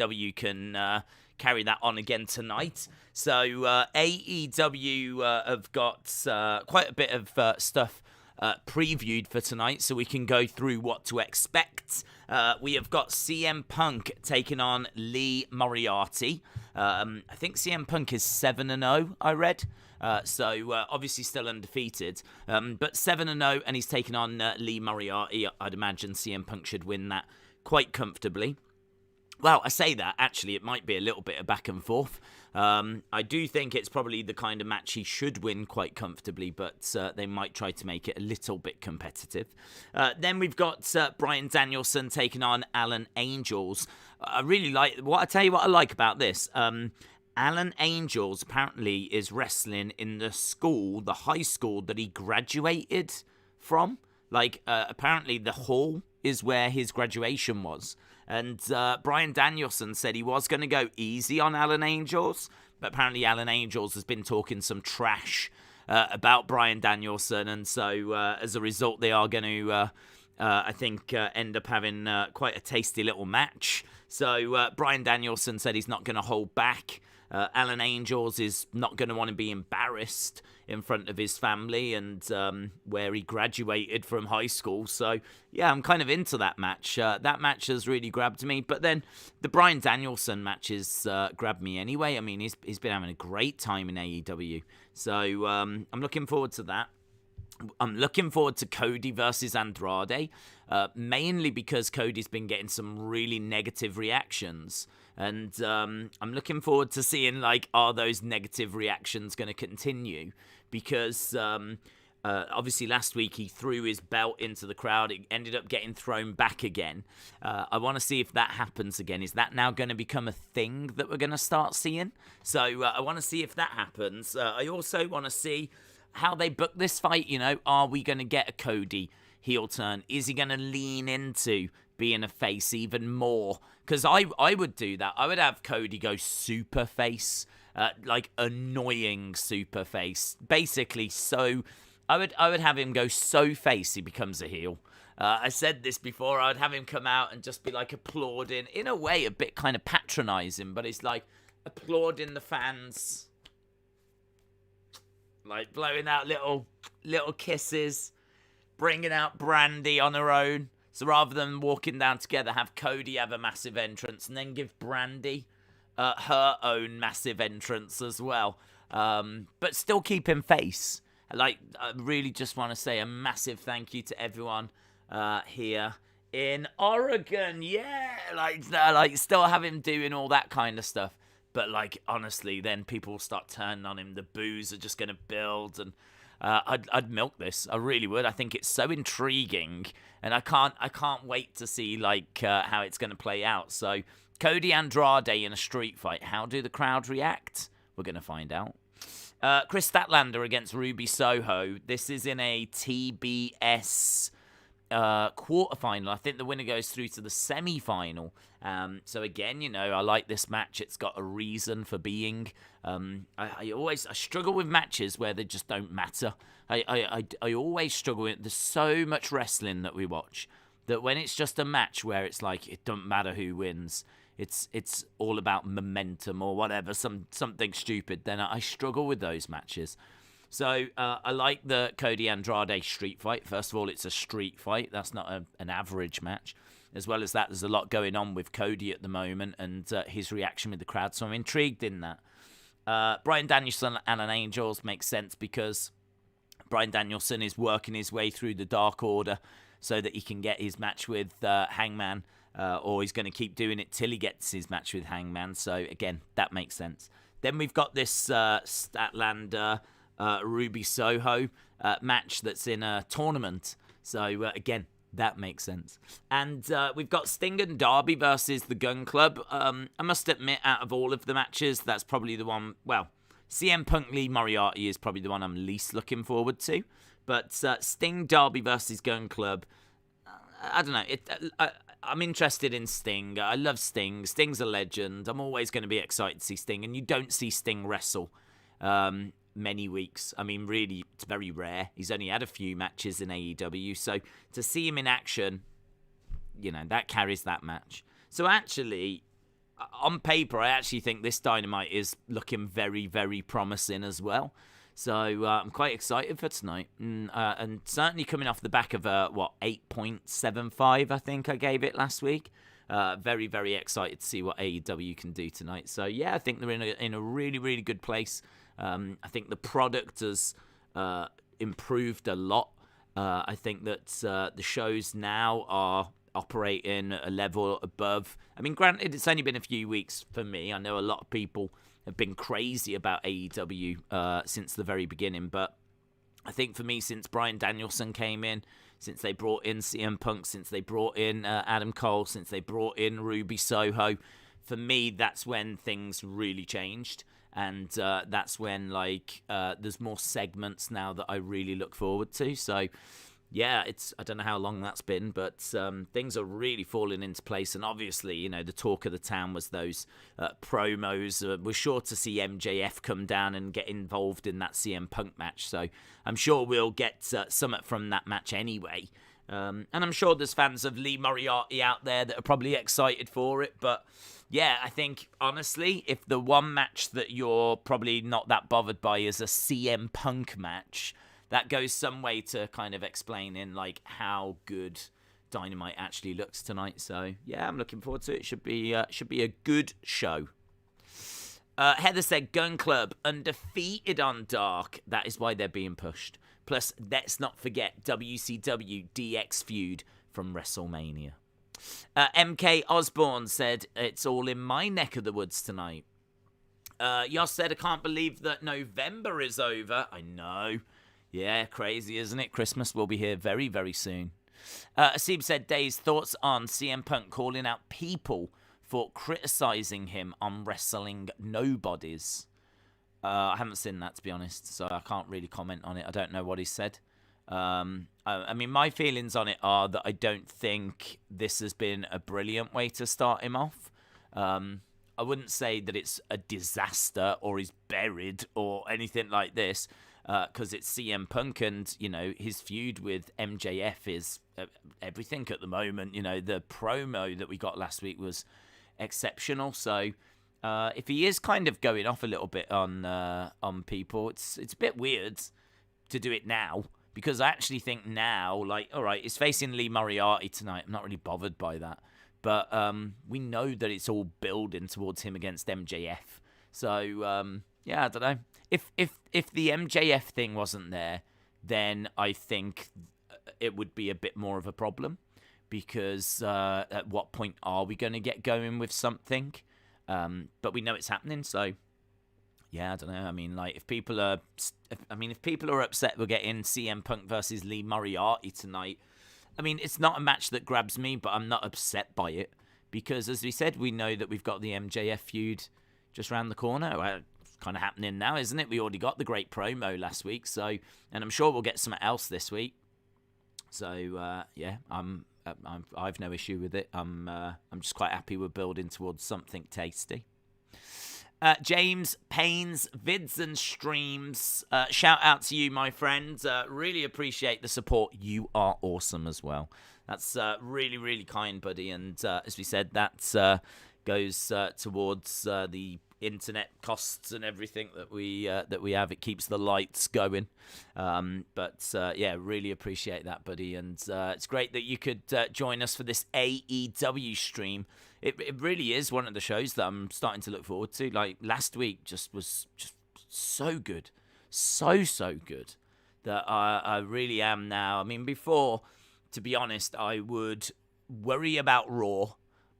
AEW can carry that on again tonight. So AEW have got quite a bit of stuff previewed for tonight, so we can go through what to expect. We have got CM Punk taking on Lee Moriarty. I think CM Punk is 7-0, I read. So obviously still undefeated, but 7-0, and he's taking on Lee Moriarty. I'd imagine CM Punk should win that quite comfortably. Well, I say that, actually, it might be a little bit of back and forth. I do think it's probably the kind of match he should win quite comfortably, but they might try to make it a little bit competitive. Then we've got BRYAN Danielson taking on Allin Angels. I really like, I tell you what I like about this. Allin Angels apparently is wrestling in the school, the high school that he graduated from. Like, apparently the hall is where his graduation was. And BRYAN Danielson said he was going to go easy on Allin Angels, but apparently Allin Angels has been talking some trash about BRYAN Danielson, and so as a result, they are going to, I think, end up having quite a tasty little match. So BRYAN Danielson said he's not going to hold back. Allin Angels is not going to want to be embarrassed in front of his family and where he graduated from high school. So, yeah, I'm kind of into that match. That match has really grabbed me. But then the BRYAN Danielson matches grabbed me anyway. I mean, he's been having a great time in AEW. So I'm looking forward to that. I'm looking forward to Cody versus Andrade, mainly because Cody's been getting some really negative reactions. And I'm looking forward to seeing, like, are those negative reactions going to continue? Because obviously last week he threw his belt into the crowd. It ended up getting thrown back again. I want to see if that happens again. Is that now going to become a thing that we're going to start seeing? So I want to see if that happens. I also want to see how they book this fight. You know, are we going to get a Cody heel turn? Is he going to lean into being a face even more? Because I would do that. I would have Cody go super face, like annoying super face. Basically, so I would have him go so face he becomes a heel. I said this before. I would have him come out and just be like applauding, in a way a bit kind of patronizing, but it's like applauding the fans, like blowing out little kisses, bringing out Brandy on her own. So rather than walking down together, have Cody have a massive entrance and then give Brandy her own massive entrance as well. But still keep him face. Like, I really just want to say a massive thank you to everyone here in Oregon. Yeah, like still have him doing all that kind of stuff. But, like, honestly, then people start turning on him. The boos are just going to build, and I'd milk this. I really would. I think it's so intriguing, and I can't wait to see, like, how it's going to play out. So, Cody Andrade in a street fight. How do the crowd react? We're going to find out. KRIS Statlander against Ruby Soho. This is in a TBS quarterfinal. I think the winner goes through to the semi-final. So again, you know, I like this match. It's got a reason for being. I struggle with matches where they just don't matter. I always struggle with. There's so much wrestling that we watch that when it's just a match where it's like it don't matter who wins. It's all about momentum or whatever, something stupid. Then I struggle with those matches. So I like the Cody Andrade street fight. First of all, it's a street fight. That's not an average match. As well as that, there's a lot going on with Cody at the moment and his reaction with the crowd. So I'm intrigued in that. BRYAN Danielson and Allin Angels makes sense because BRYAN Danielson is working his way through the Dark Order so that he can get his match with Hangman. Or he's going to keep doing it till he gets his match with Hangman. So, again, that makes sense. Then we've got this Statlander Ruby Soho match that's in a tournament. So, again, that makes sense. And we've got Sting and Darby versus the Gun Club. I must admit, out of all of the matches, that's probably the one... Well, CM Punk Lee Moriarty is probably the one I'm least looking forward to. But Sting, Darby versus Gun Club... I don't know. I'm interested in Sting. I love Sting. Sting's a legend. I'm always going to be excited to see Sting. And you don't see Sting wrestle many weeks. I mean, really, it's very rare. He's only had a few matches in AEW. So to see him in action, you know, that carries that match. So actually, on paper, I actually think this Dynamite is looking very, very promising as well. So I'm quite excited for tonight. And certainly coming off the back of, 8.75, I think I gave it last week. Very, very excited to see what AEW can do tonight. So, yeah, I think they're in a really, really good place. I think the product has improved a lot. I think that the shows now are operating a level above. I mean, granted, it's only been a few weeks for me. I know a lot of people have been crazy about AEW since the very beginning, but I think for me, since Bryan Danielson came in, since they brought in CM Punk, since they brought in Adam Cole, since they brought in Ruby Soho, for me, that's when things really changed. And that's when, there's more segments now that I really look forward to. So, yeah, I don't know how long that's been, but things are really falling into place. And obviously, the talk of the town was those promos. We're sure to see MJF come down and get involved in that CM Punk match. So I'm sure we'll get something from that match anyway. And I'm sure there's fans of Lee Moriarty out there that are probably excited for it. But yeah, I think, honestly, if the one match that you're probably not that bothered by is a CM Punk match, that goes some way to kind of explaining how good Dynamite actually looks tonight. So yeah, I'm looking forward to it. Should be a good show. Heather said Gun Club undefeated on Dark. That is why they're being pushed. Plus, let's not forget WCW DX feud from WrestleMania. MK Osborne said it's all in my neck of the woods tonight. Yoss said I can't believe that November is over. I know. Yeah, crazy, isn't it? Christmas will be here very, very soon. Aseeb said, Dave's thoughts on CM Punk calling out people for criticising him on wrestling nobodies. I haven't seen that, to be honest, so I can't really comment on it. I don't know what he said. I mean, my feelings on it are that I don't think this has been a brilliant way to start him off. I wouldn't say that it's a disaster or he's buried or anything like this. Because it's CM Punk and, his feud with MJF is everything at the moment. The promo that we got last week was exceptional. So if he is kind of going off a little bit on people, it's a bit weird to do it now. Because I actually think now, all right, he's facing Lee Moriarty tonight. I'm not really bothered by that. But we know that it's all building towards him against MJF. So, yeah, I don't know. If the MJF thing wasn't there, then I think it would be a bit more of a problem. Because at what point are we going to get going with something? But we know it's happening, so yeah, I don't know. I mean, if people are upset we're getting CM Punk versus Lee Moriarty tonight, I mean, it's not a match that grabs me, but I'm not upset by it because, as we said, we know that we've got the MJF feud just around the corner. Well, it's kind of happening now, isn't it? We already got the great promo last week, so, and I'm sure we'll get something else this week. So yeah, I've no issue with it. I'm just quite happy we're building towards something tasty. James Payne's vids and streams. Shout out to you, my friend. Really appreciate the support. You are awesome as well. That's really, really kind, buddy. And as we said, that goes towards the internet costs and everything that we have. It keeps the lights going. But yeah, really appreciate that, buddy. And it's great that you could join us for this AEW stream. It really is one of the shows that I'm starting to look forward to. Like last week was just so good. So good that I really am now. I mean, before, to be honest, I would worry about Raw.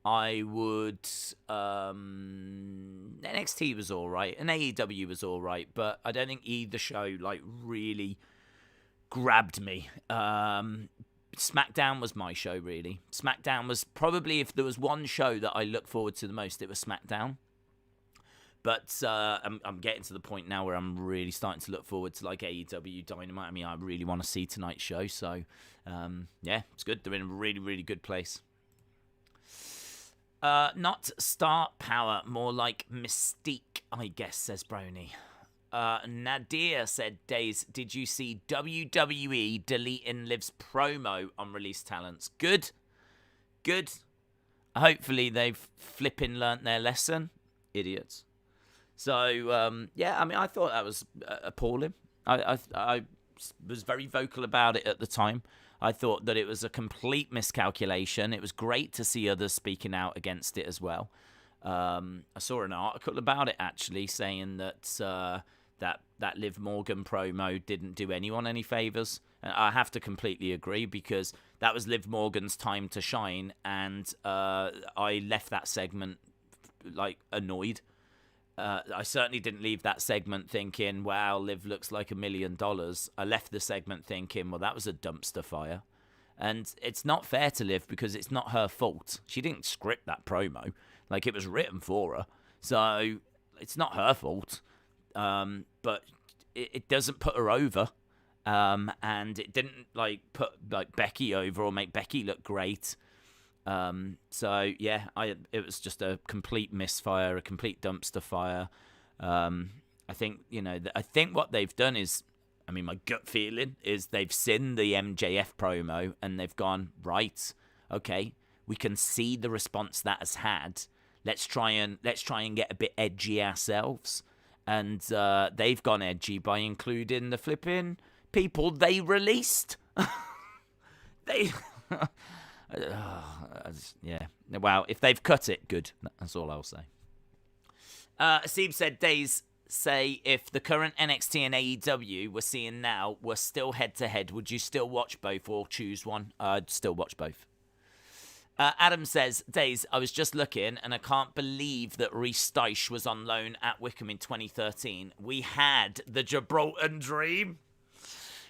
I would NXT was all right and AEW was all right, but I don't think either show really grabbed me. SmackDown was my show, really. SmackDown was probably, if there was one show that I look forward to the most, it was SmackDown. But I'm getting to the point now where I'm really starting to look forward to AEW Dynamite. I mean, I really want to see tonight's show, so yeah, it's good. They're in a really, really good place. Not star power, more like mystique, I guess, says Brony. Nadir said, Days, did you see WWE deleting Liv's promo on Release Talents? Good. Hopefully they've flipping learnt their lesson. Idiots. So, yeah, I mean, I thought that was appalling. I was very vocal about it at the time. I thought that it was a complete miscalculation. It was great to see others speaking out against it as well. I saw an article about it, actually, saying that that Liv Morgan promo didn't do anyone any favours. And I have to completely agree, because that was Liv Morgan's time to shine, and I left that segment, like, annoyed. I certainly didn't leave that segment thinking, wow, Liv looks like $1 million. I left the segment thinking, well, that was a dumpster fire. And it's not fair to Liv, because it's not her fault. She didn't script that promo. Like, it was written for her. So it's not her fault. But it doesn't put her over. And it didn't, like, put, like, Becky over or make Becky look great. So yeah, it was just a complete misfire, a complete dumpster fire. I think, I think what they've done is, I mean, my gut feeling is they've seen the MJF promo and they've gone, right, okay, we can see the response that has had. Let's try and get a bit edgy ourselves. And they've gone edgy by including the flipping people they released. Yeah. Wow. If they've cut it, good. That's all I'll say. Aseeb said, Days say, if the current NXT and AEW we're seeing now were still head-to-head, would you still watch both or choose one? I'd still watch both. Adam says, Days, I was just looking, and I can't believe that Reece Dyche was on loan at Wickham in 2013. We had the Gibraltar Dream.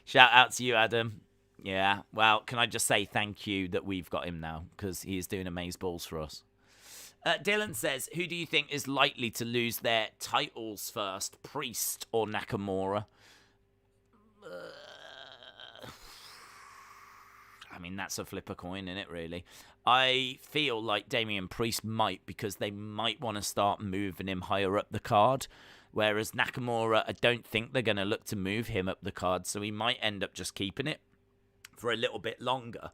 Shout out to you, Adam. Yeah, well, can I just say thank you that we've got him now, because he is doing amazeballs for us. Dylan says, who do you think is likely to lose their titles first, Priest or Nakamura? I mean, that's a flip a coin, isn't it, really? I feel like Damian Priest might, because they might want to start moving him higher up the card. Whereas Nakamura, I don't think they're going to look to move him up the card, so he might end up just keeping it for a little bit longer.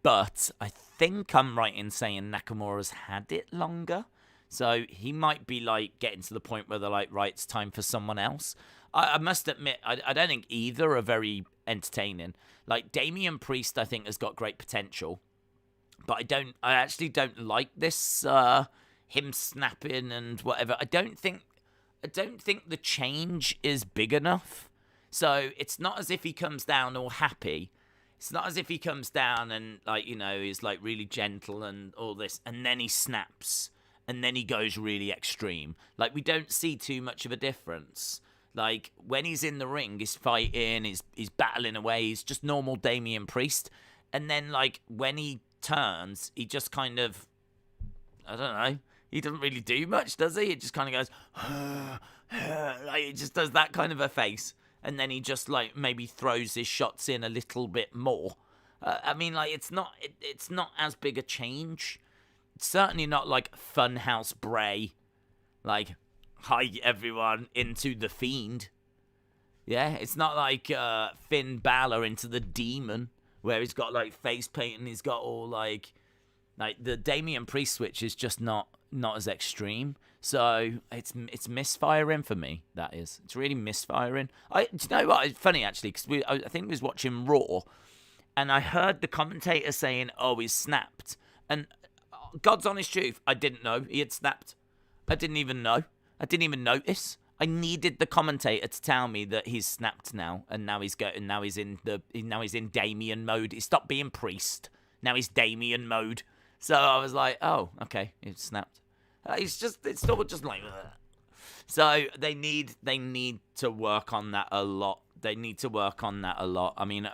But I think I'm right in saying Nakamura's had it longer. So he might be like getting to the point where they're like, right, it's time for someone else. I must admit, I don't think either are very entertaining. Like, Damian Priest, I think, has got great potential. But I actually don't like this, him snapping and whatever. I don't think the change is big enough. So it's not as if he comes down all happy. It's not as if he comes down and, like, is, like, really gentle and all this, and then he snaps, and then he goes really extreme. Like, we don't see too much of a difference. Like, when he's in the ring, he's fighting, he's battling away, he's just normal Damian Priest. And then, like, when he turns, he just kind of, I don't know, he doesn't really do much, does he? It just kind of goes, like, it just does that kind of a face. And then he just, like, maybe throws his shots in a little bit more. I mean, like, it's not as big a change. It's certainly not like Funhouse Bray, like, hi everyone into the Fiend. Yeah, it's not like Finn Balor into the Demon, where he's got, like, face paint and he's got all, like the Damian Priest switch is just not as extreme. So it's misfiring for me. That is, it's really misfiring. Do you know what? It's funny, actually, because I think we was watching Raw, and I heard the commentator saying, "Oh, he's snapped." And God's honest truth, I didn't know he had snapped. I didn't even know. I didn't even notice. I needed the commentator to tell me that he's snapped now, and now he's in Damien mode. He stopped being Priest. Now he's Damien mode. So I was like, oh, okay, it's snapped. It's still just like that. So they need to work on that a lot. I mean,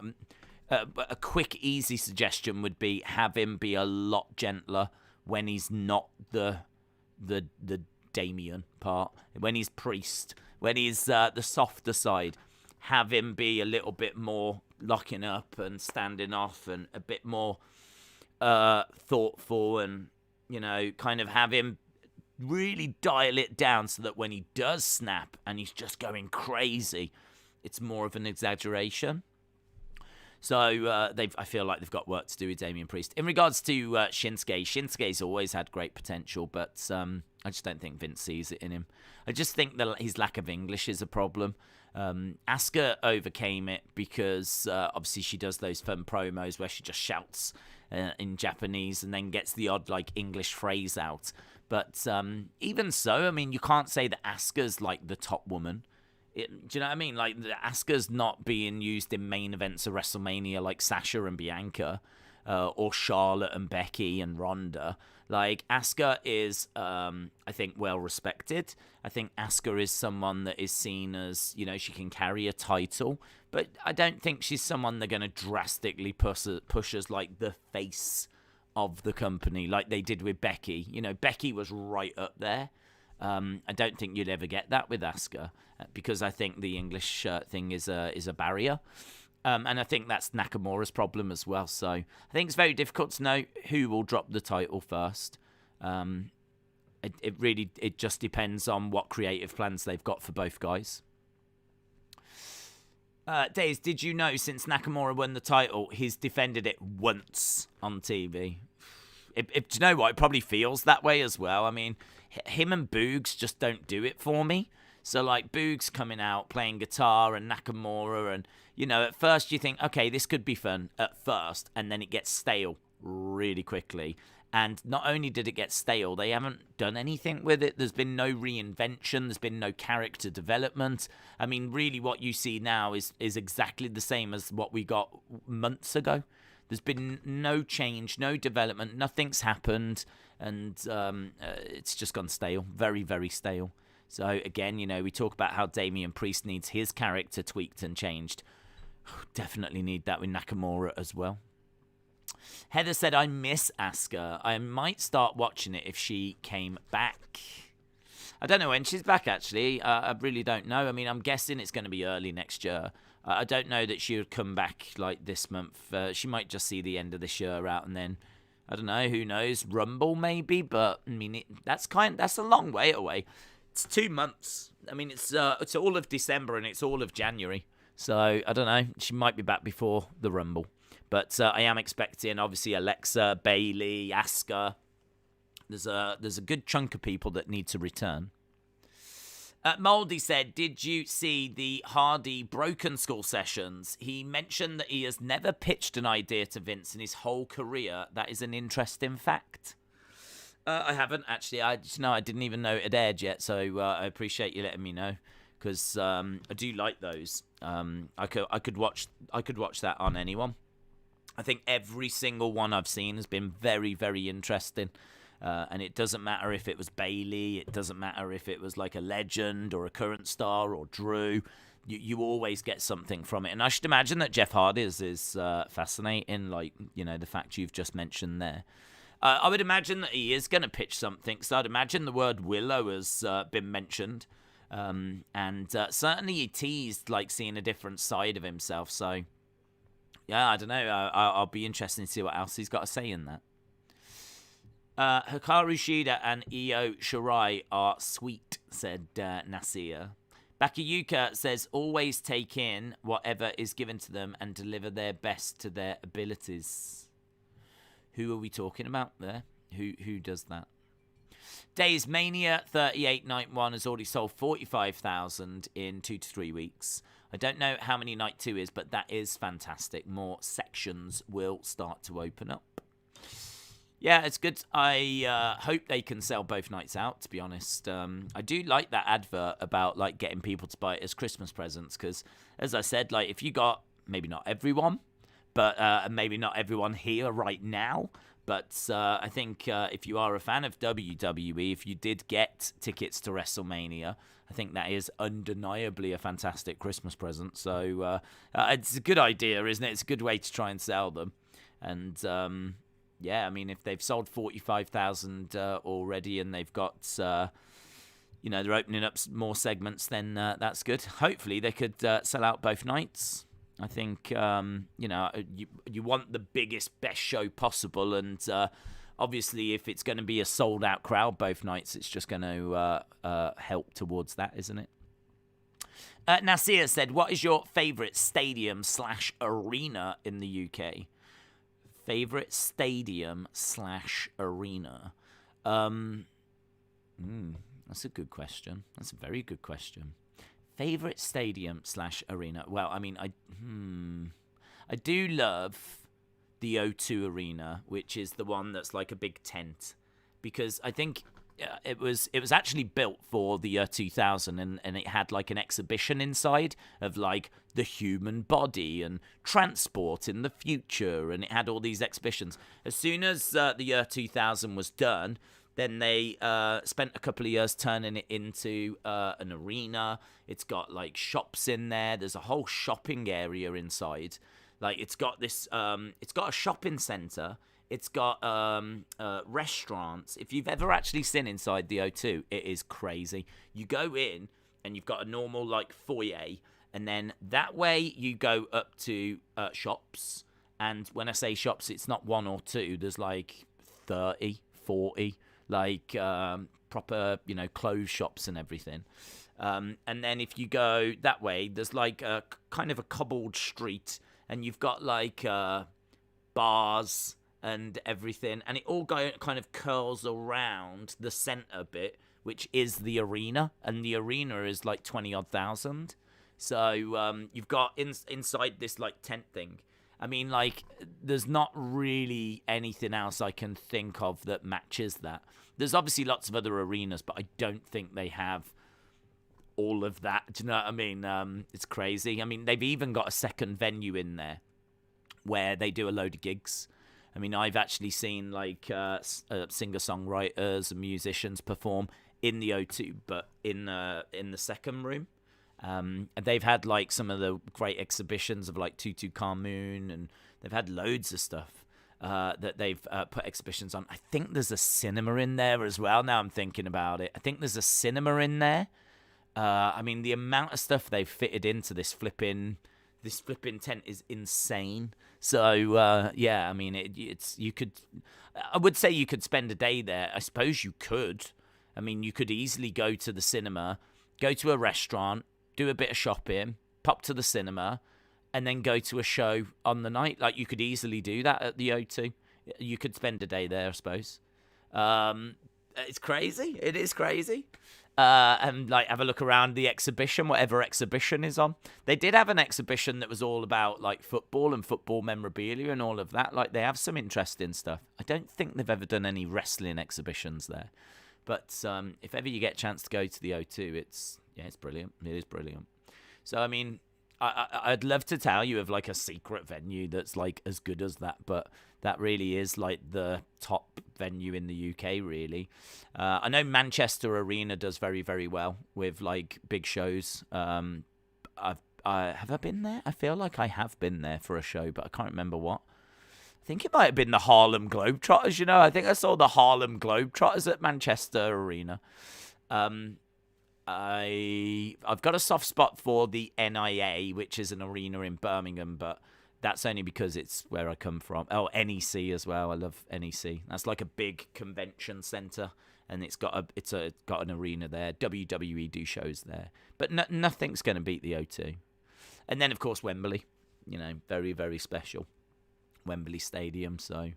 a quick, easy suggestion would be have him be a lot gentler when he's not the Damien part. When he's Priest, when he's the softer side, have him be a little bit more locking up and standing off and a bit more thoughtful, and kind of have him really dial it down so that when he does snap and he's just going crazy, it's more of an exaggeration. So I feel like they've got work to do with Damian Priest. In regards to Shinsuke's always had great potential, but I just don't think Vince sees it in him. I just think that his lack of English is a problem. Asuka overcame it because obviously she does those fun promos where she just shouts in Japanese and then gets the odd like English phrase out. But even so, I mean, you can't say that Asuka's like the top woman. Do you know what I mean? Like, Asuka's not being used in main events of WrestleMania like Sasha and Bianca, or Charlotte and Becky and Ronda. Like, Asuka is, I think, well respected. I think Asuka is someone that is seen as, you know, she can carry a title. But I don't think she's someone they're going to drastically push as like the face of the company, like they did with Becky. You know, Becky was right up there. I don't think you'd ever get that with Asuka because I think the English thing is a barrier. And I think that's Nakamura's problem as well. So I think it's very difficult to know who will drop the title first. It just depends on what creative plans they've got for both guys. Days, did you know since Nakamura won the title, he's defended it once on TV? Do you know what? It probably feels that way as well. I mean, him and Boogs just don't do it for me. So, like, Boogs coming out, playing guitar, and Nakamura, and, you know, at first you think, okay, this could be fun at first, and then it gets stale really quickly. And not only did it get stale, they haven't done anything with it. There's been no reinvention. There's been no character development. I mean, really what you see now is exactly the same as what we got months ago. There's been no change, no development, nothing's happened, and it's just gone stale, very, very stale. So, again, you know, we talk about how Damian Priest needs his character tweaked and changed. Definitely need that with Nakamura as well. Heather said, I miss Asuka. I might start watching it if she came back. I don't know when she's back, actually. I really don't know. I mean, I'm guessing it's going to be early next year. I don't know that she would come back like this month. She might just see the end of this year out and then, I don't know, who knows, Rumble maybe. But I mean, that's a long way away. It's 2 months. I mean, it's all of December and it's all of January. So I don't know. She might be back before the Rumble. But I am expecting obviously Alexa, Bayley, Asuka. There's a good chunk of people that need to return. Moldy said, did you see the Hardy Broken Skull sessions? He mentioned that he has never pitched an idea to Vince in his whole career. That is an interesting fact. I haven't, actually. I didn't even know it had aired yet, so I appreciate you letting me know, because I do like those. I could watch that on anyone. I think every single one I've seen has been very, very interesting. And it doesn't matter if it was Bayley, it doesn't matter if it was like a legend or a current star or Drew. You always get something from it. And I should imagine that Jeff Hardy's is fascinating, like, you know, the fact you've just mentioned there. I would imagine that he is going to pitch something, so I'd imagine the word Willow has been mentioned. And certainly he teased, like, seeing a different side of himself. So, yeah, I don't know. I'll be interested to see what else he's got to say in that. Hikaru Shida and Io Shirai are sweet, said Nasir. Bakayuka says, always take in whatever is given to them and deliver their best to their abilities. Who are we talking about there? Who does that? Days Mania 38 Night 1 has already sold 45,000 in 2 to 3 weeks. I don't know how many Night 2 is, but that is fantastic. More sections will start to open up. Yeah, it's good. I hope they can sell both nights out, to be honest. I do like that advert about, like, getting people to buy it as Christmas presents, because, as I said, like, if you got, maybe not everyone, but maybe not everyone here right now, but I think if you are a fan of WWE, if you did get tickets to WrestleMania, I think that is undeniably a fantastic Christmas present. So it's a good idea, isn't it? It's a good way to try and sell them. And yeah, I mean, if they've sold 45,000 already and they've got, you know, they're opening up more segments, then that's good. Hopefully they could sell out both nights. I think, you know, you want the biggest, best show possible. And obviously, if it's going to be a sold-out crowd both nights, it's just going to help towards that, isn't it? Nasir said, what is your favourite stadium/arena in the UK? Favourite stadium/arena? That's a good question. That's a very good question. Favourite stadium/arena? Well, I mean, I do love the O2 Arena, which is the one that's like a big tent, because I think it was actually built for the year 2000, and it had like an exhibition inside of like the human body and transport in the future, and it had all these exhibitions. As soon as the year 2000 was done, then they spent a couple of years turning it into an arena. It's got like shops in there. There's a whole shopping area inside. Like it's got this, it's got a shopping centre. It's got restaurants. If you've ever actually seen inside the O2, it is crazy. You go in and you've got a normal like foyer, and then that way you go up to shops. And when I say shops, it's not one or two. There's like 30, 40, like proper, clothes shops and everything. And then if you go that way, there's like a kind of a cobbled street, and you've got like bars and everything, and it all kind of curls around the center bit, which is the arena, and the arena is like 20,000 odd. So you've got inside this like tent thing. I mean, like, there's not really anything else I can think of that matches that. There's obviously lots of other arenas, but I don't think they have all of that. Do you know what I mean? It's crazy. I mean, they've even got a second venue in there where they do a load of gigs. I mean, I've actually seen like singer-songwriters and musicians perform in the O2, but in the second room. And they've had like some of the great exhibitions of like Tutu Carmoon, and they've had loads of stuff that they've put exhibitions on. I think there's a cinema in there as well. Now I'm thinking about it. I think there's a cinema in there. I mean, the amount of stuff they've fitted into this flipping tent is insane. So yeah, I mean, it's you could. I would say you could spend a day there. I suppose you could. I mean, you could easily go to the cinema, go to a restaurant, do a bit of shopping, pop to the cinema, and then go to a show on the night. Like, you could easily do that at the O2. You could spend a day there, I suppose. It's crazy. It is crazy. And, like, have a look around the exhibition, whatever exhibition is on. They did have an exhibition that was all about, like, football and football memorabilia and all of that. Like, they have some interesting stuff. I don't think they've ever done any wrestling exhibitions there. But if ever you get a chance to go to the O2, it's brilliant. It is brilliant. So, I mean, I'd love to tell you of, like, a secret venue that's, like, as good as that. But that really is, like, the top venue in the UK, really. I know Manchester Arena does very, very well with, like, big shows. Have I been there? I feel like I have been there for a show, but I can't remember what. I think it might have been the Harlem Globetrotters, I think I saw the Harlem Globetrotters at Manchester Arena. I've got a soft spot for the NIA, which is an arena in Birmingham, but that's only because it's where I come from. Oh, NEC as well. I love NEC. That's like a big convention centre, and it's got an arena there. WWE do shows there, but nothing's going to beat the O2. And then, of course, Wembley. Very, very special. Wembley Stadium, so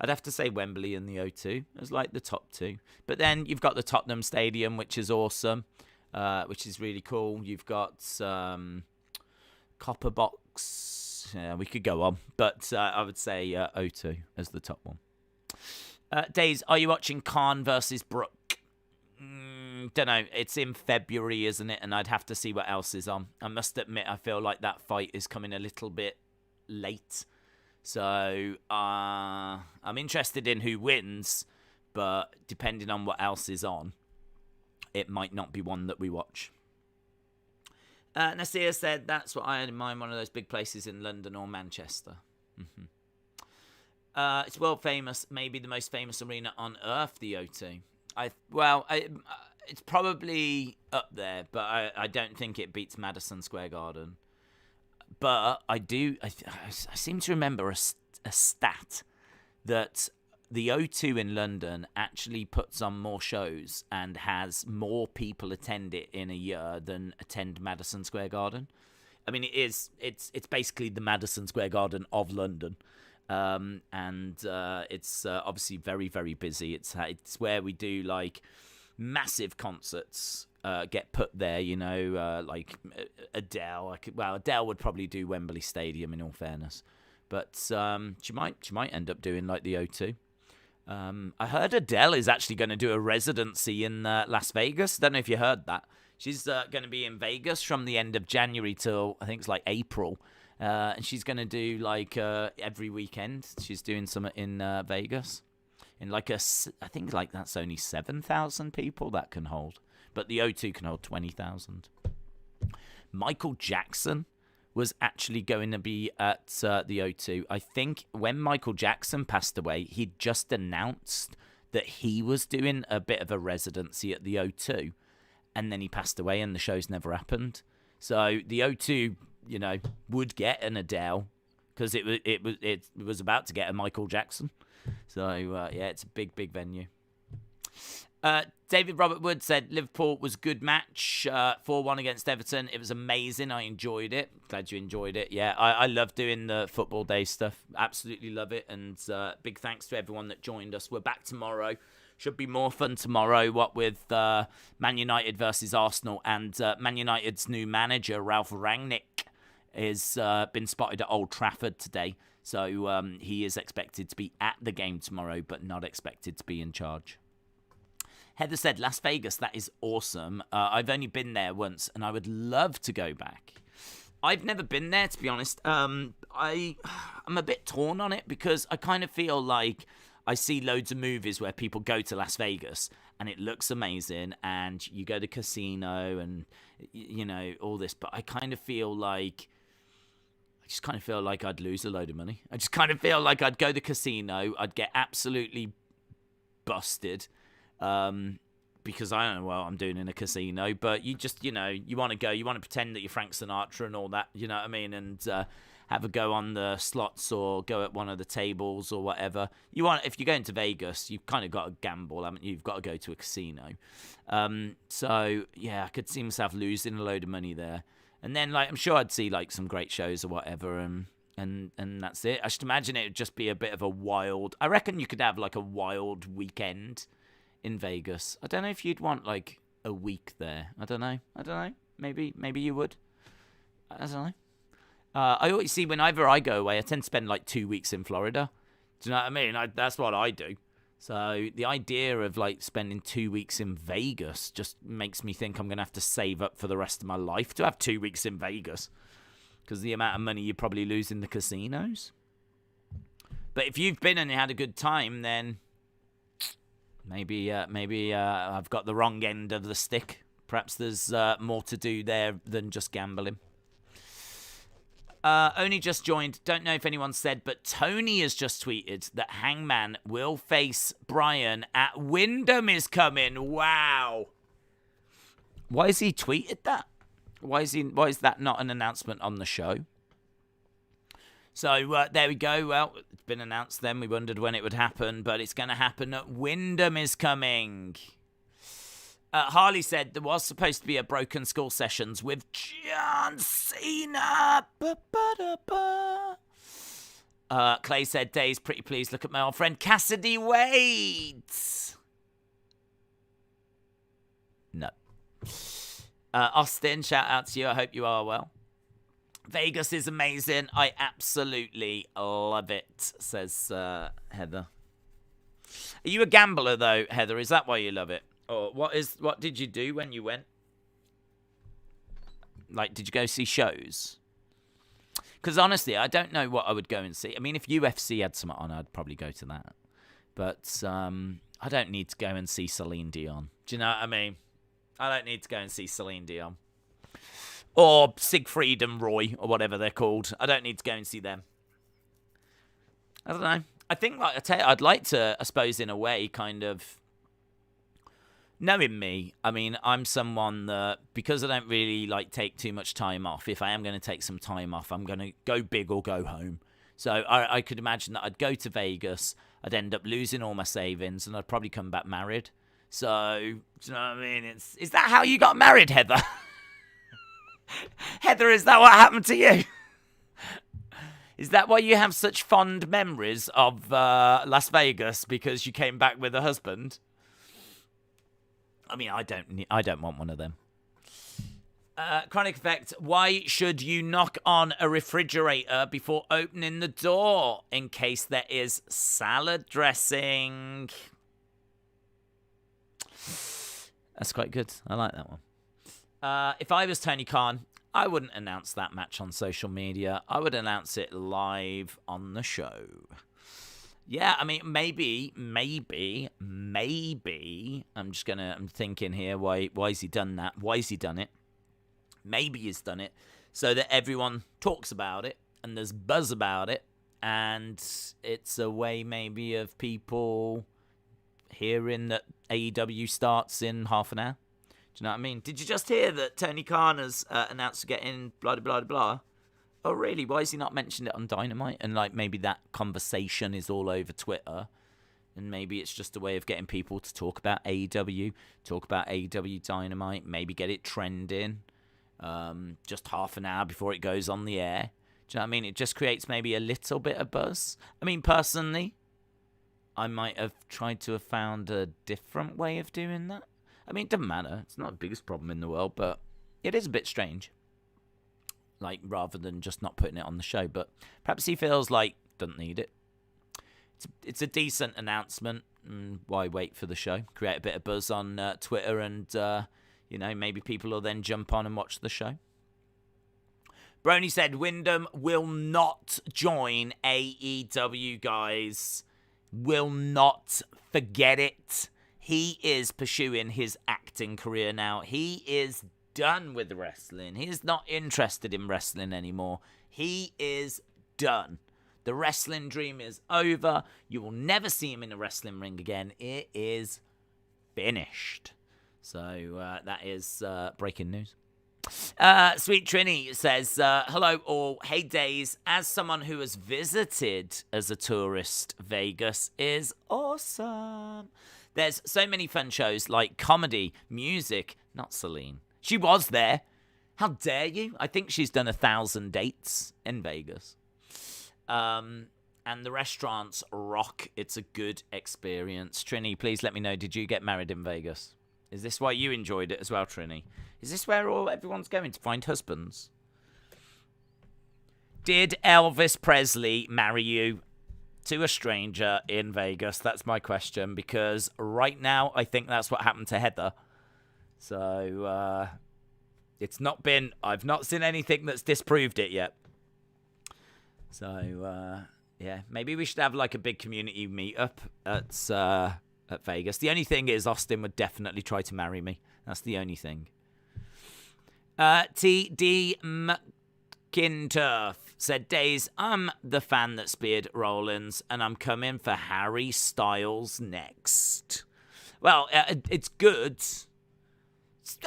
I'd have to say Wembley and the O2 as like the top two. But then you've got the Tottenham Stadium, which is awesome, which is really cool. You've got Copper Box. Yeah, we could go on, but I would say O2 as the top one. Days, are you watching Khan versus Brooke? Don't know. It's in February, isn't it? And I'd have to see what else is on. I must admit, I feel like that fight is coming a little bit late. So I'm interested in who wins, but depending on what else is on, it might not be one that we watch. Nasir said, that's what I had in mind, one of those big places in London or Manchester. It's world famous, maybe the most famous arena on earth, the O2. It's probably up there, but I don't think it beats Madison Square Garden. But I seem to remember a stat that the O2 in London actually puts on more shows and has more people attend it in a year than attend Madison Square Garden. I mean, it's basically the Madison Square Garden of London. And it's obviously very, very busy. It's where we do like massive concerts get put there, you know, like Adele. Adele would probably do Wembley Stadium in all fairness, but she might end up doing like the O2. I heard Adele is actually going to do a residency in Las Vegas. Don't know if you heard that. She's going to be in Vegas from the end of January till I think it's like April. And she's going to do like every weekend. She's doing some in Vegas. In like I think like that's only 7,000 people that can hold. But the O2 can hold 20,000. Michael Jackson was actually going to be at the O2. I think when Michael Jackson passed away, he'd just announced that he was doing a bit of a residency at the O2. And then he passed away and the show's never happened. So the O2, you know, would get an Adele because it was about to get a Michael Jackson. So, yeah, it's a big, big venue. David Robert Wood said Liverpool was a good match, 4-1 against Everton. It was amazing. I enjoyed it. Glad you enjoyed it. Yeah, I love doing the football day stuff. Absolutely love it. And big thanks to everyone that joined us. We're back tomorrow. Should be more fun tomorrow, what with Man United versus Arsenal. And Man United's new manager, Ralph Rangnick, has been spotted at Old Trafford today. So he is expected to be at the game tomorrow, but not expected to be in charge. Heather said, Las Vegas, that is awesome. I've only been there once, and I would love to go back. I've never been there, to be honest. I'm a bit torn on it because I kind of feel like I see loads of movies where people go to Las Vegas, and it looks amazing, and you go to casino and, you know, all this. But I just kind of feel like I'd lose a load of money. I just kind of feel like I'd go to the casino, I'd get absolutely busted. Because I don't know what I'm doing in a casino, but you just, you know, you want to go, you want to pretend that you're Frank Sinatra and all that, you know what I mean, and have a go on the slots or go at one of the tables or whatever. If you're going to Vegas, you've kind of got to gamble, haven't you? You've got to go to a casino. So yeah, I could see myself losing a load of money there, and then like I'm sure I'd see like some great shows or whatever, and that's it. I should imagine it would just be a bit of a wild. I reckon you could have like a wild weekend in Vegas. I don't know if you'd want like a week there. I don't know. Maybe you would. I don't know. I always see whenever I go away, I tend to spend like 2 weeks in Florida. Do you know what I mean? That's what I do. So the idea of like spending 2 weeks in Vegas just makes me think I'm going to have to save up for the rest of my life to have 2 weeks in Vegas. Because the amount of money you probably lose in the casinos. But if you've been and you had a good time, then maybe I've got the wrong end of the stick. Perhaps there's more to do there than just gambling. Only just joined. Don't know if anyone said, but Tony has just tweeted that Hangman will face BRYAN at Windham is coming. Wow. Why has he tweeted that? Why is that not an announcement on the show? So there we go. Well, it's been announced then. We wondered when it would happen, but it's going to happen at Windham is coming. Harley said there was supposed to be a Broken Skull Sessions with John Cena. Clay said, Days, pretty please look at my old friend Cassidy Wade. No. Austin, shout out to you. I hope you are well. Vegas is amazing. I absolutely love it, says Heather. Are you a gambler, though, Heather? Is that why you love it? Or what did you do when you went? Like, did you go see shows? Because honestly, I don't know what I would go and see. I mean, if UFC had something on, I'd probably go to that. But I don't need to go and see Celine Dion. Do you know what I mean? I don't need to go and see Celine Dion. Or Siegfried and Roy, or whatever they're called. I don't need to go and see them. I don't know. I think, like I'd like to, I suppose, in a way, kind of, knowing me, I mean, I'm someone that, because I don't really, like, take too much time off, if I am going to take some time off, I'm going to go big or go home. So I could imagine that I'd go to Vegas, I'd end up losing all my savings, and I'd probably come back married. So, do you know what I mean? Is that how you got married, Heather? Heather, is that what happened to you? Is that why you have such fond memories of Las Vegas, because you came back with a husband? I mean, I don't want one of them. Chronic Effect, why should you knock on a refrigerator before opening the door in case there is salad dressing? That's quite good. I like that one. If I was Tony Khan, I wouldn't announce that match on social media. I would announce it live on the show. Yeah, I mean, maybe. I'm thinking here, why has he done that? Why has he done it? Maybe he's done it so that everyone talks about it and there's buzz about it, and it's a way maybe of people hearing that AEW starts in half an hour. Do you know what I mean? Did you just hear that Tony Khan has announced to get in blah, blah, blah, blah? Oh, really? Why has he not mentioned it on Dynamite? And, like, maybe that conversation is all over Twitter. And maybe it's just a way of getting people to talk about AEW, talk about AEW Dynamite, maybe get it trending just half an hour before it goes on the air. Do you know what I mean? It just creates maybe a little bit of buzz. I mean, personally, I might have tried to have found a different way of doing that. I mean, it doesn't matter. It's not the biggest problem in the world, but it is a bit strange. Like, rather than just not putting it on the show. But perhaps he feels like doesn't need it. It's a decent announcement. Why wait for the show? Create a bit of buzz on Twitter, and maybe people will then jump on and watch the show. Brony said Windham will not join AEW, guys. Will not. Forget it. He is pursuing his acting career now. He is done with wrestling. He is not interested in wrestling anymore. He is done. The wrestling dream is over. You will never see him in a wrestling ring again. It is finished. So that is breaking news. Sweet Trini says, hello all. Hey Days, as someone who has visited as a tourist, Vegas is awesome. There's so many fun shows like comedy, music, not Celine. She was there. How dare you? I think she's done 1,000 dates in Vegas. And the restaurants rock. It's a good experience. Trini, please let me know, did you get married in Vegas? Is this why you enjoyed it as well, Trini? Is this where everyone's going to find husbands? Did Elvis Presley marry you to a stranger in Vegas? That's my question, because right now I think that's what happened to Heather. So it's not been, I've not seen anything that's disproved it yet. So yeah, maybe we should have like a big community meetup at Vegas. The only thing is Austin would definitely try to marry me. That's the only thing. T.D. McInturf said, Days, I'm the fan that speared Rollins, and I'm coming for Harry Styles next. Well, it's good.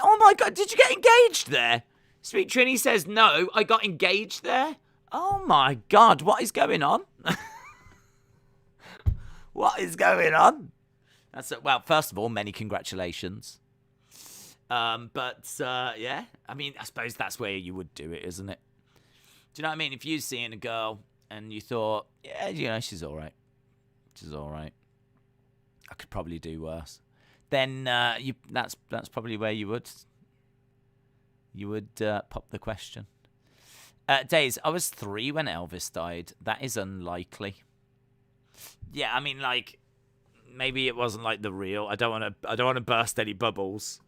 Oh my God, did you get engaged there? Sweet Trini says, no, I got engaged there. Oh my God, what is going on? What is going on? Well, first of all, many congratulations. Yeah, I mean, I suppose that's where you would do it, isn't it? Do you know what I mean? If you're seeing a girl and you thought, yeah, she's all right. She's all right. I could probably do worse. Then that's probably where you would pop the question. Days, I was 3 when Elvis died. That is unlikely. Yeah, I mean, like, maybe it wasn't like the real. I don't want to burst any bubbles.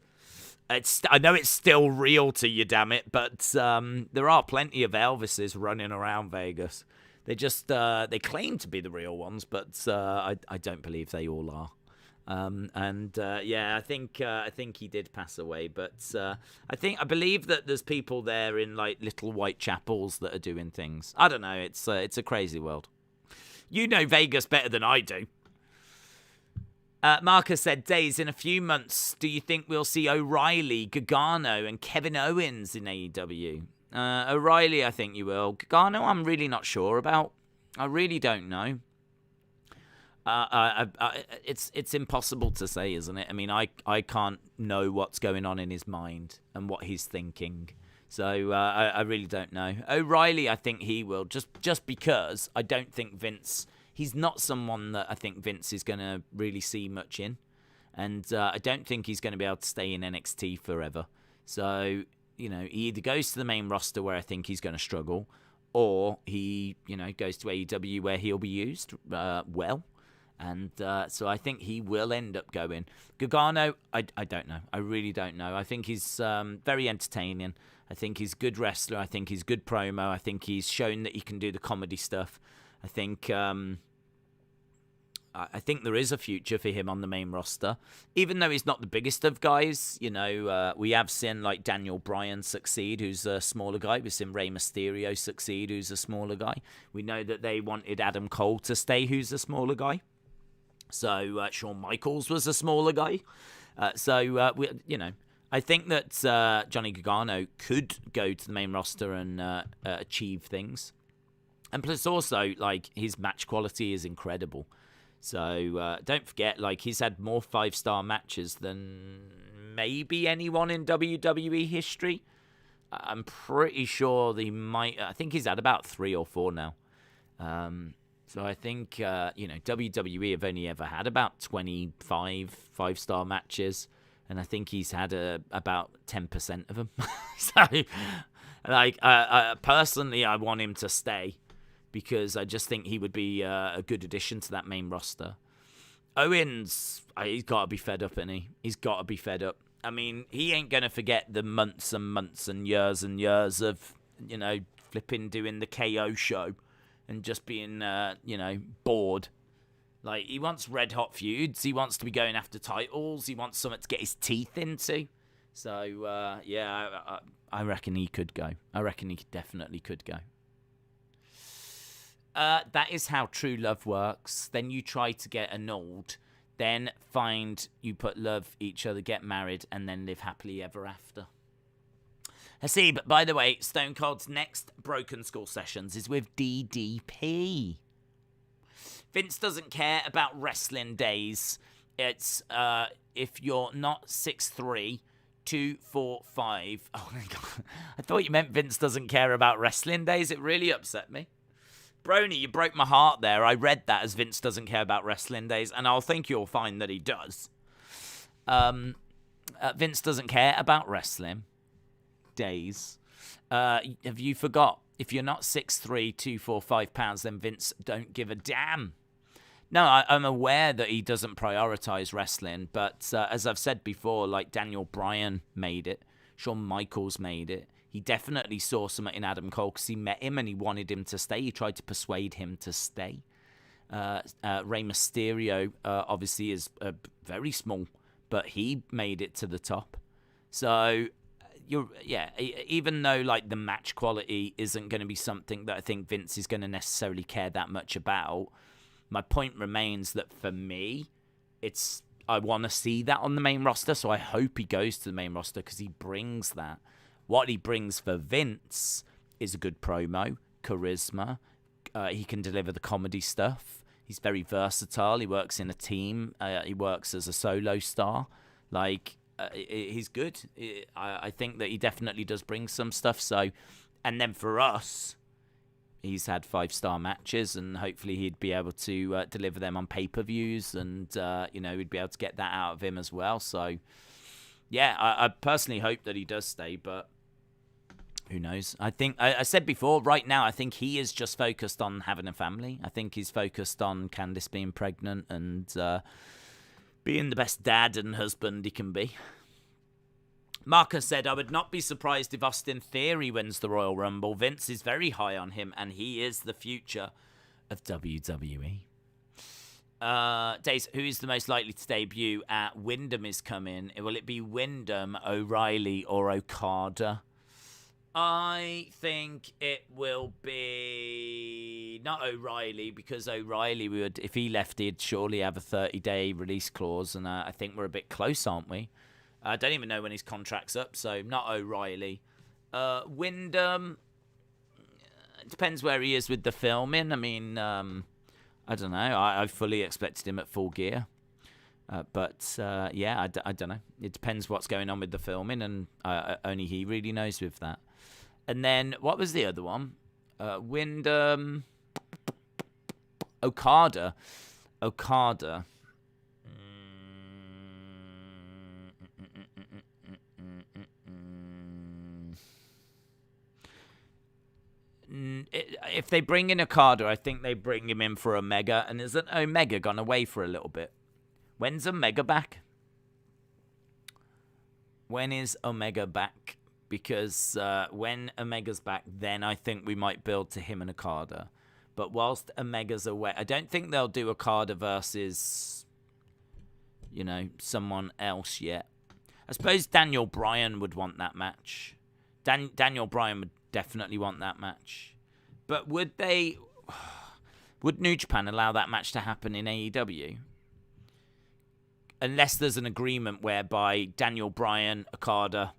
I know it's still real to you, damn it, but there are plenty of Elvises running around Vegas. They just they claim to be the real ones, but I don't believe they all are. Yeah, I think he did pass away, but I believe that there's people there in like little white chapels that are doing things. I don't know. It's a crazy world. You know Vegas better than I do. Marcus said, Days, in a few months, do you think we'll see O'Reilly, Gargano, and Kevin Owens in AEW? O'Reilly, I think you will. Gargano, I'm really not sure about. I really don't know. It's impossible to say, isn't it? I mean, I can't know what's going on in his mind and what he's thinking. So I really don't know. O'Reilly, I think he will, just because I don't think Vince, he's not someone that I think Vince is going to really see much in. And I don't think he's going to be able to stay in NXT forever. So, he either goes to the main roster where I think he's going to struggle, or he, goes to AEW where he'll be used well. And so I think he will end up going. Gargano, I don't know. I really don't know. I think he's very entertaining. I think he's a good wrestler. I think he's good promo. I think he's shown that he can do the comedy stuff. I think there is a future for him on the main roster. Even though he's not the biggest of guys, we have seen like Daniel Bryan succeed, who's a smaller guy. We've seen Rey Mysterio succeed, who's a smaller guy. We know that they wanted Adam Cole to stay, who's a smaller guy. So Shawn Michaels was a smaller guy. I think that Johnny Gargano could go to the main roster and achieve things. And plus also, like, his match quality is incredible. So don't forget, like, he's had more 5-star matches than maybe anyone in WWE history. I'm pretty sure I think he's had about 3 or 4 now. So I think, WWE have only ever had about 25 5-star matches. And I think he's had about 10% of them. So, like, personally, I want him to stay because I just think he would be a good addition to that main roster. Owens, he's got to be fed up, isn't he? He's got to be fed up. I mean, he ain't going to forget the months and months and years of, flipping doing the KO show and just being, bored. Like, he wants red-hot feuds. He wants to be going after titles. He wants something to get his teeth into. So, I reckon he could go. I reckon he definitely could go. That is how true love works. Then you try to get annulled. Then you put love each other, get married, and then live happily ever after. Hasib, by the way, Stone Cold's next Broken Skull Sessions is with DDP. Vince doesn't care about wrestling days. It's if you're not 6'3", 245. Oh my god! I thought you meant Vince doesn't care about wrestling days. It really upset me. Brony, you broke my heart there. I read that as Vince doesn't care about wrestling days, and I'll think you'll find that he does. Vince doesn't care about wrestling days. Have you forgot? If you're not 6'3", 245 pounds, then Vince don't give a damn. No, I'm aware that he doesn't prioritize wrestling, but as I've said before, like Daniel Bryan made it, Shawn Michaels made it. He definitely saw something in Adam Cole because he met him and he wanted him to stay. He tried to persuade him to stay. Rey Mysterio obviously is very small, but he made it to the top. So even though like the match quality isn't going to be something that I think Vince is going to necessarily care that much about, my point remains that for me, I want to see that on the main roster, so I hope he goes to the main roster because he brings that. What he brings for Vince is a good promo, charisma. He can deliver the comedy stuff. He's very versatile. He works in a team. He works as a solo star. Like, he's good. I think that he definitely does bring some stuff. So, and then for us, he's had 5-star matches, and hopefully he'd be able to deliver them on pay-per-views, and we'd be able to get that out of him as well. So, yeah, I personally hope that he does stay, but who knows? I think I said before, right now, I think he is just focused on having a family. I think he's focused on Candice being pregnant and being the best dad and husband he can be. Marcus said, I would not be surprised if Austin Theory wins the Royal Rumble. Vince is very high on him, and he is the future of WWE. Days, who is the most likely to debut at Windham is coming? Will it be Windham, O'Reilly, or Okada? I think it will be not O'Reilly, because O'Reilly would, if he left, he'd surely have a 30-day release clause, and I think we're a bit close, aren't we? I don't even know when his contract's up, so not O'Reilly. Windham, it depends where he is with the filming. I mean, I don't know. I fully expected him at Full Gear. But I don't know. It depends what's going on with the filming, and only he really knows with that. And then, what was the other one? Windham... Okada. If they bring in Okada, I think they bring him in for Omega. And isn't Omega gone away for a little bit? When's Omega back? When is Omega back? Because when Omega's back, then I think we might build to him and Okada. But whilst Omega's away, I don't think they'll do Okada versus, someone else yet. I suppose Daniel Bryan would want that match. Daniel Bryan would definitely want that match. But would New Japan allow that match to happen in AEW? Unless there's an agreement whereby Daniel Bryan, Okada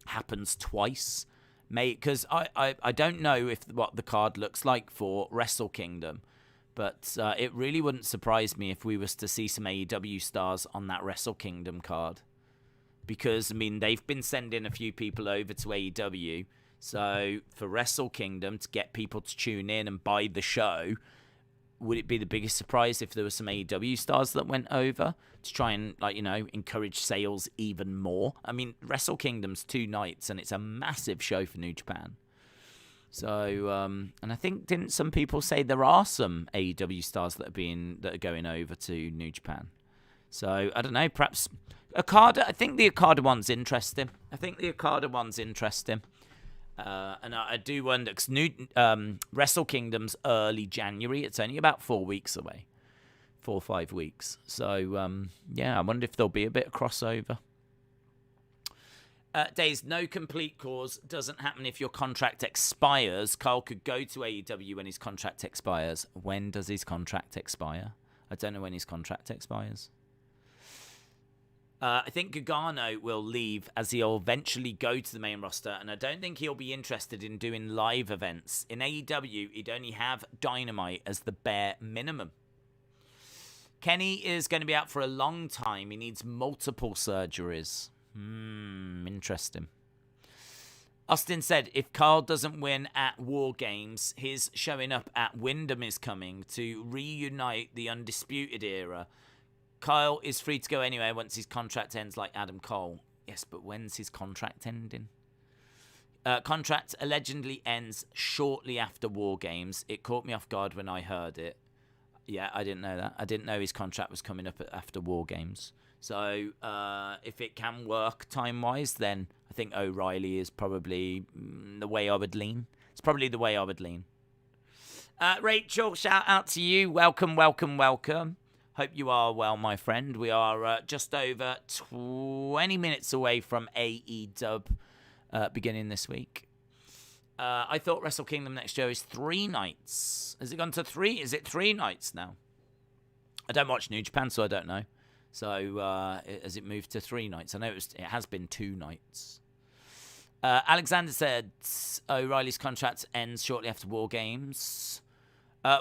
happens twice. Because I don't know what the card looks like for Wrestle Kingdom, but it really wouldn't surprise me if we was to see some AEW stars on that Wrestle Kingdom card. Because, they've been sending a few people over to AEW, so for Wrestle Kingdom, to get people to tune in and buy the show, would it be the biggest surprise if there were some AEW stars that went over to try and, encourage sales even more? Wrestle Kingdom's 2 nights, and it's a massive show for New Japan. So, and I think, didn't some people say there are some AEW stars that are going over to New Japan? So, I don't know, perhaps Okada. I think the Okada one's interesting. And I do wonder, because Wrestle Kingdom's early January. It's only about 4 weeks away. 4 or 5 weeks. So, I wonder if there'll be a bit of crossover. Days, no complete cause doesn't happen if your contract expires. Kyle could go to AEW when his contract expires. When does his contract expire? I don't know when his contract expires. I think Gargano will leave as he'll eventually go to the main roster, and I don't think he'll be interested in doing live events. In AEW, he'd only have Dynamite as the bare minimum. Kenny is going to be out for a long time. He needs multiple surgeries. Interesting. Austin said, if Carl doesn't win at War Games, his showing up at Windham is coming to reunite the Undisputed Era. Kyle is free to go anyway once his contract ends, like Adam Cole. Yes, but when's his contract ending? Contract allegedly ends shortly after War Games. It caught me off guard when I heard it. Yeah, I didn't know that. I didn't know his contract was coming up after War Games. So if it can work time-wise, then I think O'Reilly is probably the way I would lean. It's probably the way I would lean. Rachel, shout out to you. Welcome. Hope you are well, my friend. We are just over 20 minutes away from AEW beginning this week. I thought Wrestle Kingdom next year is 3 nights. Has it gone to 3? Is it 3 nights now? I don't watch New Japan, so I don't know. So has it moved to 3 nights? I know it has been 2 nights. Alexander said O'Reilly's contract ends shortly after War Games.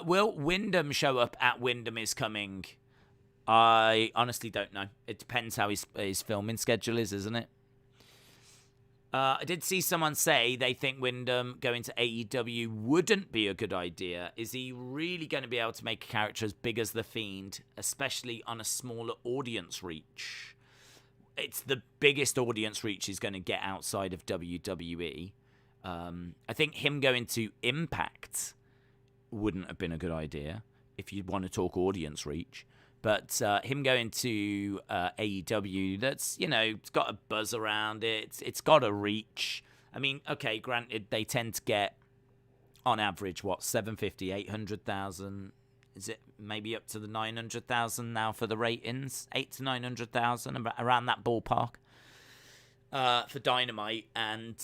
Will Windham show up at Windham is coming? I honestly don't know. It depends how his filming schedule is, isn't it? I did see someone say they think Windham going to AEW wouldn't be a good idea. Is he really going to be able to make a character as big as The Fiend, especially on a smaller audience reach? It's the biggest audience reach he's going to get outside of WWE. I think him going to Impact wouldn't have been a good idea if you want to talk audience reach. But him going to AEW, that's, it's got a buzz around it. It's got a reach. I mean, okay, granted, they tend to get, on average, 750, 800,000? Is it maybe up to the 900,000 now for the ratings? 8 to 900,000, around that ballpark for Dynamite. And,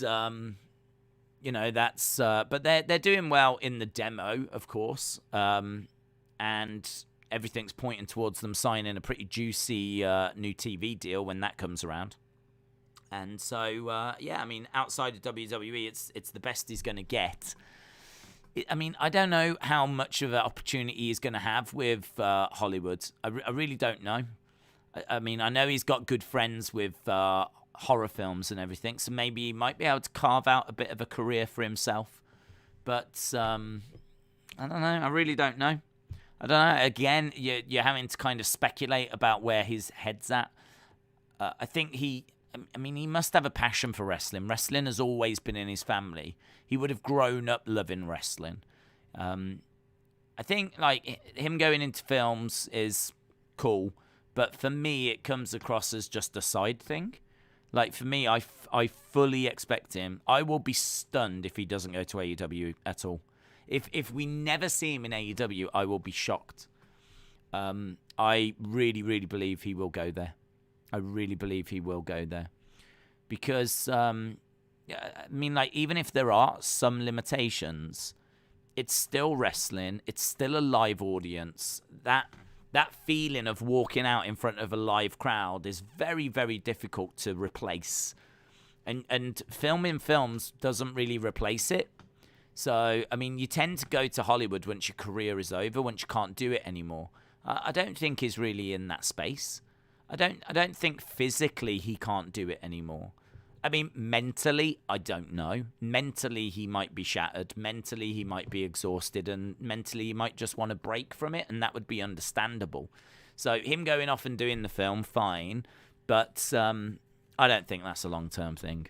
that's... but they're doing well in the demo, of course. And everything's pointing towards them signing a pretty juicy new TV deal when that comes around. And so, outside of WWE, it's the best he's going to get. I mean, I don't know how much of an opportunity he's going to have with Hollywood. I really don't know. I mean, I know he's got good friends with horror films and everything, so maybe he might be able to carve out a bit of a career for himself. But I don't know. I really don't know. I don't know. Again, you're having to kind of speculate about where his head's at. I think he must have a passion for wrestling. Wrestling has always been in his family. He would have grown up loving wrestling. I think, like, him going into films is cool, but for me, it comes across as just a side thing. Like, for me, I fully expect him. I will be stunned if he doesn't go to AEW at all. If we never see him in AEW, I will be shocked. I really, really believe he will go there. I really believe he will go there. Because, I mean, like, even if there are some limitations, it's still wrestling. It's still a live audience. That feeling of walking out in front of a live crowd is very, very difficult to replace. And filming films doesn't really replace it. So, I mean, you tend to go to Hollywood once your career is over, once you can't do it anymore. I don't think he's really in that space. I don't think physically he can't do it anymore. I mean, mentally, I don't know. Mentally, he might be shattered. Mentally, he might be exhausted. And mentally, he might just want to break from it. And that would be understandable. So him going off and doing the film, fine. But I don't think that's a long-term thing.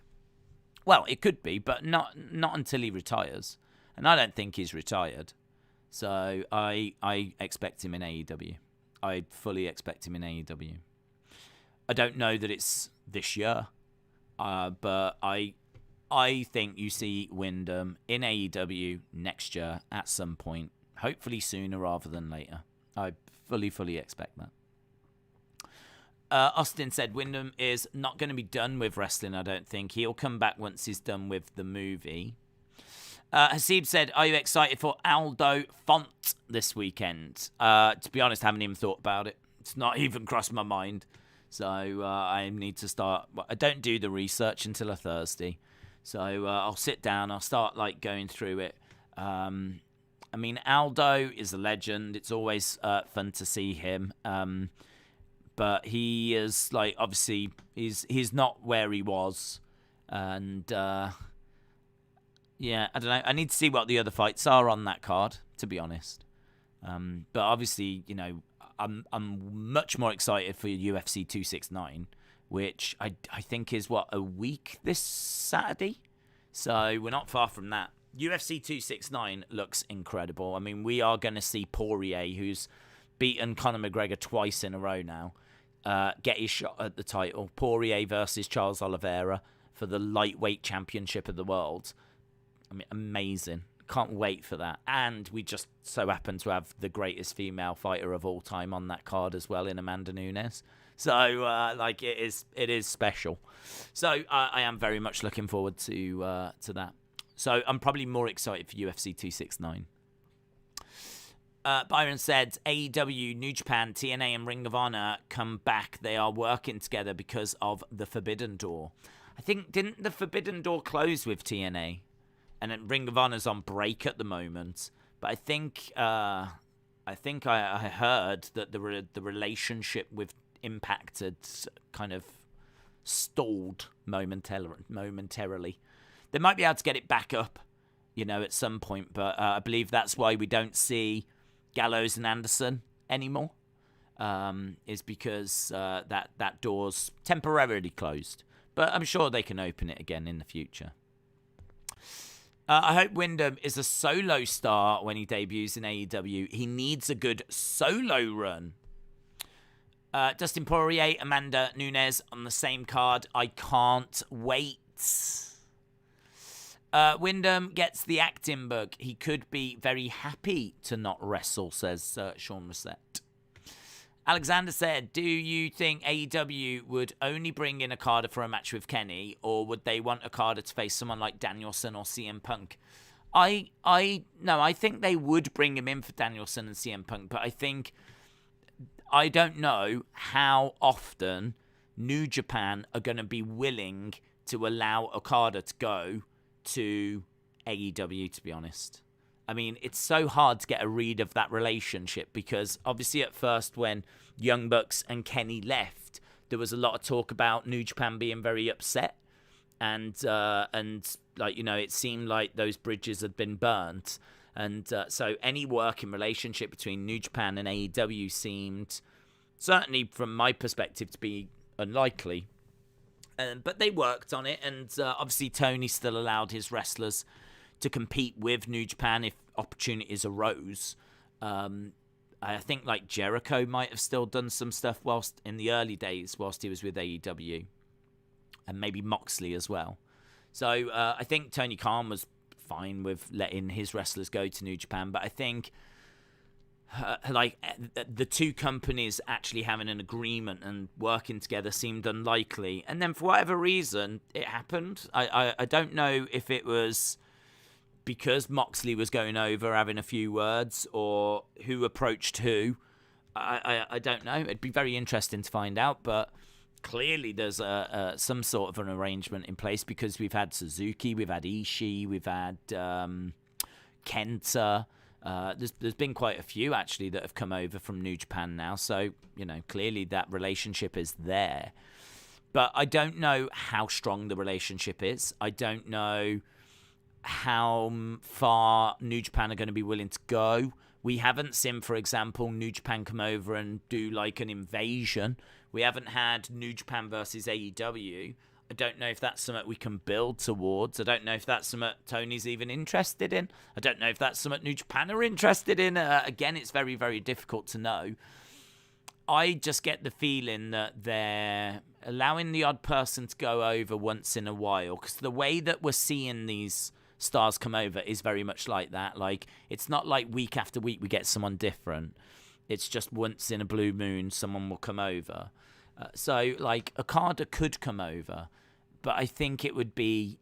Well, it could be, but not until he retires. And I don't think he's retired. So I expect him in AEW. I fully expect him in AEW. I don't know that it's this year. But I think you see Windham in AEW next year at some point. Hopefully sooner rather than later. I fully expect that. Austin said Windham is not going to be done with wrestling, I don't think. He'll come back once he's done with the movie. Hasib said, are you excited for Aldo Font this weekend? To be honest, I haven't even thought about it. It's not even crossed my mind. So I need to start. I don't do the research until a Thursday. So I'll sit down. I'll start like going through it. I mean, Aldo is a legend. It's always fun to see him. But he is like, obviously, he's not where he was. And yeah, I don't know. I need to see what the other fights are on that card, to be honest. But obviously, you know, I'm much more excited for UFC 269, which I think is, a week this Saturday? So we're not far from that. UFC 269 looks incredible. I mean, we are going to see Poirier, who's beaten Conor McGregor twice in a row now, get his shot at the title. Poirier versus Charles Oliveira for the lightweight championship of the world. I mean, amazing. Can't wait for that. And we just so happen to have the greatest female fighter of all time on that card as well in Amanda Nunes. So, like, it is special. So, I am very much looking forward to that. So, I'm probably more excited for UFC 269. Byron said, AEW, New Japan, TNA, and Ring of Honor come back. They are working together because of the Forbidden Door. I think, didn't the Forbidden Door close with TNA? And then Ring of Honor's on break at the moment. But I think I heard that the relationship with Impact had kind of stalled momentarily. They might be able to get it back up, you know, at some point. But I believe that's why we don't see Gallows and Anderson anymore. Is because that door's temporarily closed. But I'm sure they can open it again in the future. I hope Windham is a solo star when he debuts in AEW. He needs a good solo run. Dustin Poirier, Amanda Nunes on the same card. I can't wait. Windham gets the acting bug. He could be very happy to not wrestle, says Sean Rossett. Alexander said, do you think AEW would only bring in Okada for a match with Kenny, or would they want Okada to face someone like Danielson or CM Punk? I think they would bring him in for Danielson and CM Punk, but I don't know how often New Japan are going to be willing to allow Okada to go to AEW, to be honest. I mean, it's so hard to get a read of that relationship because obviously at first when Young Bucks and Kenny left, there was a lot of talk about New Japan being very upset, and like, you know, it seemed like those bridges had been burnt, and so any working relationship between New Japan and AEW seemed, certainly from my perspective, to be unlikely. But they worked on it, and obviously Tony still allowed his wrestlers to compete with New Japan if opportunities arose. I think like Jericho might have still done some stuff whilst in the early days whilst he was with AEW, and maybe Moxley as well. So I think Tony Khan was fine with letting his wrestlers go to New Japan, but I think like the two companies actually having an agreement and working together seemed unlikely, and then for whatever reason it happened. I don't know if it was because Moxley was going over having a few words, or who approached who. I don't know. It'd be very interesting to find out, but clearly there's some sort of an arrangement in place, because we've had Suzuki, we've had Ishii, we've had Kenta. There's been quite a few actually that have come over from New Japan now, so you know, clearly that relationship is there. But I don't know how strong the relationship is. I don't know how far New Japan are going to be willing to go. We haven't seen, for example, New Japan come over and do like an invasion. We haven't had New Japan versus AEW. I don't know if that's something we can build towards. I don't know if that's something Tony's even interested in. I don't know if that's something New Japan are interested in. Again, it's very, very difficult to know. I just get the feeling that they're allowing the odd person to go over once in a while, because the way that we're seeing these stars come over is very much like that. Like, it's not like week after week we get someone different. It's just once in a blue moon someone will come over. So, like, Okada could come over, but I think it would be,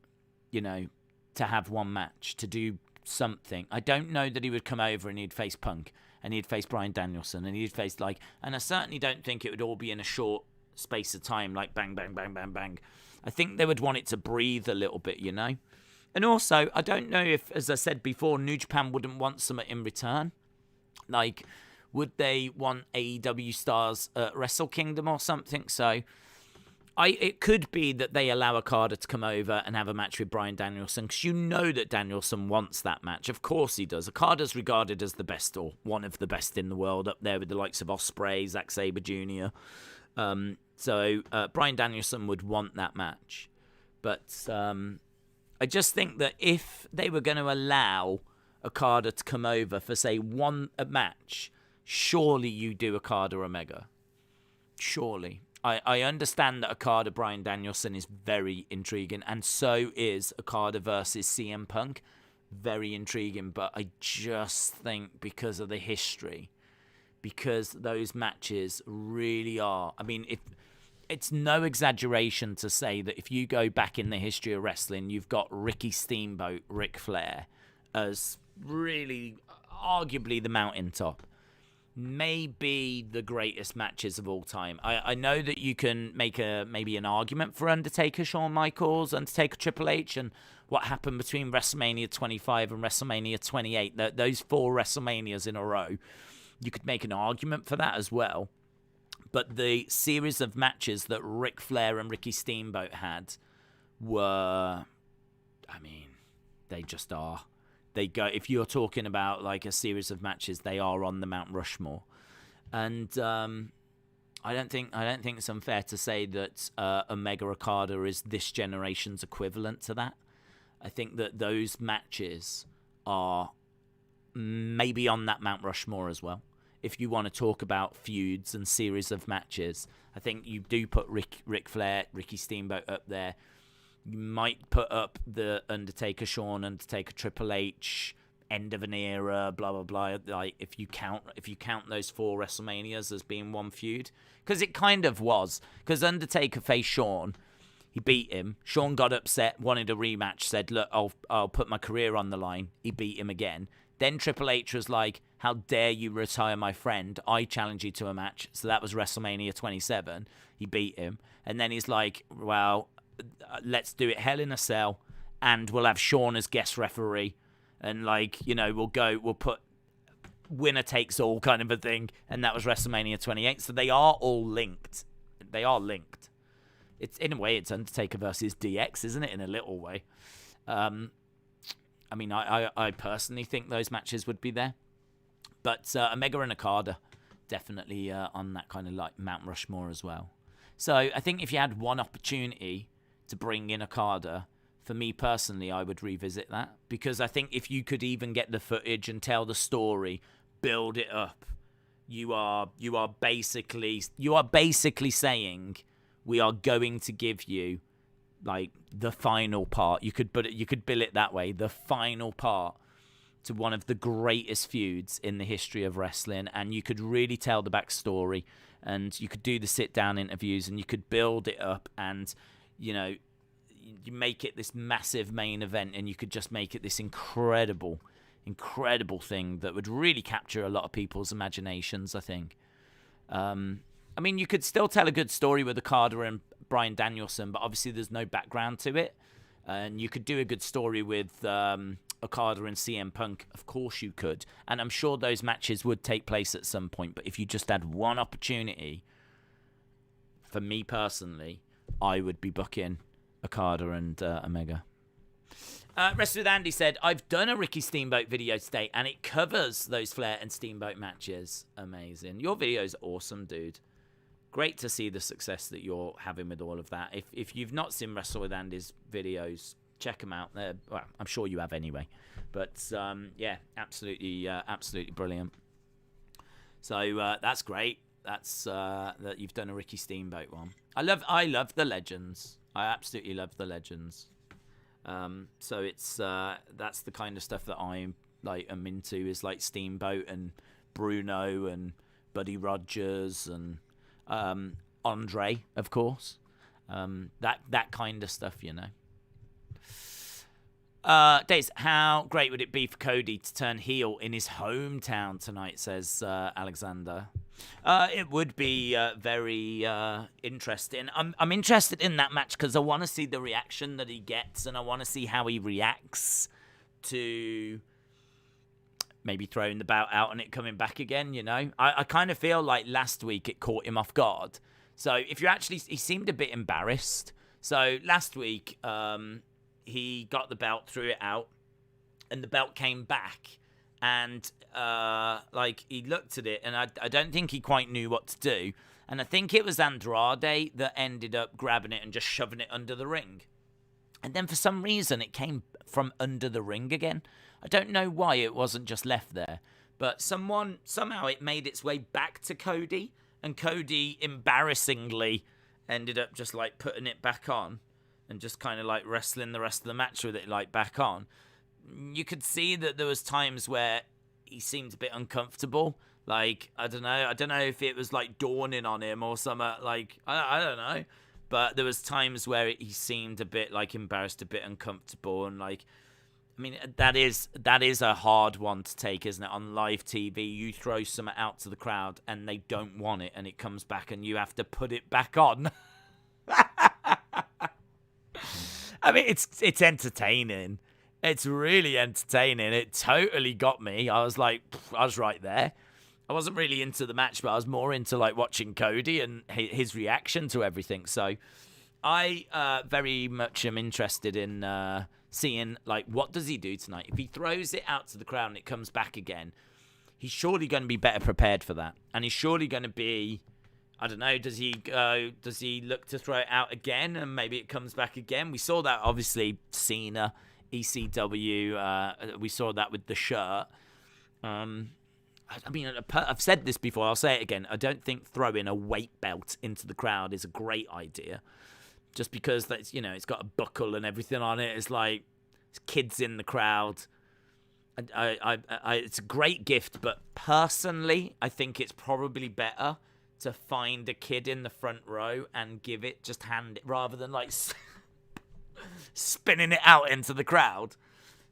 you know, to have one match, to do something. I don't know that he would come over and he'd face Punk, and he'd face Bryan Danielson, and he'd face, like, and I certainly don't think it would all be in a short space of time, like bang, bang, bang, bang, bang. I think they would want it to breathe a little bit, you know? And also, I don't know if, as I said before, New Japan wouldn't want something in return. Like, would they want AEW stars at Wrestle Kingdom or something? So, it could be that they allow Okada to come over and have a match with Bryan Danielson, because you know that Danielson wants that match. Of course he does. Okada's regarded as the best, or one of the best in the world, up there with the likes of Ospreay, Zack Sabre Jr. So Bryan Danielson would want that match. But I just think that if they were going to allow Okada to come over for, say, a match, surely you do Okada Omega. Surely. I understand that Okada Bryan Danielson is very intriguing, and so is Okada versus CM Punk. Very intriguing, but I just think because of the history, because those matches really are, I mean, it's no exaggeration to say that if you go back in the history of wrestling, you've got Ricky Steamboat, Ric Flair, as really arguably the mountaintop. Maybe the greatest matches of all time. I know that you can make maybe an argument for Undertaker, Shawn Michaels, Undertaker, Triple H, and what happened between WrestleMania 25 and WrestleMania 28. Those 4 WrestleManias in a row. You could make an argument for that as well. But the series of matches that Ric Flair and Ricky Steamboat had were, I mean, they just are. They go, if you're talking about like a series of matches, they are on the Mount Rushmore. And I don't think it's unfair to say that Omega Okada is this generation's equivalent to that. I think that those matches are maybe on that Mount Rushmore as well. If you want to talk about feuds and series of matches, I think you do put Ric Flair, Ricky Steamboat up there. You might put up the Undertaker, Shawn, Undertaker, Triple H, end of an era, blah blah blah. Like if you count those 4 WrestleManias as being one feud, because it kind of was. Because Undertaker faced Shawn, he beat him. Shawn got upset, wanted a rematch, said, "Look, I'll put my career on the line." He beat him again. Then Triple H was like, "How dare you retire my friend? I challenge you to a match." So that was WrestleMania 27. He beat him, and then he's like, "Well, let's do it Hell in a Cell, and we'll have Shawn as guest referee, and like, you know, we'll put winner takes all kind of a thing, and that was WrestleMania 28. So they are all linked. They are linked. It's in a way, it's Undertaker versus DX, isn't it? In a little way. I mean, I personally think those matches would be there, but Omega and Okada definitely on that kind of like Mount Rushmore as well. So I think if you had one opportunity to bring in Okada, for me personally, I would revisit that, because I think if you could even get the footage and tell the story, build it up, you are basically saying we are going to give you like the final part. You could bill it that way, the final part to one of the greatest feuds in the history of wrestling, and you could really tell the backstory, and you could do the sit-down interviews, and you could build it up, and, you know, you make it this massive main event, and you could just make it this incredible thing that would really capture a lot of people's imaginations, I think. I mean, you could still tell a good story with Okada and Bryan Danielson, but obviously there's no background to it. And you could do a good story with Okada and CM Punk. Of course you could. And I'm sure those matches would take place at some point. But if you just had one opportunity, for me personally, I would be booking Okada and Omega. Wrestler with Andy said, I've done a Ricky Steamboat video today, and it covers those Flair and Steamboat matches. Amazing. Your video is awesome, dude. Great to see the success that you're having with all of that. If you've not seen Wrestle with Andy's videos, check them out. Well, I'm sure you have anyway. But yeah, absolutely brilliant. So that's great. That's that you've done a Ricky Steamboat one. I love the legends. I absolutely love the legends. So it's that's the kind of stuff that I'm I'm into, is like Steamboat and Bruno and Buddy Rogers and Andre, of course. That kind of stuff, you know. Days, how great would it be for Cody to turn heel in his hometown tonight, says Alexander. It would be very interesting. I'm interested in that match because I want to see the reaction that he gets, and I want to see how he reacts to maybe throwing the belt out and it coming back again, you know. I kind of feel like last week it caught him off guard. So if you actually, he seemed a bit embarrassed. So last week, he got the belt, threw it out, and the belt came back. And he looked at it, and I don't think he quite knew what to do. And I think it was Andrade that ended up grabbing it and just shoving it under the ring. And then for some reason, it came from under the ring again. I don't know why it wasn't just left there. But somehow it made its way back to Cody. And Cody embarrassingly ended up just putting it back on. And just kind of wrestling the rest of the match with it back on. You could see that there was times where he seemed a bit uncomfortable. I don't know if it was dawning on him or something. I don't know. But there was times where he seemed a bit embarrassed, a bit uncomfortable, and I mean, that is a hard one to take, isn't it? On live TV, you throw something out to the crowd and they don't want it, and it comes back, and you have to put it back on. I mean, it's entertaining. It's really entertaining. It totally got me. I was I was right there. I wasn't really into the match, but I was more into watching Cody and his reaction to everything. So I very much am interested in seeing what does he do tonight. If he throws it out to the crowd and it comes back again, he's surely going to be better prepared for that, and he's surely going to be, I don't know, does he look to throw it out again and maybe it comes back again? We saw that obviously Cena, ECW, we saw that with the shirt. I mean, I've said this before, I'll say it again. I don't think throwing a weight belt into the crowd is a great idea. Just because that's, it's got a buckle and everything on it. It's it's kids in the crowd. It's a great gift, but personally, I think it's probably better to find a kid in the front row and hand it rather than spinning it out into the crowd.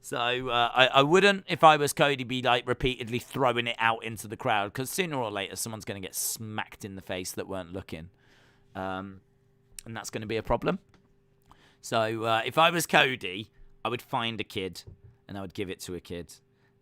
So I wouldn't, if I was Cody, be repeatedly throwing it out into the crowd, because sooner or later someone's going to get smacked in the face that weren't looking. And that's going to be a problem. So if I was Cody, I would find a kid and I would give it to a kid.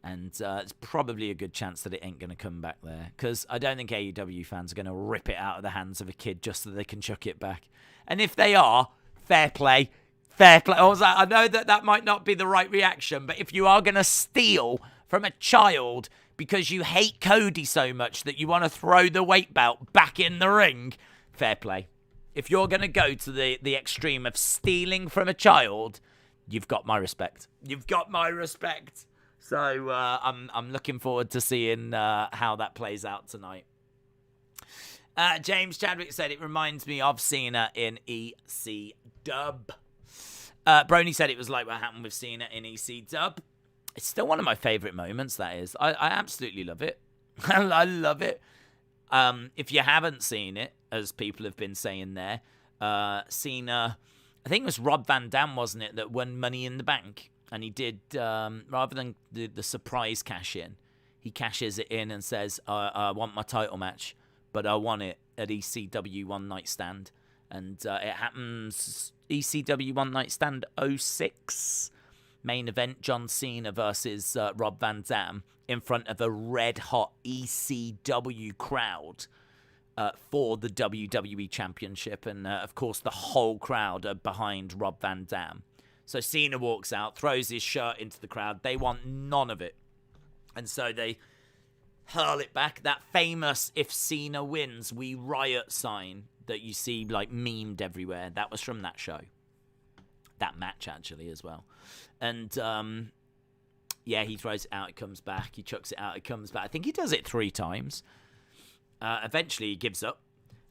And it's probably a good chance that it ain't going to come back there, because I don't think AEW fans are going to rip it out of the hands of a kid just so they can chuck it back. And if they are, fair play. Fair play. I know that might not be the right reaction, but if you are going to steal from a child because you hate Cody so much that you want to throw the weight belt back in the ring, fair play. If you're going to go to the extreme of stealing from a child, you've got my respect. You've got my respect. So I'm looking forward to seeing how that plays out tonight. James Chadwick said it reminds me of Cena in EC Dub. Brony said it was like what happened with Cena in EC Dub. It's still one of my favourite moments, that is. I absolutely love it. I love it. If you haven't seen it, as people have been saying there, Cena, I think it was Rob Van Dam, wasn't it, that won Money in the Bank? And he did, rather than the surprise cash in, he cashes it in and says, I want my title match, but I want it at ECW One Night Stand. And it happens, ECW One Night Stand 06. Main event, John Cena versus Rob Van Dam in front of a red-hot ECW crowd for the WWE Championship. And, of course, the whole crowd are behind Rob Van Dam. So Cena walks out, throws his shirt into the crowd. They want none of it. And so they hurl it back. That famous, if Cena wins, we riot sign that you see, like, memed everywhere. That was from that show. That match, actually, as well. And, yeah, he throws it out, it comes back. He chucks it out, it comes back. I think he does it 3 times. Eventually, he gives up.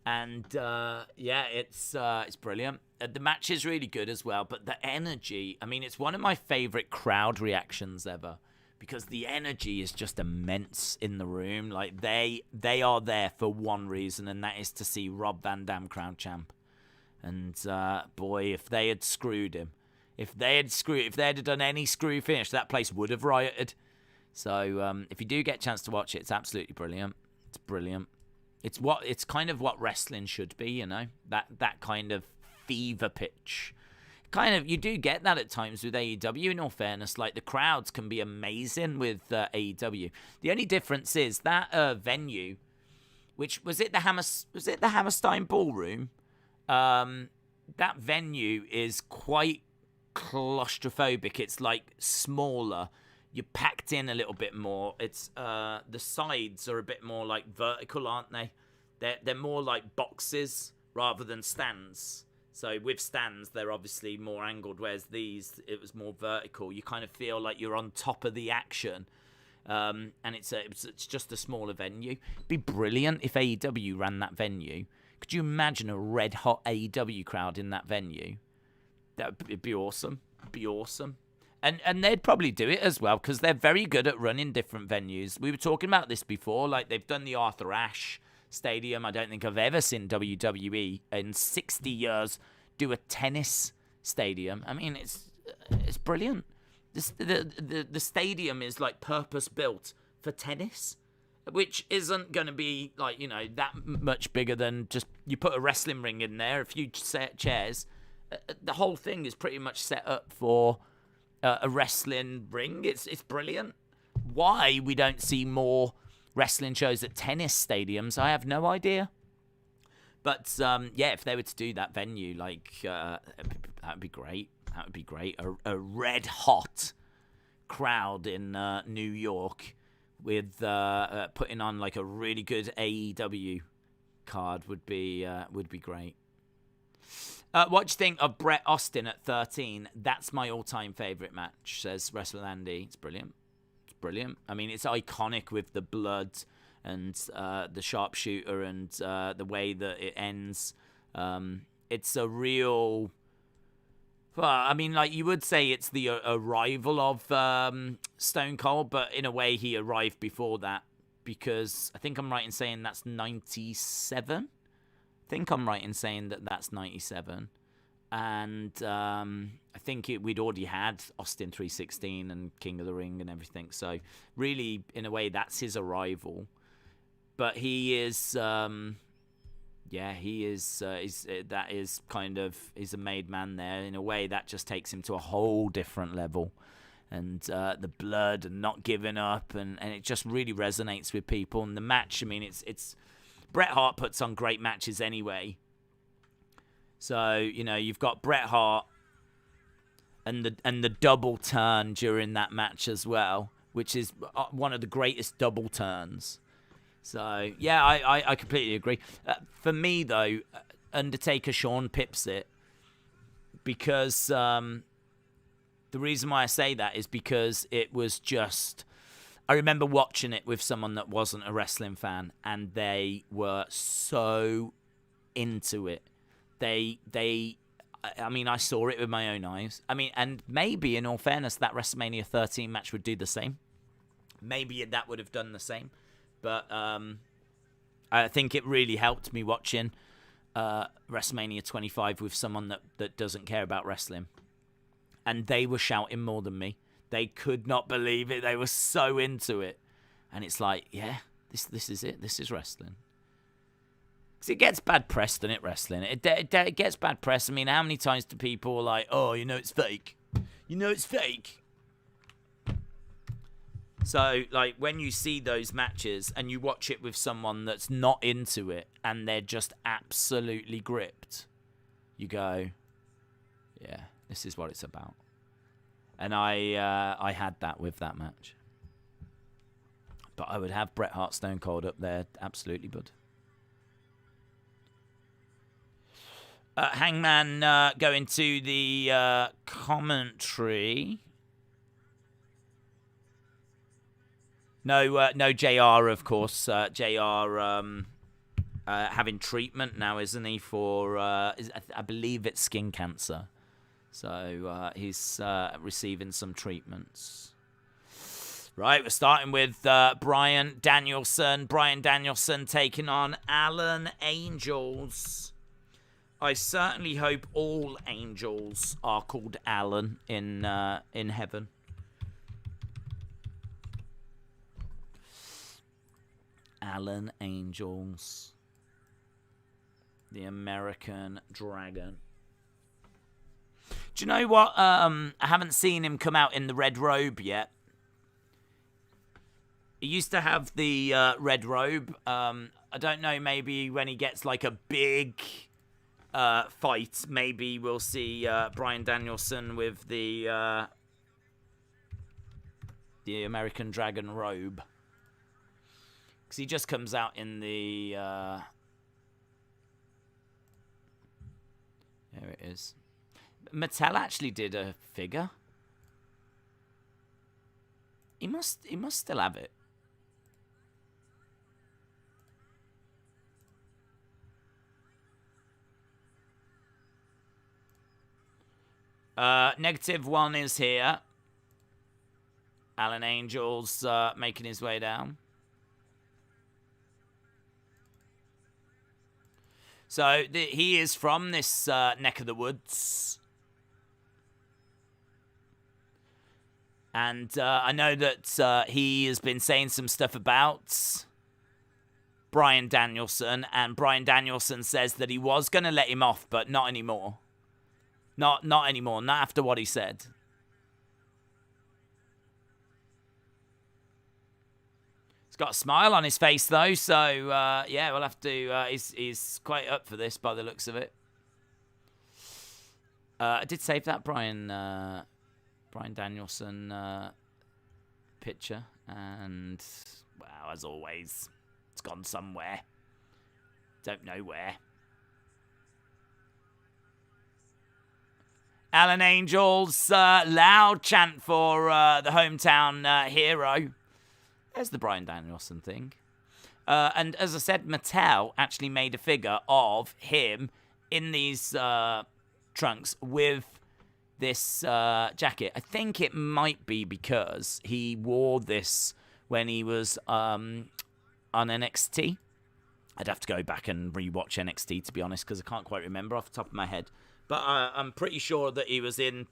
And, yeah, it's brilliant. The match is really good as well, but the energy, I mean, it's one of my favourite crowd reactions ever, because the energy is just immense in the room. Like, they are there for one reason, and that is to see Rob Van Dam crown champ. And, boy, if they had screwed him, if they had done any screw finish, that place would have rioted. So, if you do get a chance to watch it, it's absolutely brilliant. It's brilliant. It's kind of what wrestling should be, you know, that kind of fever pitch. Kind of, you do get that at times with AEW, in all fairness. Like, the crowds can be amazing with AEW. The only difference is that venue, which was it the Hammerstein Ballroom? That venue is quite claustrophobic. It's like smaller. You're packed in a little bit more. It's the sides are a bit more like vertical, aren't they? They're more like boxes rather than stands. So with stands, they're obviously more angled, whereas these, it was more vertical. You kind of feel like you're on top of the action, and it's just a smaller venue. It'd be brilliant if AEW ran that venue. Could you imagine a red hot AEW crowd in that venue? It'd be awesome. It'd be awesome. And they'd probably do it as well, because they're very good at running different venues. We were talking about this before. Like, they've done the Arthur Ashe Stadium. I don't think I've ever seen WWE in 60 years do a tennis stadium. I mean, it's brilliant. The stadium is, like, purpose-built for tennis, which isn't going to be, like, you know, that much bigger than just you put a wrestling ring in there, a few chairs. The whole thing is pretty much set up for a wrestling ring. It's brilliant. Why we don't see more wrestling shows at tennis stadiums, I have no idea. But yeah, if they were to do that venue, like that would be great. That would be great. A red hot crowd in New York with putting on like a really good AEW card would be great. What do you think of Bret Austin at 13? That's my all-time favourite match, says Wrestlandy. It's brilliant. It's brilliant. I mean, it's iconic with the blood and the sharpshooter and the way that it ends. It's a real... Well, I mean, like, you would say it's the arrival of Stone Cold, but in a way he arrived before that, because I think I'm right in saying that's 97? I think I'm right in saying that that's 97, and I think we'd already had Austin 316 and King of the Ring and everything, so really, in a way, that's his arrival. But he is, he is, that is kind of, he's a made man there. In a way, that just takes him to a whole different level. and the blood and not giving up, and it just really resonates with people. And the match, I mean, it's Bret Hart puts on great matches anyway. So, you know, you've got Bret Hart and the double turn during that match as well, which is one of the greatest double turns. So, yeah, I completely agree. For me, though, Undertaker Shawn pips it because the reason why I say that is because it was just... I remember watching it with someone that wasn't a wrestling fan, and they were so into it. I mean, I saw it with my own eyes. I mean, and maybe, in all fairness, that WrestleMania 13 match would do the same. Maybe that would have done the same. But I think it really helped me watching WrestleMania 25 with someone that doesn't care about wrestling. And they were shouting more than me. They could not believe it. They were so into it. And it's like, yeah, this is it. This is wrestling. Because it gets bad press, doesn't it, wrestling? It gets bad press. I mean, how many times do people like, oh, you know it's fake? You know it's fake? So, like, when you see those matches and you watch it with someone that's not into it and they're just absolutely gripped, you go, yeah, this is what it's about. And I had that with that match. But I would have Bret Hart Stone Cold up there, absolutely, bud. Hangman going to the commentary. No JR, of course. JR having treatment now, isn't he, for, I believe it's skin cancer. So he's receiving some treatments. Right, we're starting with Bryan Danielson. Bryan Danielson taking on Allin Angels. I certainly hope all angels are called Allin in heaven. Allin Angels. The American Dragon. Do you know what? I haven't seen him come out in the red robe yet. He used to have the red robe. I don't know, maybe when he gets like a big fight, maybe we'll see Bryan Danielson with the American Dragon robe. Because he just comes out in the... there it is. Mattel actually did a figure. He must still have it. -1 is here. Allin Angels making his way down. So he is from this neck of the woods. And I know that he has been saying some stuff about Bryan Danielson. And Bryan Danielson says that he was going to let him off, but not anymore. Not anymore. Not after what he said. He's got a smile on his face, though. So, yeah, we'll have to... he's quite up for this by the looks of it. I did save that Bryan Danielson picture. And, well, as always, it's gone somewhere. Don't know where. Allin Angels, loud chant for the hometown hero. There's the Bryan Danielson thing. And as I said, Mattel actually made a figure of him in these trunks with this jacket. I think it might be because he wore this when he was on NXT. I'd have to go back and rewatch NXT, to be honest, because I can't quite remember off the top of my head. But I'm pretty sure that he was in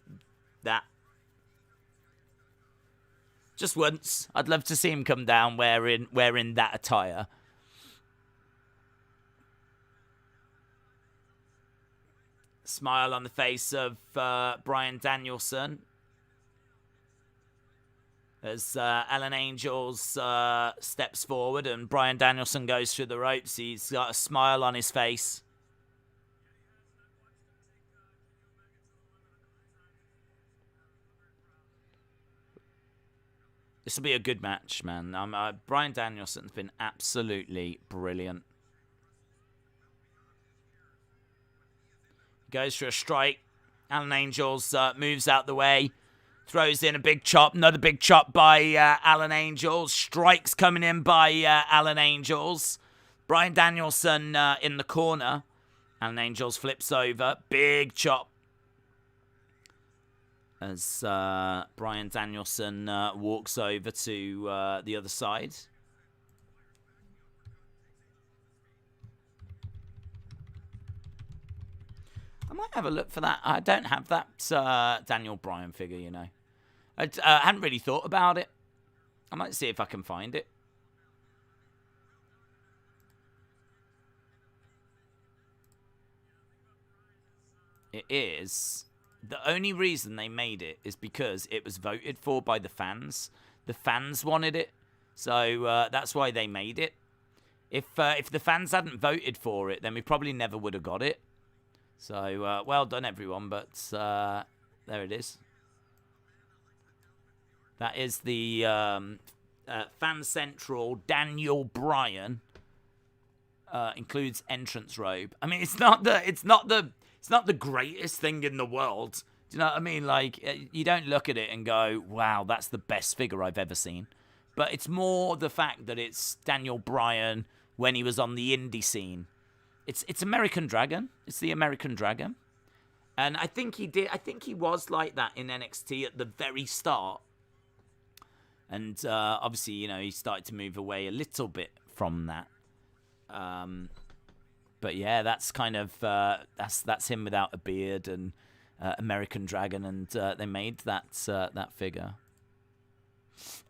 that. Just once. I'd love to see him come down wearing that attire. Smile on the face of Bryan Danielson. As Alan Angels steps forward and Bryan Danielson goes through the ropes. He's got a smile on his face. This will be a good match, man. Bryan Danielson's been absolutely brilliant. Goes for a strike. Alan Angels moves out the way. Throws in a big chop. Another big chop by Alan Angels. Strikes coming in by Alan Angels. Bryan Danielson in the corner. Alan Angels flips over. Big chop. As Bryan Danielson walks over to the other side. I might have a look for that. I don't have that Daniel Bryan figure, you know. I hadn't really thought about it. I might see if I can find it. It is. The only reason they made it is because it was voted for by the fans. The fans wanted it. So that's why they made it. If the fans hadn't voted for it, then we probably never would have got it. So, well done, everyone. But there it is. That is the Fan Central Daniel Bryan. Includes entrance robe. I mean, it's not the greatest thing in the world. Do you know what I mean? Like, you don't look at it and go, "Wow, that's the best figure I've ever seen." But it's more the fact that it's Daniel Bryan when he was on the indie scene. It's American Dragon. It's the American Dragon. And I think he was like that in NXT at the very start. And obviously, you know, he started to move away a little bit from that. But yeah, that's kind of that's him without a beard and American Dragon, and they made that figure.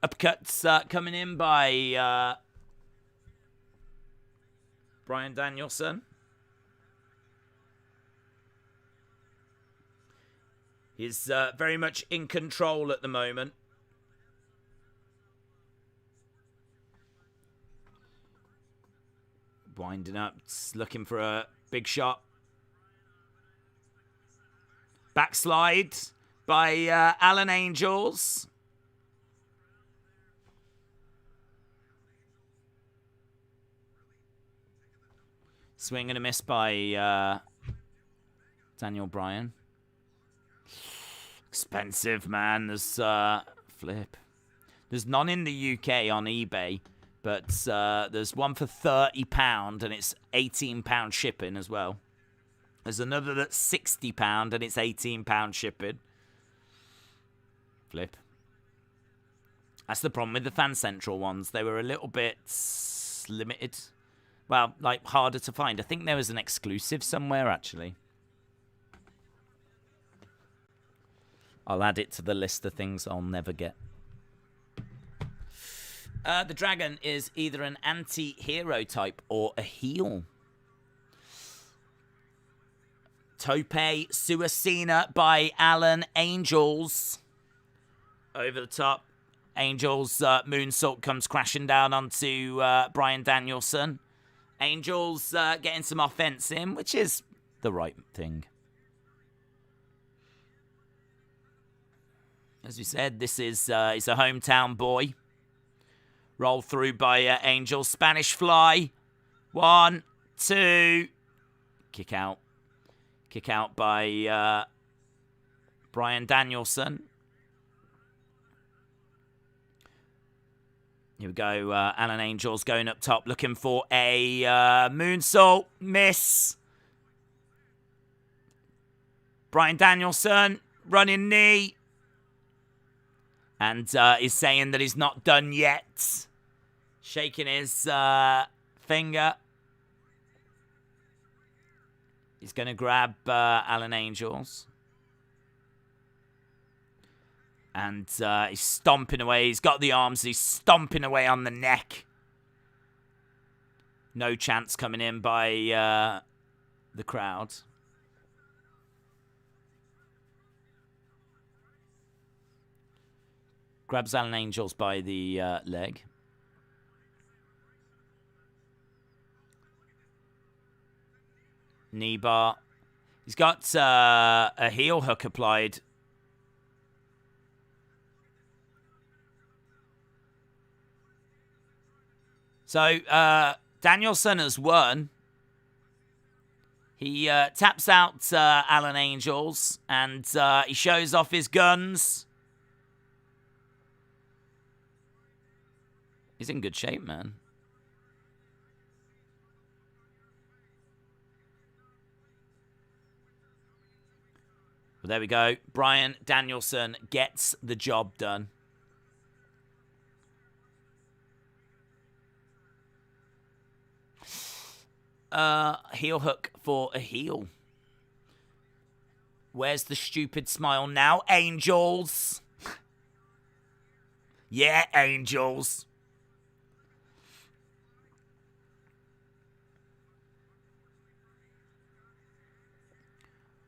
Uppercuts coming in by Bryan Danielson. He's very much in control at the moment. Winding up, looking for a big shot. Backslide by Alan Angels. Swing and a miss by Daniel Bryan. Expensive, man. There's flip. There's none in the UK on eBay. But there's one for £30 and it's £18 shipping as well. There's another that's £60 and it's £18 shipping. Flip. That's the problem with the Fan Central ones. They were a little bit limited. Well, like harder to find. I think there was an exclusive somewhere actually. I'll add it to the list of things I'll never get. The dragon is either an anti-hero type or a heel. Tope Suicina by Alan Angels. Over the top. Angels moonsault comes crashing down onto Bryan Danielson. Angels getting some offense in, which is the right thing. As we said, this is he's a hometown boy. Roll through by Angel. Spanish fly. 1, 2. Kick out. Kick out by Bryan Danielson. Here we go. Alan Angels going up top looking for a moonsault. Miss. Bryan Danielson. Running knee. And he's saying that he's not done yet. Shaking his finger. He's going to grab Alan Angels. And he's stomping away. He's got the arms. He's stomping away on the neck. No chance coming in by the crowd. Grabs Allin Angels by the leg. Knee bar. He's got a heel hook applied. So, Danielson has won. He taps out Allin Angels, and he shows off his guns. He's in good shape, man. Well, there we go. Bryan Danielson gets the job done. Heel hook for a heel. Where's the stupid smile now? Angels. Yeah, Angels.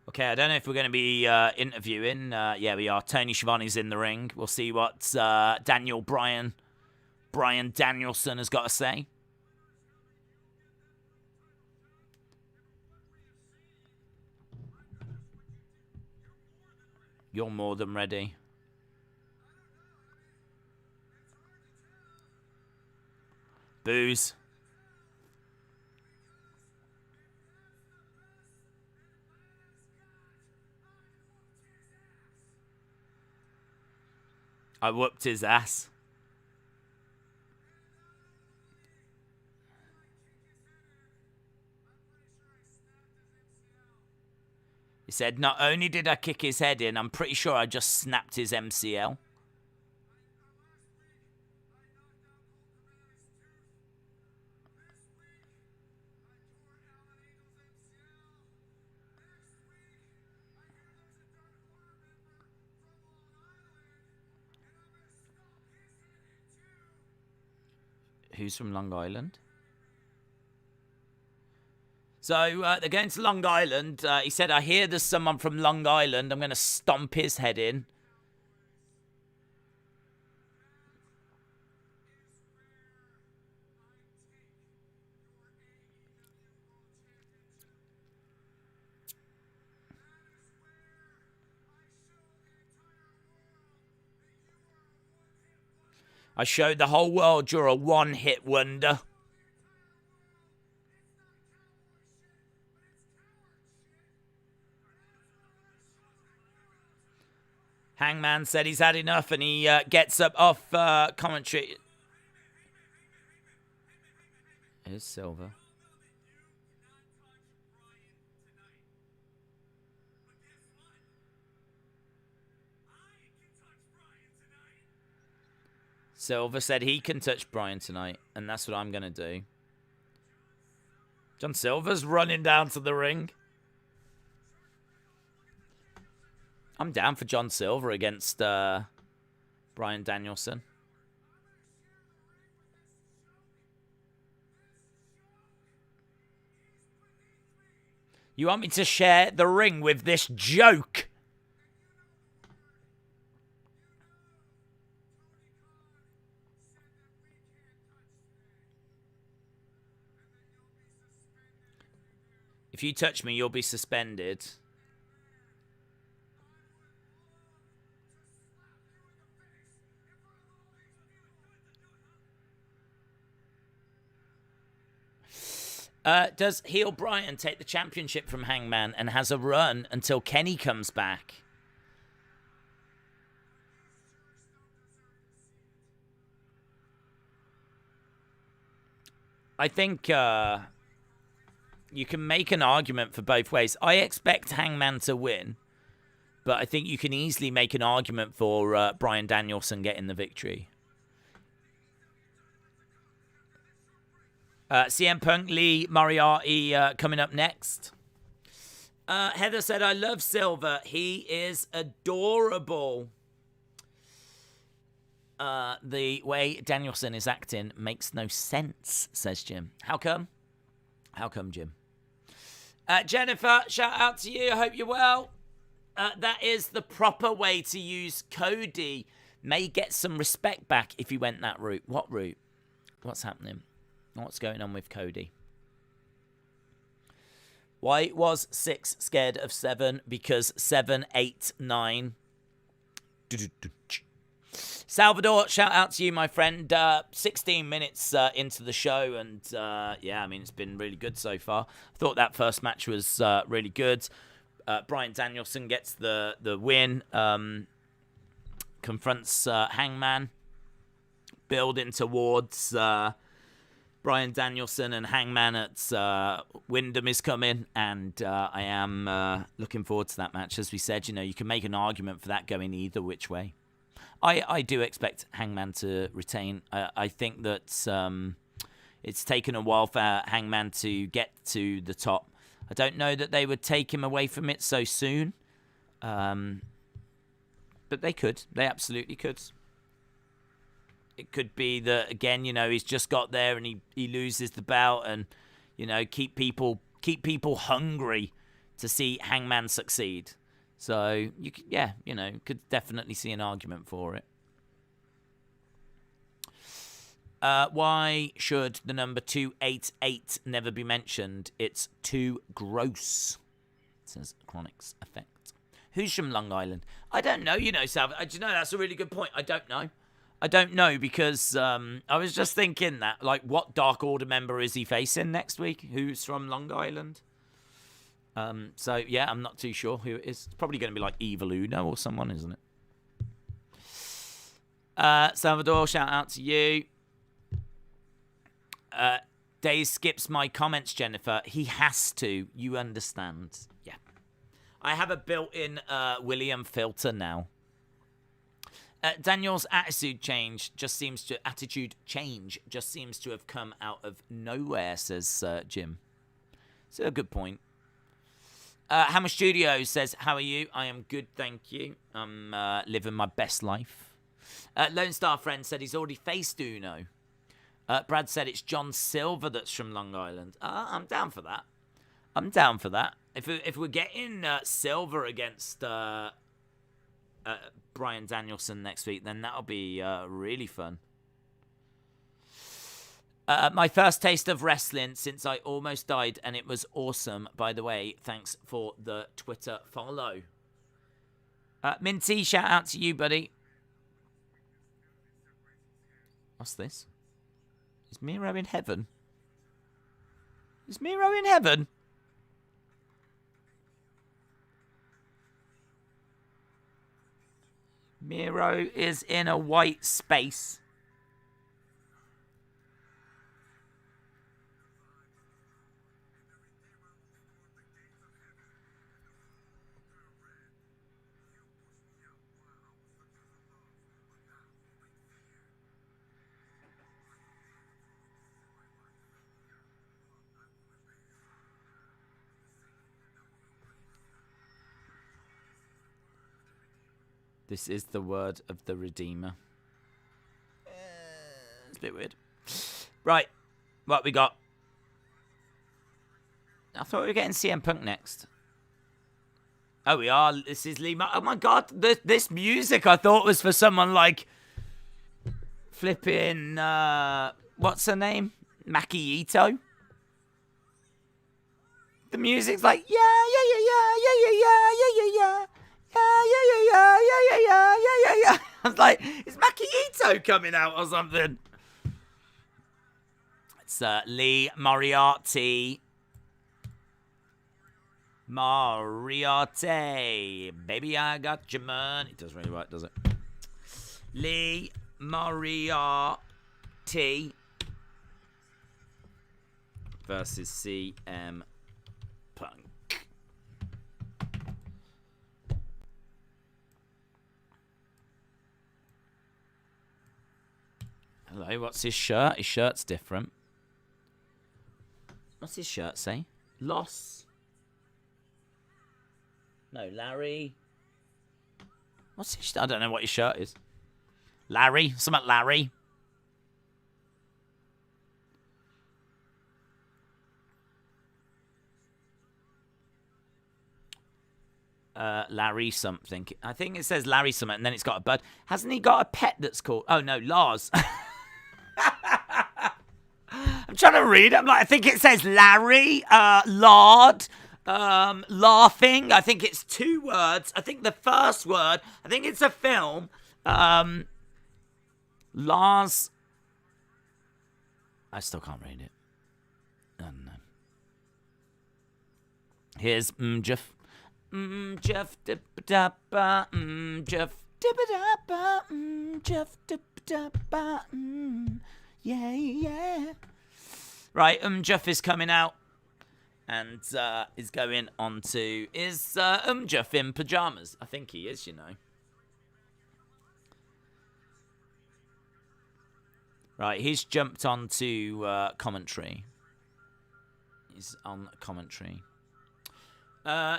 Okay, I don't know if we're going to be interviewing. Yeah, we are. Tony Schiavone's in the ring. We'll see what Bryan Danielson has got to say. You're more than ready. Booze. I whooped his ass. He said, not only did I kick his head in, I'm pretty sure I just snapped his MCL. Who's from Long Island? So they're going to Long Island. He said, I hear there's someone from Long Island. I'm going to stomp his head in. I showed the whole world you're a one-hit wonder. Hangman said he's had enough, and he gets up off commentary. Here's Silver. Silver said he can touch Bryan tonight, and that's what I'm going to do. John Silver's running down to the ring. I'm down for John Silver against Bryan Danielson. You want me to share the ring with this joke? If you touch me, you'll be suspended. Does heel Bryan take the championship from Hangman and has a run until Kenny comes back? I think you can make an argument for both ways. I expect Hangman to win, but I think you can easily make an argument for Bryan Danielson getting the victory. CM Punk, Lee, Moriarty coming up next. Heather said, I love Silver. He is adorable. The way Danielson is acting makes no sense, says Jim. How come? How come, Jim? Jennifer, shout out to you. I hope you're well. That is the proper way to use Cody. may get some respect back if he went that route. What route? What's happening? What's going on with Cody? Why was 6 scared of 7? Because 7, 8, 9. Salvador, shout out to you, my friend. 16 minutes into the show, and yeah, I mean, it's been really good so far. I thought that first match was really good. Bryan Danielson gets the win, confronts Hangman, building towards Bryan Danielson and Hangman at Windham is coming, and I am looking forward to that match. As we said, you know, you can make an argument for that going either which way. I do expect Hangman to retain. I think that it's taken a while for Hangman to get to the top. I don't know that they would take him away from it so soon. But they could. They absolutely could. It could be that, again, you know, he's just got there and he loses the belt, and, you know, keep people hungry to see Hangman succeed. So, yeah, you know, could definitely see an argument for it. Why should the number 288 never be mentioned? It's too gross, says Chronic's Effect. Who's from Long Island? I don't know, you know, Sal. Do you know, that's a really good point. I don't know because I was just thinking that, like, what Dark Order member is he facing next week? Who's from Long Island? So, yeah, I'm not too sure who it is. It's probably going to be like Evil Uno or someone, isn't it? Salvador, shout out to you. Days skips my comments, Jennifer. He has to. You understand. Yeah. I have a built-in William filter now. Daniel's attitude change just seems to have come out of nowhere, says Jim. So a good point. Hammer Studios says, how are you? I am good, thank you. I'm living my best life. Lone Star Friend said he's already faced Uno. Brad said it's John Silver that's from Long Island. I'm down for that. If we're getting Silver against Bryan Danielson next week, then that'll be really fun. My first taste of wrestling since I almost died, and it was awesome. By the way, thanks for the Twitter follow. Minty, shout out to you, buddy. What's this? Is Miro in heaven? Is Miro in heaven? Miro is in a white space. This is the word of the Redeemer. It's a bit weird. Right. What we got? I thought we were getting CM Punk next. Oh, we are. This is Lee. Oh, my God. This music I thought was for someone like flipping... what's her name? Maki Ito. The music's like... Yeah. I was like, is Maki Ito coming out or something? It's Lee Moriarty. Moriarty. Baby, I got your money. It doesn't really work, does it? Lee Moriarty versus CM Punk. Hello, what's his shirt? His shirt's different. What's his shirt say? Loss. No, Larry. What's his... I don't know what his shirt is. Larry? Something Larry. Larry something. I think it says Larry something, and then it's got a bud. Hasn't he got a pet that's called... Oh, no, Lars. I'm trying to read. I'm like, I think it says Larry, Lard, laughing. I think it's 2 words. I think the first word, I think it's a film. Lars... I still can't read it. I don't know. Here's Jeff. Jeff dip-a-da-ba, Jeff dip-a-da-ba, Jeff dip-a-da-ba, yeah, yeah. Right, Jeff is coming out and is going on to... Is Jeff in pajamas? I think he is, you know. Right, he's jumped onto commentary. He's on commentary.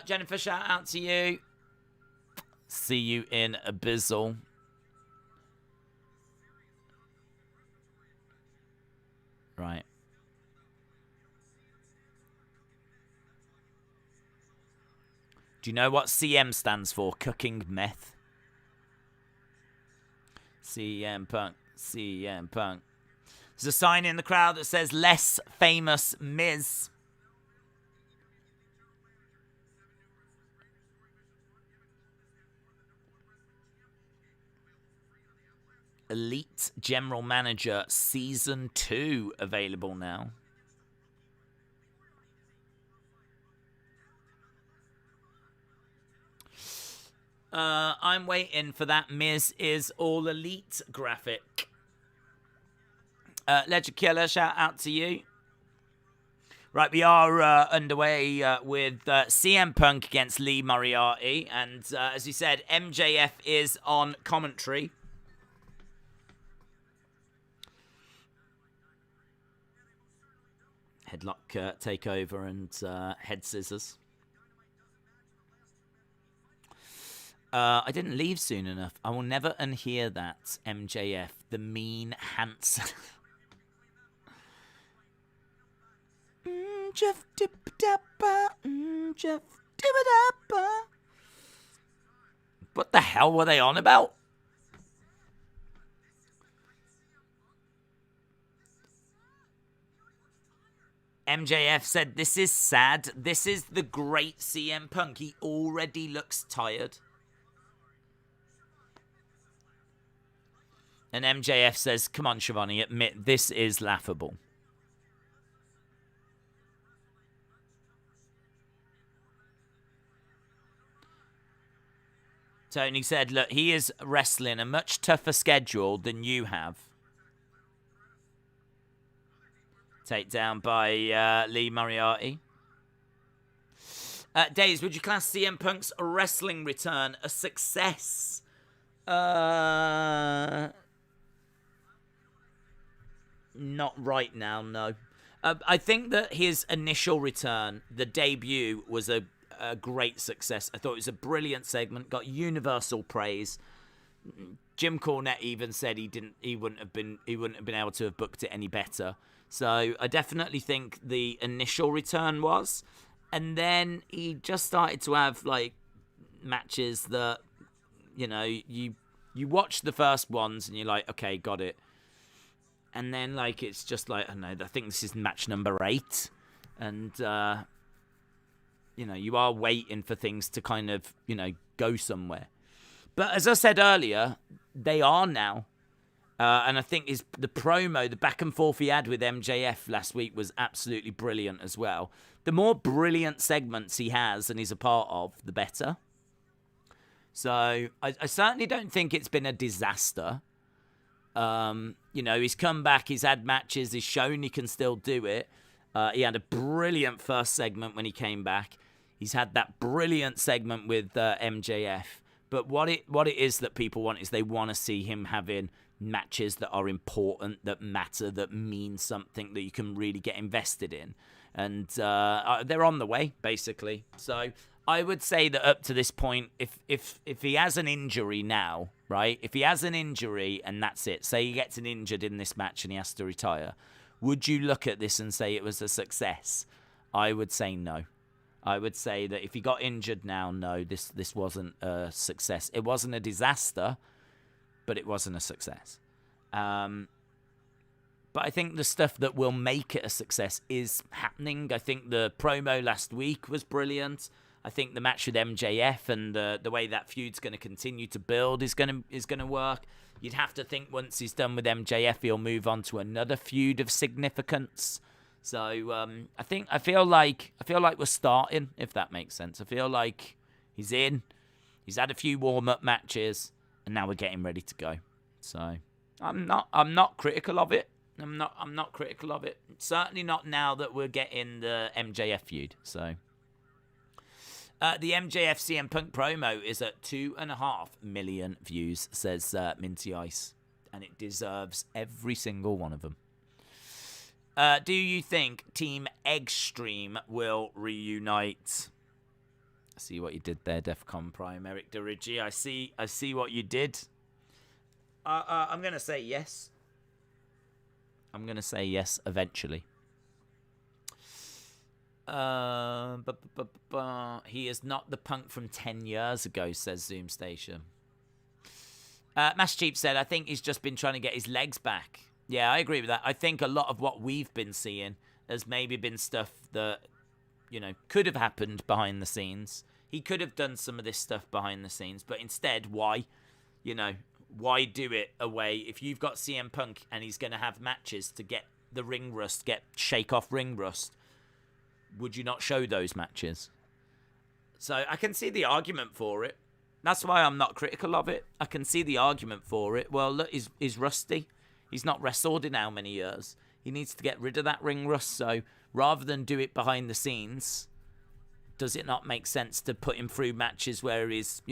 Jennifer, shout out to you. See you in Abyssal. Right. Do you know what CM stands for? Cooking meth. CM Punk. CM Punk. There's a sign in the crowd that says less famous Miz. Elite General Manager Season 2 available now. I'm waiting for that Miz is All Elite graphic. Ledger Killer, shout out to you. Right, we are underway with CM Punk against Lee Moriarty. And as you said, MJF is on commentary. Headlock takeover and head scissors. I didn't leave soon enough. I will never unhear that, MJF. The mean, handsome... Jeff dip-a-da-ba, Jeff dip-a-da-ba. What the hell were they on about? MJF said, this is sad. This is the great CM Punk. He already looks tired. And MJF says, come on, Shivani, admit this is laughable. Tony said, look, he is wrestling a much tougher schedule than you have. Takedown by Lee Moriarty. Days, would you class CM Punk's wrestling return a success? Not right now, no. I think that his initial return, the debut, was a great success. I thought it was a brilliant segment, got universal praise. Jim Cornette even said he wouldn't have been able to have booked it any better. So I definitely think the initial return was, and then he just started to have like matches that, you know, you watch the first ones and you're like, okay, got it. And then like it's just like, I don't know, I think this is match number 8, and you know, you are waiting for things to kind of, you know, go somewhere. But as I said earlier, they are now. And I think the promo, the back and forth he had with MJF last week was absolutely brilliant as well. The more brilliant segments he has and he's a part of, the better. So I certainly don't think it's been a disaster. You know, he's come back, he's had matches, he's shown he can still do it. He had a brilliant first segment when he came back. He's had that brilliant segment with MJF. But what it is that people want is they want to see him having matches that are important, that matter, that mean something, that you can really get invested in. And they're on the way, basically. So I would say that up to this point, if he has an injury now, right? If he has an injury and that's it, say he gets injured in this match and he has to retire, would you look at this and say it was a success? I would say no. I would say that if he got injured now, no, this wasn't a success. It wasn't a disaster, but it wasn't a success. But I think the stuff that will make it a success is happening. I think the promo last week was brilliant. I think the match with MJF and the way that feud's going to continue to build is going to work. You'd have to think once he's done with MJF, he'll move on to another feud of significance. So I feel like we're starting, if that makes sense. I feel like he's in. He's had a few warm-up matches, and now we're getting ready to go. So I'm not critical of it. I'm not critical of it. Certainly not now that we're getting the MJF feud. So the MJF CM Punk promo is at 2.5 million views, says Minty Ice, and it deserves every single one of them. Do you think Team Extreme will reunite? I see what you did there, Defcon Prime, Eric Dirigi. I see what you did. I'm gonna say yes. I'm going to say yes eventually. He is not the Punk from 10 years ago, says Zoom Station. Mash Cheap said, I think he's just been trying to get his legs back. Yeah, I agree with that. I think a lot of what we've been seeing has maybe been stuff that, could have happened behind the scenes. He could have done some of this stuff behind the scenes, but instead, why? Why do it away if you've got CM Punk and he's going to have matches to get the ring rust, shake off ring rust? Would you not show those matches? So I can see the argument for it. That's why I'm not critical of it. I can see the argument for it. Well, look, he's rusty. He's not wrestled in how many years? He needs to get rid of that ring rust. So rather than do it behind the scenes, does it not make sense to put him through matches where he's,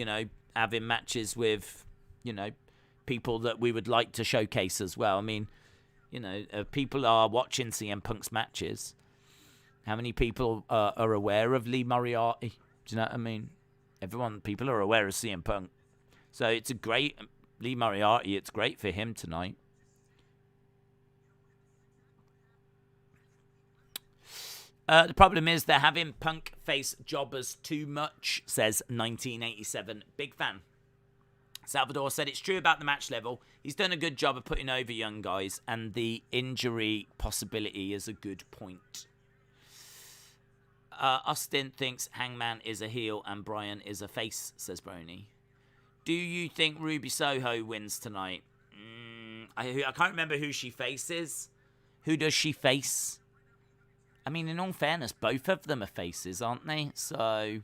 having matches with, people that we would like to showcase as well? I mean, people are watching CM Punk's matches. How many people are aware of Lee Moriarty? Do you know what I mean? People are aware of CM Punk. So it's a great, Lee Moriarty, it's great for him tonight. The problem is they're having Punk face jobbers too much, says 1987. Big fan. Salvador said it's true about the match level. He's done a good job of putting over young guys, and the injury possibility is a good point. Austin thinks Hangman is a heel and Bryan is a face, says Brony. Do you think Ruby Soho wins tonight? I can't remember who she faces. Who does she face? I mean, in all fairness, both of them are faces, aren't they? So I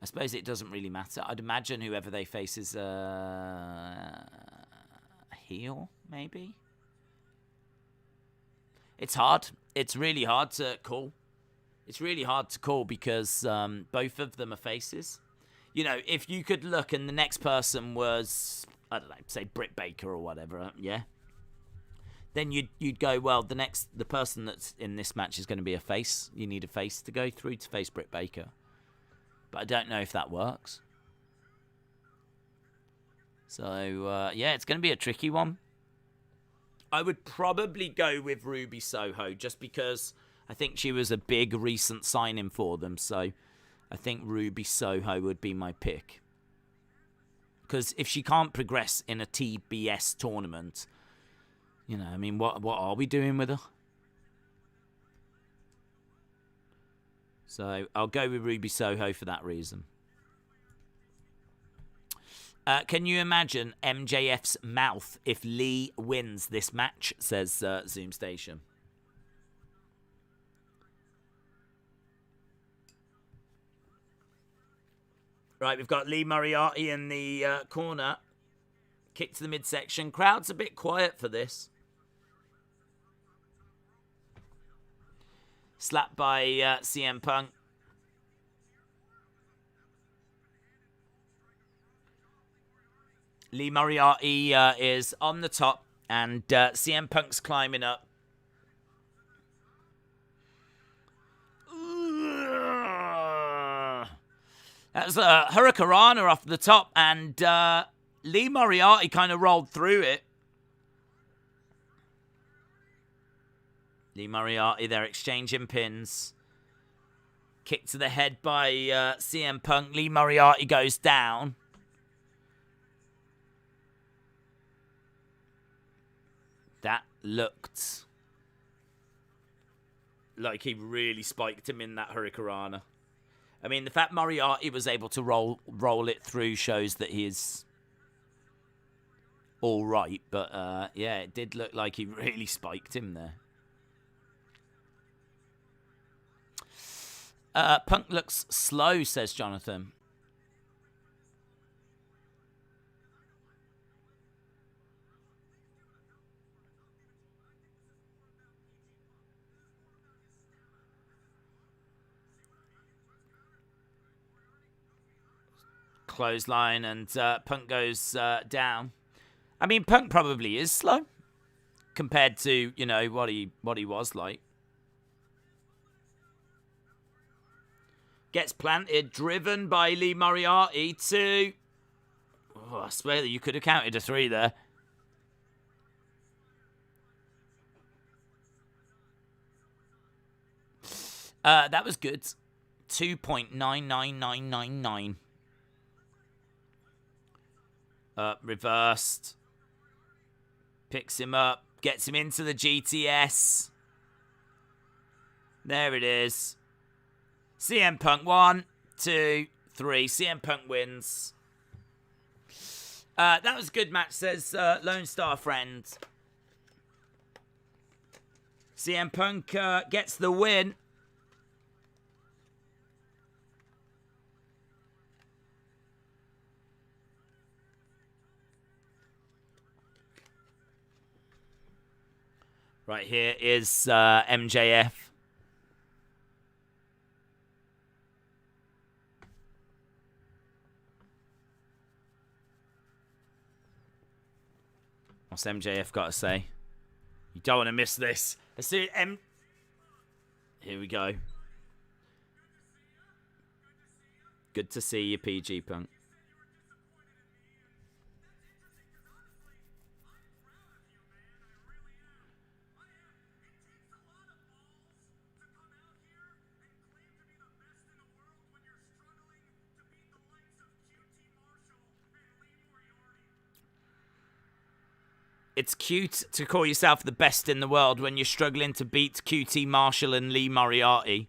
suppose it doesn't really matter. I'd imagine whoever they face is a heel, maybe? It's hard. It's really hard to call. It's really hard to call because both of them are faces. If you could look and the next person was, I don't know, say Britt Baker or whatever, yeah? Then you'd go, well, the person that's in this match is going to be a face. You need a face to go through to face Britt Baker. But I don't know if that works. So, it's going to be a tricky one. I would probably go with Ruby Soho just because I think she was a big recent signing for them. So I think Ruby Soho would be my pick. Because if she can't progress in a TBS tournament, what are we doing with her? So I'll go with Ruby Soho for that reason. Can you imagine MJF's mouth if Lee wins this match, says Zoom Station. Right, we've got Lee Moriarty in the corner. Kick to the midsection. Crowd's a bit quiet for this. Slapped by CM Punk. Lee Moriarty is on the top, and CM Punk's climbing up. That was a Hurricanrana off the top, and Lee Moriarty kind of rolled through it. Lee Moriarty, they're exchanging pins. Kick to the head by CM Punk. Lee Moriarty goes down. That looked like he really spiked him in that Hurricanrana. I mean, the fact Moriarty was able to roll it through shows that he's all right. But, yeah, it did look like he really spiked him there. Punk looks slow, says Jonathan. Clothesline, and Punk goes down. I mean, Punk probably is slow compared to, you know, what he was like. Gets planted, driven by Lee Moriarty to... Oh, I swear that you could have counted a 3 there. That was good. 2.99999. Reversed. Picks him up. Gets him into the GTS. There it is. CM Punk 1, 2, 3. CM Punk wins. That was a good match, says Lone Star Friend. CM Punk gets the win. Right here is MJF. What's MJF got to say? You don't want to miss this. Let's see Here we go. Good to see you, PG Punk. It's cute to call yourself the best in the world when you're struggling to beat QT Marshall and Lee Moriarty.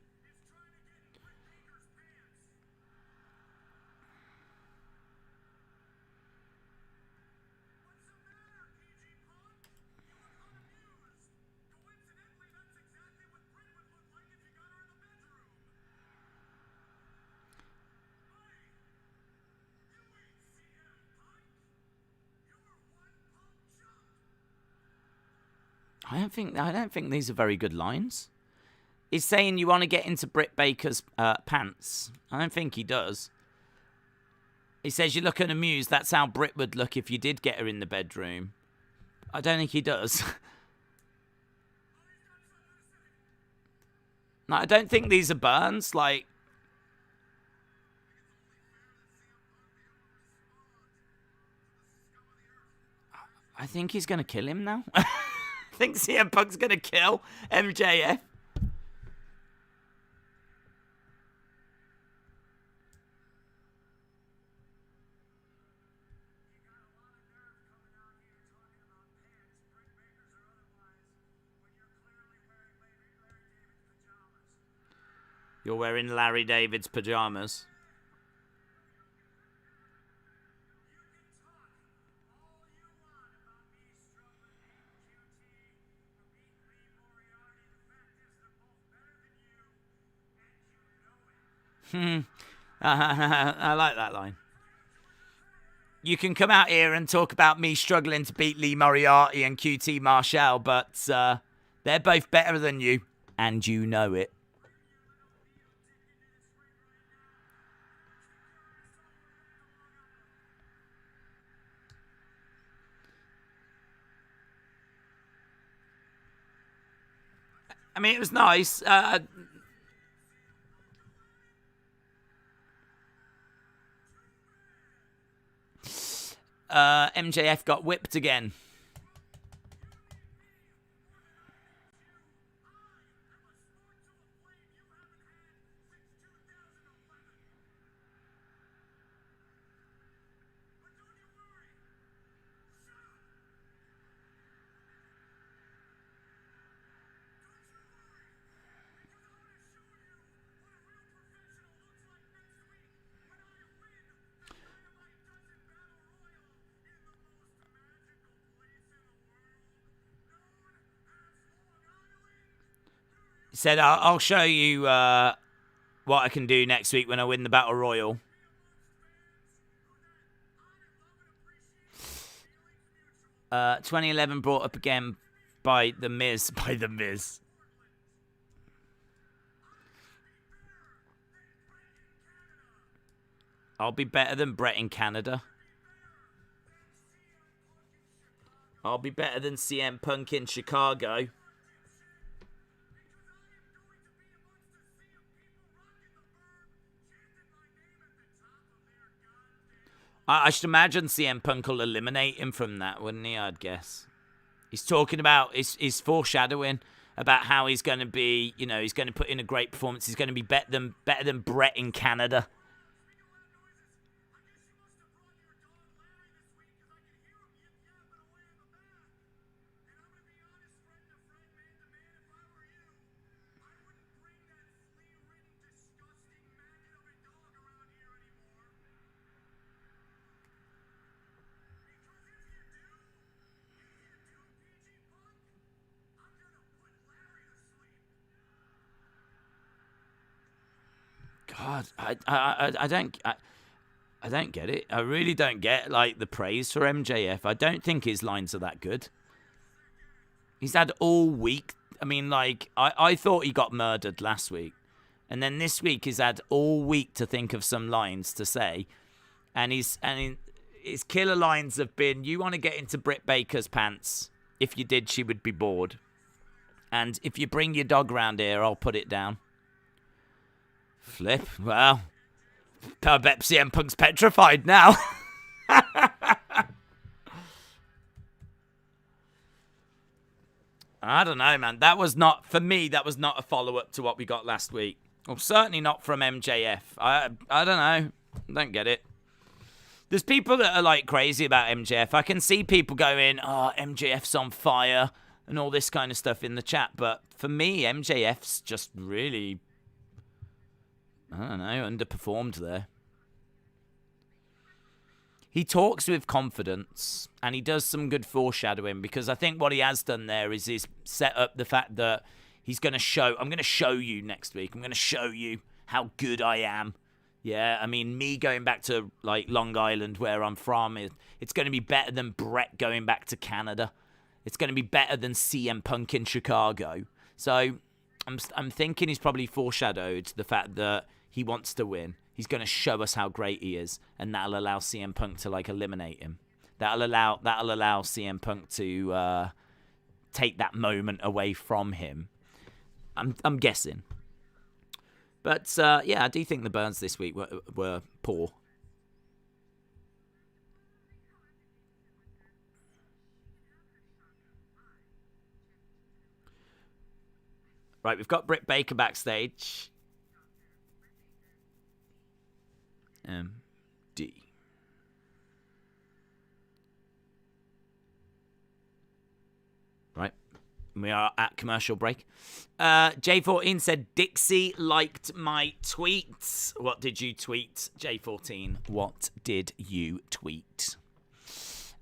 I don't think these are very good lines. He's saying you want to get into Britt Baker's pants. I don't think he does. He says you look amused. That's how Britt would look if you did get her in the bedroom. I don't think he does. No, I don't think these are burns. Like, I think he's going to kill him now. I think CM Punk's going to kill MJF. You're wearing Larry David's pajamas. I like that line. You can come out here and talk about me struggling to beat Lee Moriarty and QT Marshall, but they're both better than you, and you know it. I mean, it was nice. MJF got whipped again. Said, I'll show you what I can do next week when I win the Battle Royal. Uh, 2011 brought up again by The Miz. By The Miz. I'll be better than Brett in Canada. I'll be better than CM Punk in Chicago. I should imagine CM Punk will eliminate him from that, wouldn't he? I'd guess. He's talking about, he's foreshadowing about how he's going to be, you know, he's going to put in a great performance. He's going to be better than Brett in Canada. God, I don't get it. I really don't get, like, the praise for MJF. I don't think his lines are that good. He's had all week. I mean, like, I thought he got murdered last week. And then this week he's had all week to think of some lines to say. And his killer lines have been, you want to get into Britt Baker's pants. If you did, she would be bored. And if you bring your dog round here, I'll put it down. Flip. Well, I bet CM Punk's petrified now. I don't know, man. That was not, for me, that was not a follow-up to what we got last week. Well, certainly not from MJF. I don't know. I don't get it. There's people that are, like, crazy about MJF. I can see people going, oh, MJF's on fire and all this kind of stuff in the chat. But for me, MJF's just really, I don't know, underperformed there. He talks with confidence, and he does some good foreshadowing, because I think what he has done there is he's set up the fact that he's going to show, I'm going to show you next week. I'm going to show you how good I am. Yeah, I mean, me going back to, like, Long Island, where I'm from, it's going to be better than Brett going back to Canada. It's going to be better than CM Punk in Chicago. So I'm thinking he's probably foreshadowed the fact that he wants to win. He's going to show us how great he is, and that'll allow CM Punk to, like, eliminate him. That'll allow CM Punk to take that moment away from him. I'm guessing. But yeah, I do think the burns this week were poor. Right, we've got Britt Baker backstage. MD. Right. We are at commercial break. J14 said, Dixie liked my tweets. What did you tweet, J14? What did you tweet?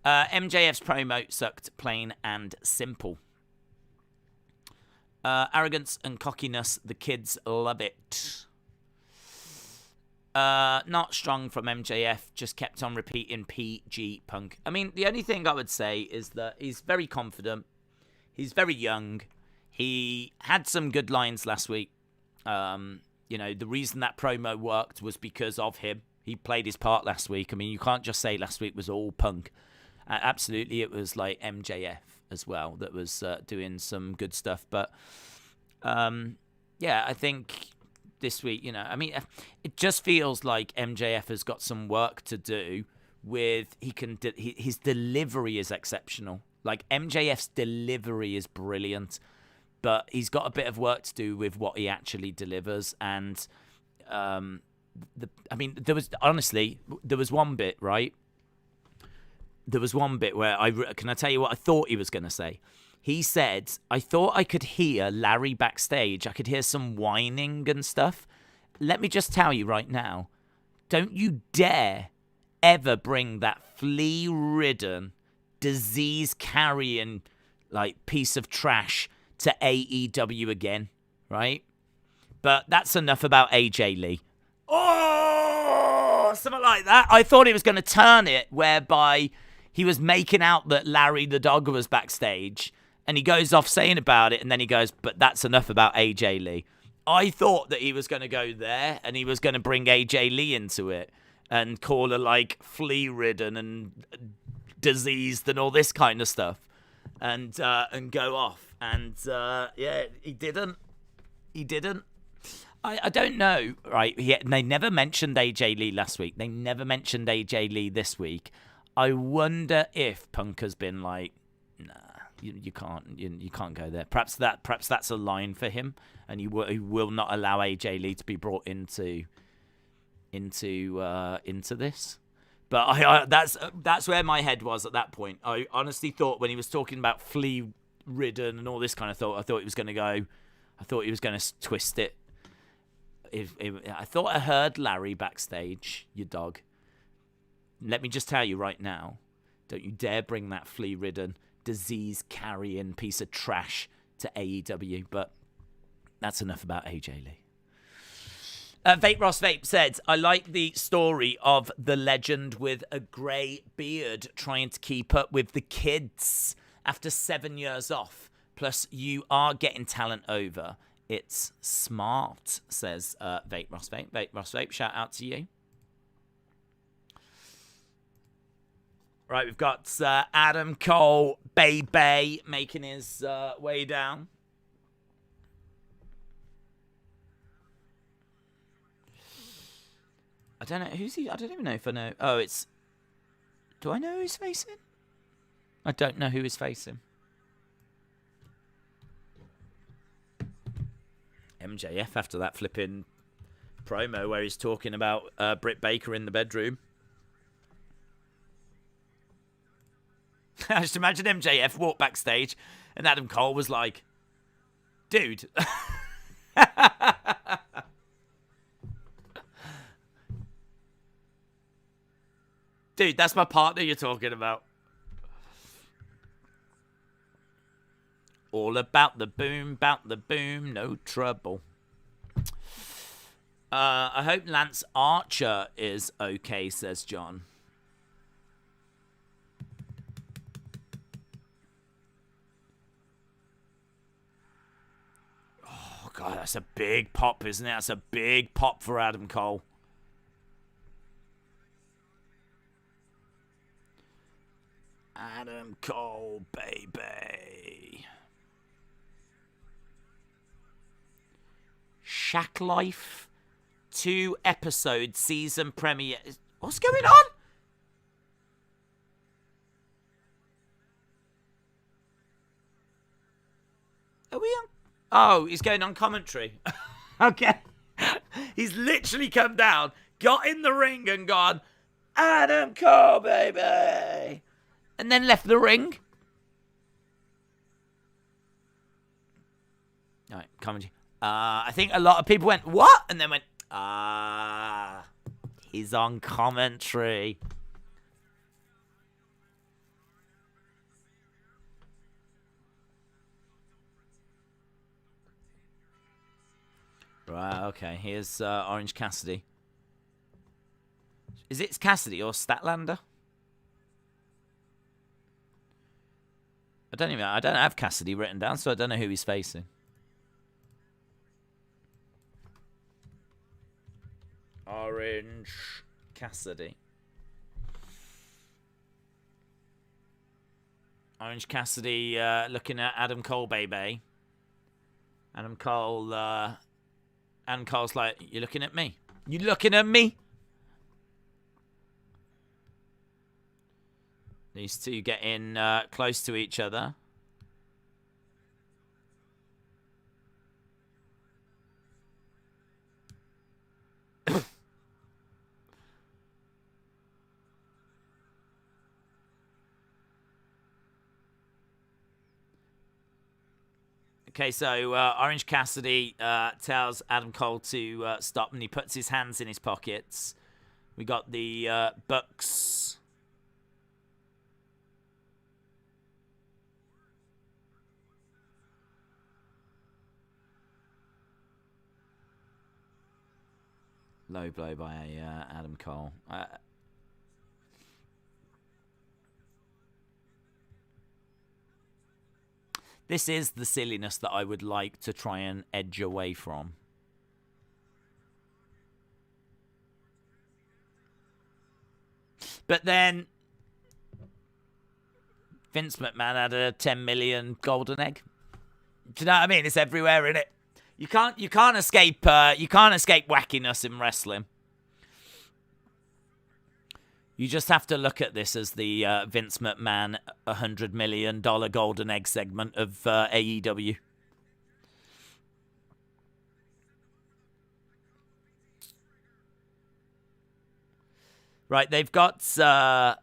MJF's promo sucked, plain and simple. Arrogance and cockiness, the kids love it. Not strong from MJF, just kept on repeating PG Punk. I mean, the only thing I would say is that he's very confident. He's very young. He had some good lines last week. You know, the reason that promo worked was because of him. He played his part last week. I mean, you can't just say last week was all Punk. Absolutely, it was like MJF as well that was doing some good stuff. But, yeah, I think this week, you know, I mean, it just feels like MJF has got some work to do with, his delivery is exceptional. Like, MJF's delivery is brilliant, but he's got a bit of work to do with what he actually delivers. And, I mean, there was one bit, right? There was one bit where can I tell you what I thought he was going to say? He said, I thought I could hear Larry backstage. I could hear some whining and stuff. Let me just tell you right now, don't you dare ever bring that flea-ridden, disease-carrying, like, piece of trash to AEW again, right? But that's enough about AJ Lee. Oh, something like that. I thought he was going to turn it whereby he was making out that Larry the dog was backstage, and he goes off saying about it, and then he goes, but that's enough about AJ Lee. I thought that he was going to go there, and he was going to bring AJ Lee into it and call her, like, flea-ridden and diseased and all this kind of stuff, and go off. And, yeah, he didn't. He didn't. I don't know, right? They never mentioned AJ Lee last week. They never mentioned AJ Lee this week. I wonder if Punk has been like, nah, you can't go there. Perhaps that's a line for him, and he will not allow AJ Lee to be brought into this. But that's where my head was at that point. I honestly thought when he was talking about flea-ridden and all this kind of thought, I thought he was going to twist it. I thought I heard Larry backstage, you dog. Let me just tell you right now, don't you dare bring that flea-ridden, disease-carrying piece of trash to AEW. But that's enough about AJ Lee. Vape Ross Vape said, I like the story of the legend with a grey beard trying to keep up with the kids after 7 years off. Plus, you are getting talent over. It's smart, says Vape Ross Vape. Vape Ross Vape, shout out to you. Right, we've got Adam Cole, Bay making his way down. I don't know, who's he? I don't even know if I know. Oh, it's... Do I know who he's facing? I don't know who he's facing. MJF after that flipping promo where he's talking about Britt Baker in the bedroom. I just imagine MJF walked backstage and Adam Cole was like, dude. Dude, that's my partner you're talking about. All about the boom, no trouble. I hope Lance Archer is okay, says John. Oh, God, that's a big pop, isn't it? That's a big pop for Adam Cole. Adam Cole, baby. Shack Life 2 episode season premiere. What's going on? Are we on? Oh, he's going on commentary. Okay. He's literally come down, got in the ring and gone, Adam Cole, baby. And then left the ring. All right, commentary. I think a lot of people went, what? And then went, he's on commentary. Right, okay. Here's Orange Cassidy. Is it Cassidy or Statlander? I don't have Cassidy written down, so I don't know who he's facing. Orange Cassidy. Orange Cassidy looking at Adam Cole, baby. Adam Cole's like, you looking at me? You looking at me? These two getting close to each other. Okay, so Orange Cassidy tells Adam Cole to stop, and he puts his hands in his pockets. We got the Bucks. Low blow by Adam Cole. This is the silliness that I would like to try and edge away from. But then Vince McMahon had a 10 million golden egg. Do you know what I mean? It's everywhere, isn't it? You can't escape wackiness in wrestling. You just have to look at this as the Vince McMahon $100 million golden egg segment of AEW. Right, they've got... right,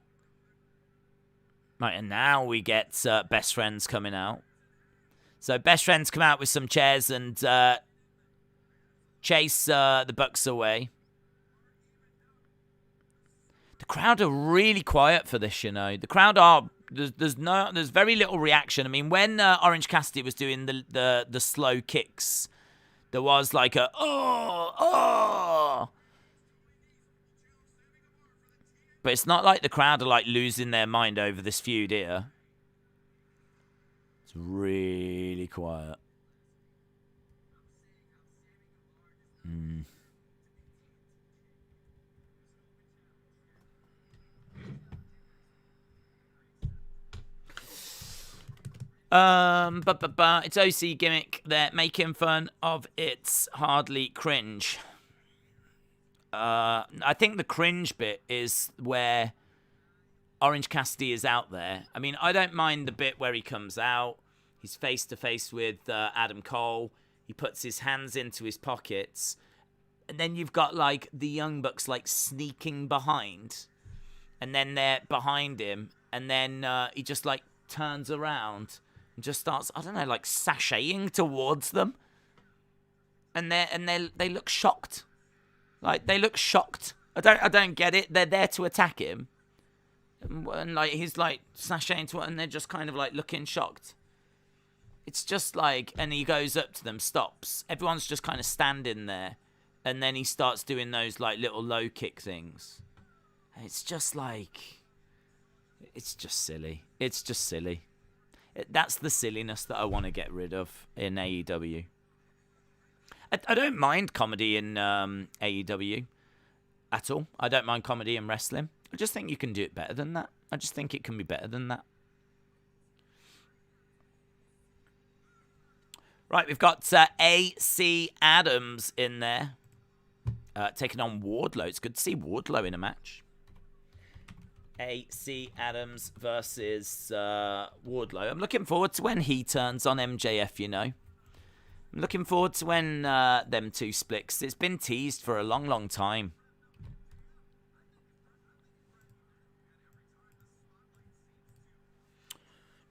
and now we get Best Friends coming out. So Best Friends come out with some chairs and chase the Bucks away. The crowd are really quiet for this, you know. The crowd are... There's very little reaction. I mean, when Orange Cassidy was doing the slow kicks, there was like a, oh. But it's not like the crowd are like losing their mind over this feud here. It's really quiet. It's OC gimmick. They're making fun of it's hardly cringe. I think the cringe bit is where Orange Cassidy is out there. I mean, I don't mind the bit where he comes out. He's face to face with Adam Cole. He puts his hands into his pockets. And then you've got, like, the Young Bucks, like, sneaking behind. And then they're behind him. And then he just, like, turns around and just starts, I don't know, like, sashaying towards them. And they look shocked. Like, they look shocked. I don't get it. They're there to attack him. And like, he's, like, sashaying to it, and they're just kind of, like, looking shocked. It's just like, and he goes up to them, stops. Everyone's just kind of standing there. And then he starts doing those, like, little low kick things. And it's just like, it's just silly. It's just silly. That's the silliness that I want to get rid of in AEW. I don't mind comedy in AEW at all. I don't mind comedy in wrestling. I just think you can do it better than that. I just think it can be better than that. Right, we've got AC Adams in there. Taking on Wardlow. It's good to see Wardlow in a match. AC Adams versus Wardlow. I'm looking forward to when he turns on MJF, you know. I'm looking forward to when them two splits. It's been teased for a long, long time.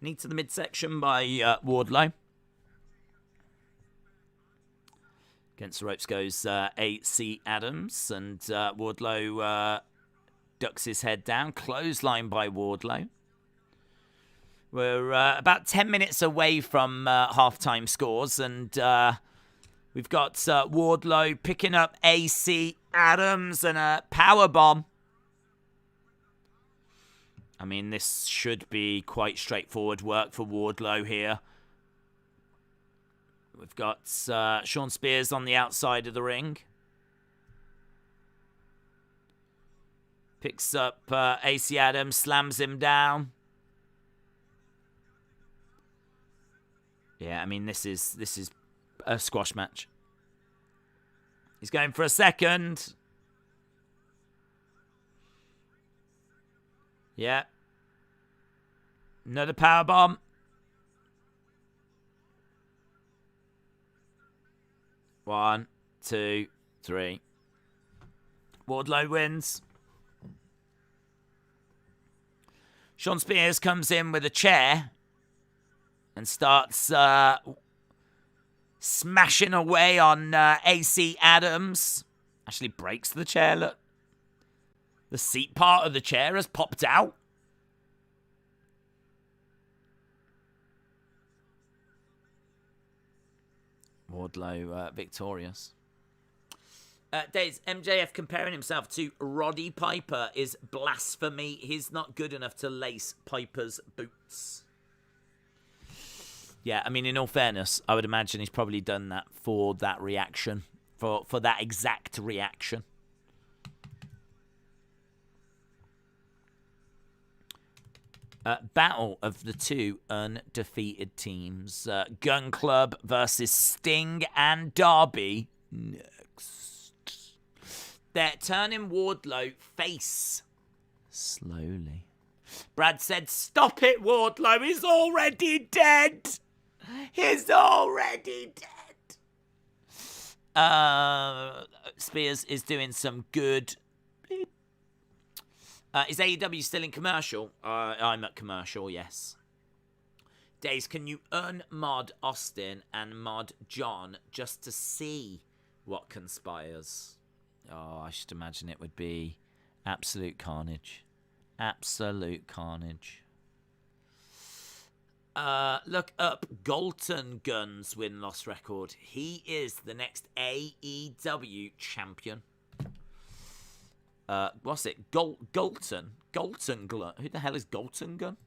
Knee to the midsection by Wardlow. Against the ropes goes AC Adams, and Wardlow ducks his head down. Clothesline by Wardlow. We're about 10 minutes away from halftime scores, and we've got Wardlow picking up AC Adams and a powerbomb. I mean, this should be quite straightforward work for Wardlow here. We've got Shawn Spears on the outside of the ring. Picks up AC Adams, slams him down. Yeah, I mean, this is a squash match. He's going for a second. Yeah. Another powerbomb. One, two, three. Wardlow wins. Shawn Spears comes in with a chair and starts smashing away on AC Adams. Actually breaks the chair, look. The seat part of the chair has popped out. Wardlow victorious. Days, MJF comparing himself to Roddy Piper is blasphemy. He's not good enough to lace Piper's boots. Yeah, I mean, in all fairness, I would imagine he's probably done that for that reaction. For that exact reaction. Battle of the two undefeated teams. Gun Club versus Sting and Darby. Next. They're turning Wardlow face. Slowly. Brad said, "Stop it, Wardlow. He's already dead. He's already dead." Spears is doing some good. Is AEW still in commercial? I'm at commercial, yes. Days, can you unmod Austin and mod John just to see what conspires? Oh, I should imagine it would be absolute carnage. Absolute carnage. Look up Galton Gunn's win-loss record. He is the next AEW champion. What's it? Galton Gunn. Who the hell is Galton Gunn?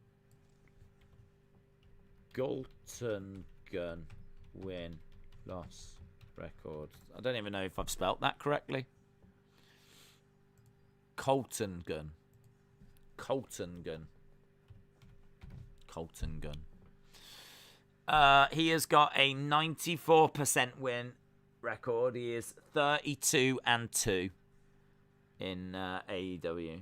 Galton Gunn win-loss record. I don't even know if I've spelt that correctly. Colton Gunn. He has got a 94% win record. He is 32-2 in AEW.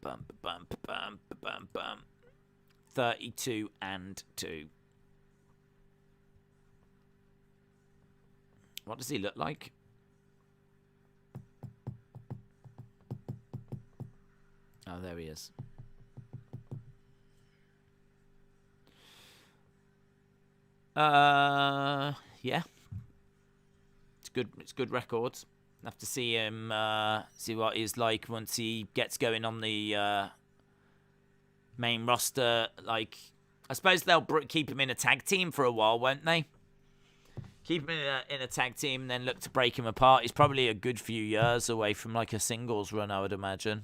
Bum, bum, bum, bum, bum. 32-2. What does he look like? Oh, there he is. Yeah. It's good records. Have to see him, see what he's like once he gets going on the main roster. Like, I suppose they'll keep him in a tag team for a while, won't they? Keep him in a tag team, and then look to break him apart. He's probably a good few years away from like a singles run, I would imagine.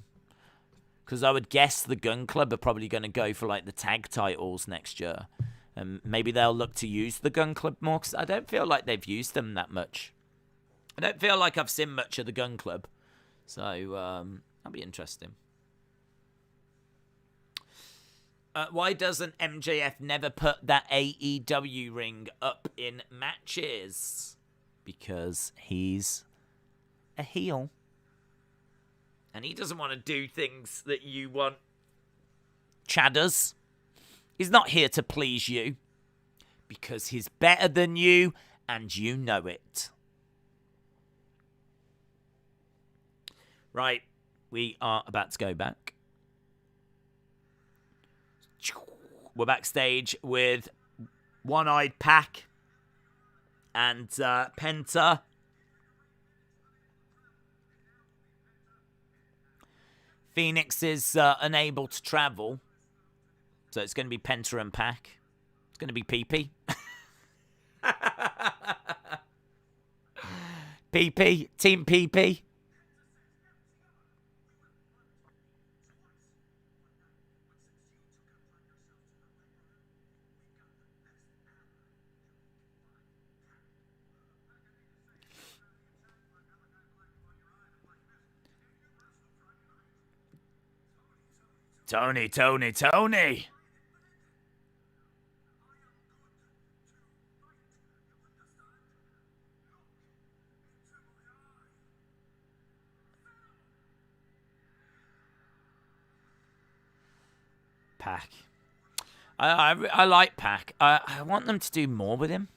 Because I would guess the Gun Club are probably going to go for like the tag titles next year. And maybe they'll look to use the Gun Club more, because I don't feel like they've used them that much. I don't feel like I've seen much of the Gun Club. So, that'll be interesting. Why doesn't MJF never put that AEW ring up in matches? Because he's a heel. And he doesn't want to do things that you want. Chadders. He's not here to please you. Because he's better than you, and you know it. Right, we are about to go back. We're backstage with One-Eyed Pac and Penta. Phoenix is unable to travel, so it's going to be Penta and Pac. It's going to be PP. PP, Team PP. Tony. Pac. I like Pac. I want them to do more with him.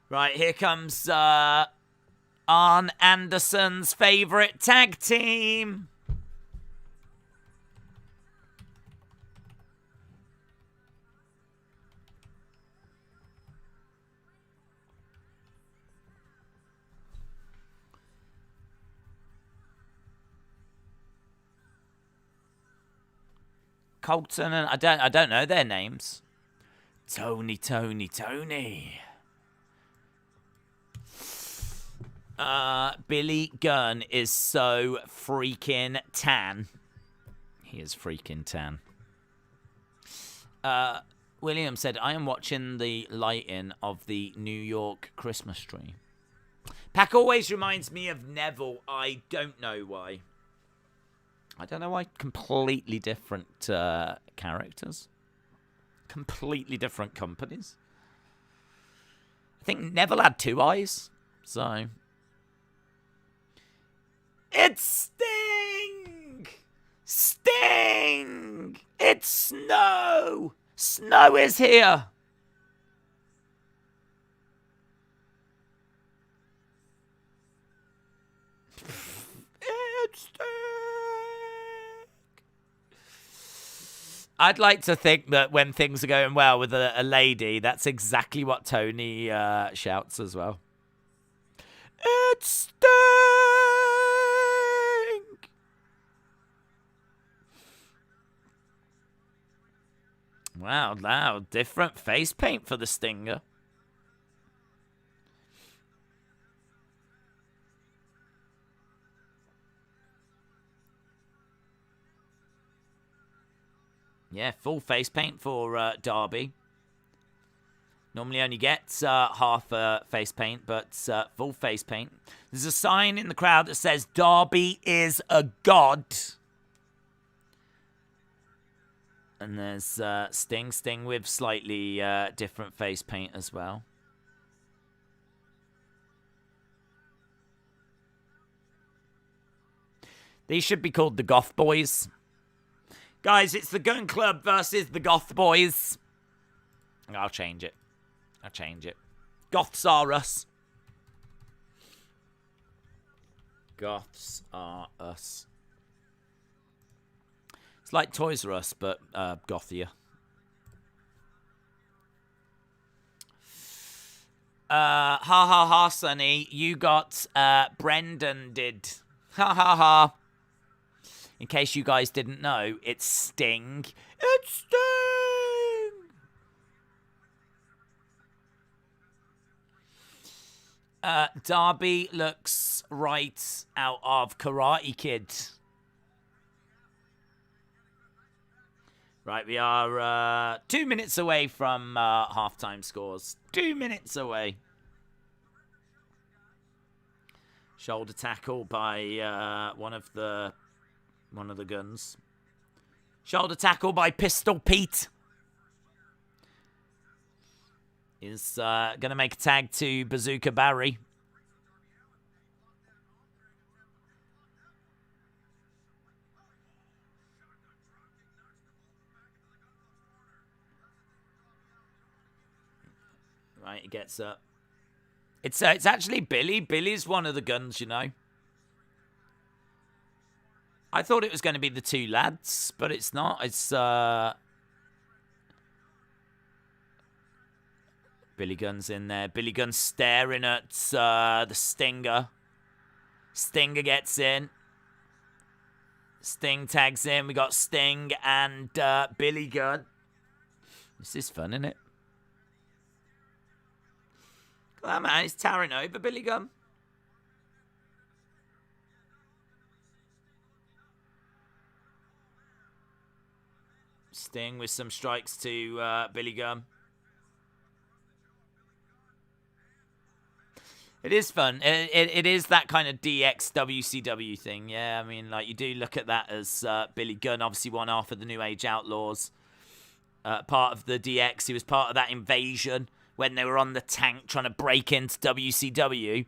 Right, here comes Arn Anderson's favorite tag team. Colton and I don't know their names. Tony. Billy Gunn is so freaking tan. He is freaking tan. William said, I am watching the lighting of the New York Christmas tree. Pac always reminds me of Neville. I don't know why. I don't know why. Completely different characters. Completely different companies. I think Neville had 2 eyes. So. It's Sting! Sting! It's Snow! Snow is here! It's Sting! I'd like to think that when things are going well with a lady, that's exactly what Tony shouts as well. It's Sting! Wow, different face paint for the Stinger. Yeah, full face paint for Darby. Normally only gets half face paint, but full face paint. There's a sign in the crowd that says, Darby is a god. And there's Sting with slightly different face paint as well. These should be called the Goth Boys. Guys, it's the Gun Club versus the Goth Boys. I'll change it. Goths are us. Goths are us. It's like Toys R Us, but gothier. Ha, Sonny. You got Brendan did. Ha. In case you guys didn't know, it's Sting. It's Sting! Darby looks right out of Karate Kid. Right, we are 2 minutes away from halftime scores. 2 minutes away. Shoulder tackle by one of the Guns. Shoulder tackle by Pistol Pete. Is going to make a tag to Bazooka Barry. Right, he gets up. It's actually Billy. Billy's one of the Guns, you know. I thought it was going to be the 2 lads, but it's not. It's Billy Gunn's in there. Billy Gunn's staring at the Stinger. Stinger gets in. Sting tags in. We got Sting and Billy Gunn. This is fun, isn't it? Come on, man. He's towering over Billy Gunn. Sting with some strikes to Billy Gunn. It is fun. It is that kind of DX WCW thing. Yeah, I mean, like, you do look at that as Billy Gunn, obviously one half of the New Age Outlaws. Part of the DX. He was part of that invasion when they were on the tank trying to break into WCW.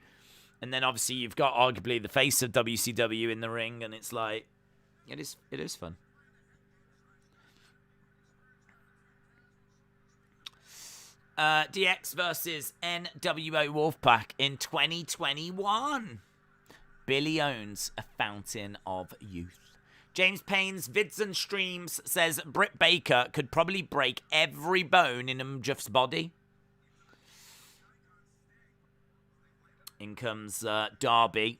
And then obviously you've got arguably the face of WCW in the ring, and it's like, it is fun. DX versus NWO Wolfpack in 2021. Billy owns a fountain of youth. James Payne's Vids and Streams says Britt Baker could probably break every bone in MJF's body. In comes Darby.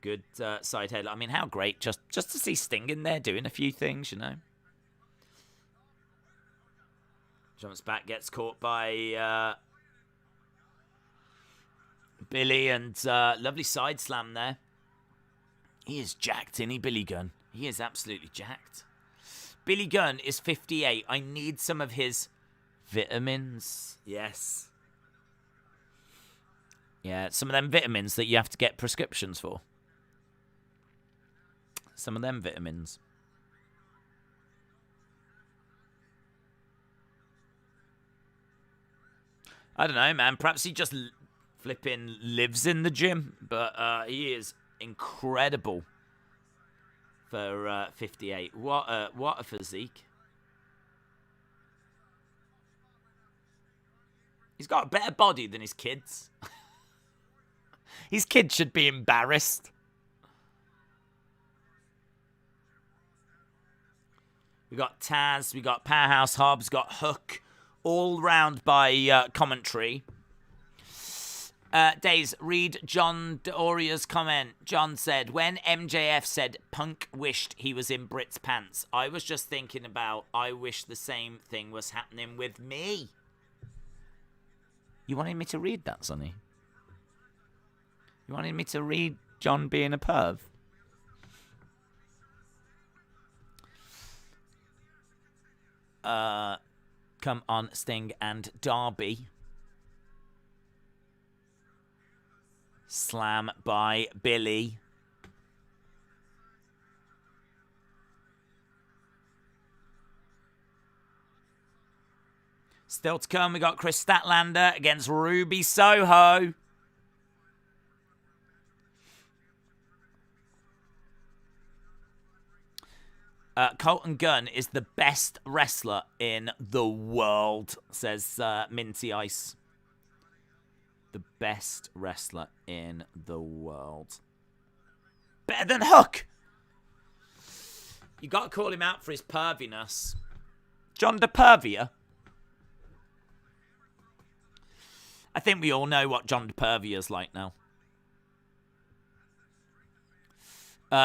Good side headlock. I mean, how great just to see Sting in there doing a few things, you know. Jumps back, gets caught by Billy, and lovely side slam there. He is jacked, isn't he, Billy Gunn? He is absolutely jacked. Billy Gunn is 58. I need some of his vitamins. Yes. Yeah, some of them vitamins that you have to get prescriptions for. Some of them vitamins. I don't know, man. Perhaps he just flipping lives in the gym. But he is incredible for 58. What a physique. He's got a better body than his kids. His kids should be embarrassed. We got Taz, we got Powerhouse Hobbs, got Hook, all round by commentary. Days, read John Doria's comment. John said, when MJF said Punk wished he was in Brit's pants, I was just thinking about, I wish the same thing was happening with me. You wanted me to read that, Sonny? You wanted me to read John being a perv? Come on, Sting and Darby. Slam by Billy. Still to come, we got KRIS Statlander against Ruby Soho. Colton Gunn is the best wrestler in the world, says Minty Ice. The best wrestler in the world. Better than Hook. You got to call him out for his perviness. John DePervia. I think we all know what John DePervia's like now.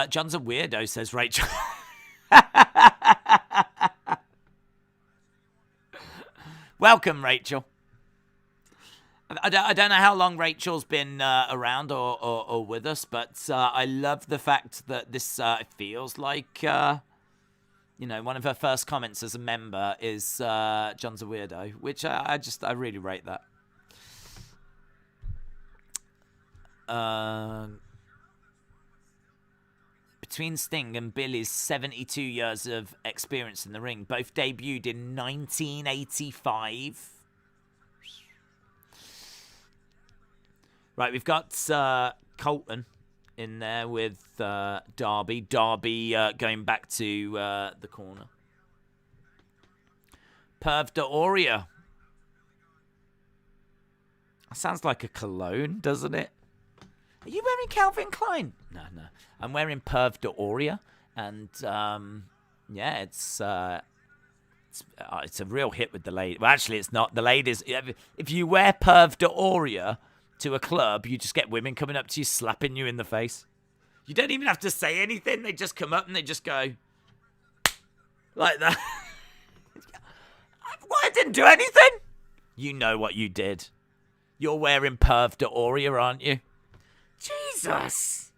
John's a weirdo, says Rachel. Welcome, Rachel. I don't know how long Rachel's been around or with us, but I love the fact that this feels like, you know, one of her first comments as a member is John's a weirdo, which I really rate that. Between Sting and Billy's 72 years of experience in the ring, both debuted in 1985. Right, we've got Colton in there with Darby. Darby going back to the corner. Perv D'Oria. Sounds like a cologne, doesn't it? Are you wearing Calvin Klein? No. I'm wearing Perv D'Oria, and yeah, it's a real hit with the ladies. Well, actually, it's not. The ladies, if you wear Perv D'Oria to a club, you just get women coming up to you, slapping you in the face. You don't even have to say anything. They just come up and they just go like that. What? I didn't do anything. You know what you did. You're wearing Perv D'Oria, aren't you? Jesus.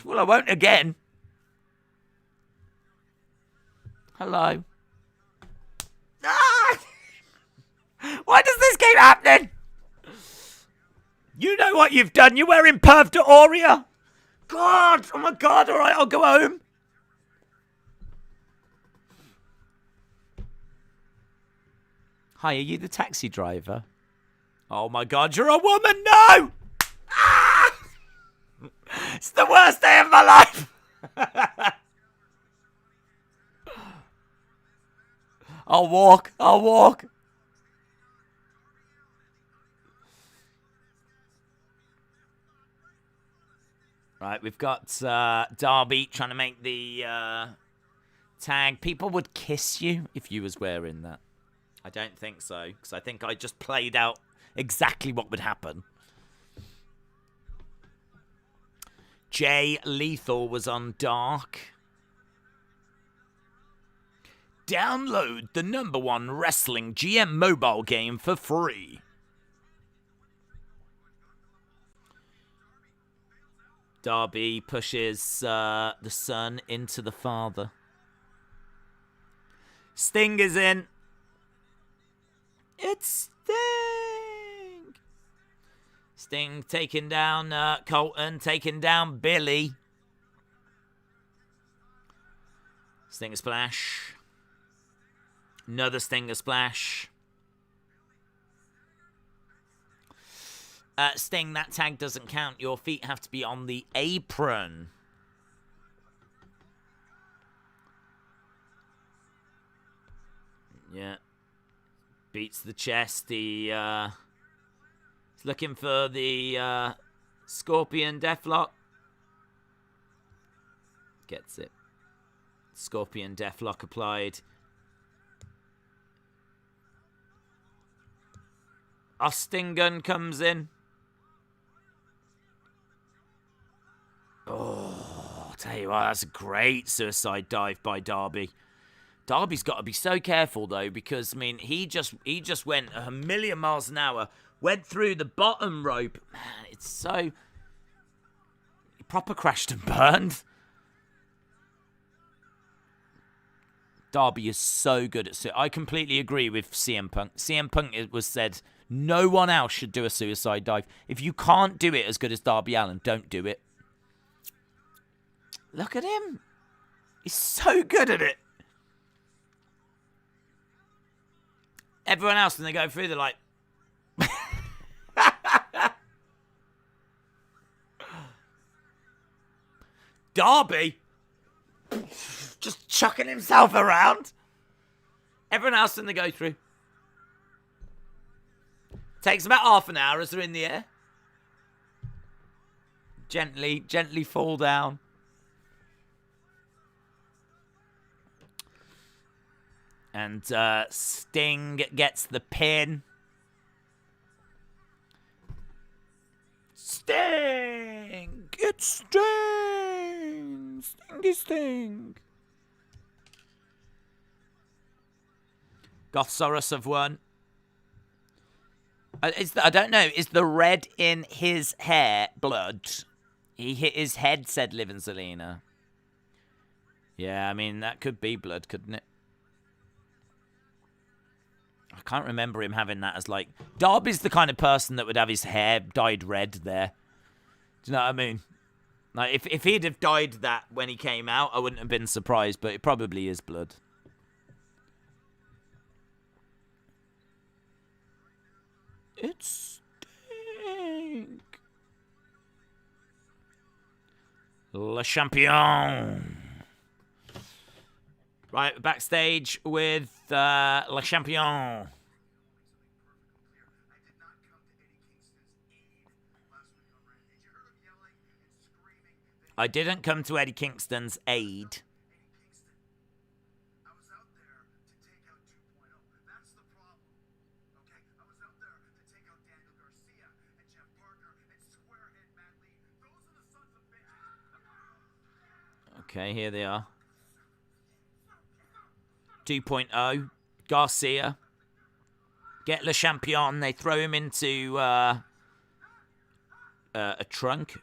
Well, I won't again. Hello. Ah! Why does this keep happening? You know what you've done. You're wearing Perv D'Oria. God. Oh, my God. All right, I'll go home. Hi, are you the taxi driver? Oh, my God. You're a woman. No. Ah! It's the worst day of my life. I'll walk. Right, we've got Darby trying to make the tag. People would kiss you if you was wearing that. I don't think so, because I think I just played out exactly what would happen. Jay Lethal was on Dark. Download the #1 wrestling GM mobile game for free. Darby pushes the son into the father. Sting is in. It's Sting. Sting taking down Colton, taking down Billy. Stinger splash. Another Stinger splash. Sting, that tag doesn't count. Your feet have to be on the apron. Yeah. Beats the chest. He's looking for the Scorpion Deathlock. Gets it. Scorpion Deathlock applied. Austin Gun comes in. Oh, I'll tell you what, that's a great suicide dive by Darby. Darby's got to be so careful though, because I mean, he just went a million miles an hour, went through the bottom rope. Man, it's so he proper crashed and burned. Darby is so good at I completely agree with CM Punk. CM Punk, it was said no one else should do a suicide dive. If you can't do it as good as Darby Allin, don't do it. Look at him. He's so good at it. Everyone else, when they go through, they're like... Darby? Just chucking himself around. Everyone else, when they go through... Takes about half an hour as they're in the air. Gently fall down. And Sting gets the pin. Sting! It's Sting! Stingy Sting! Gothsaurus have won. I don't know. Is the red in his hair blood? He hit his head, said Liv and Zelina. Yeah, I mean, that could be blood, couldn't it? I can't remember him having that as like... Darby's the kind of person that would have his hair dyed red there. Do you know what I mean? Like, if he'd have dyed that when he came out, I wouldn't have been surprised, but it probably is blood. It's Sting. Le Champion. Right, backstage with Le Champion. I didn't come to Eddie Kingston's aid. Okay, here they are. 2.0. Garcia. Get Le Champion. They throw him into a trunk.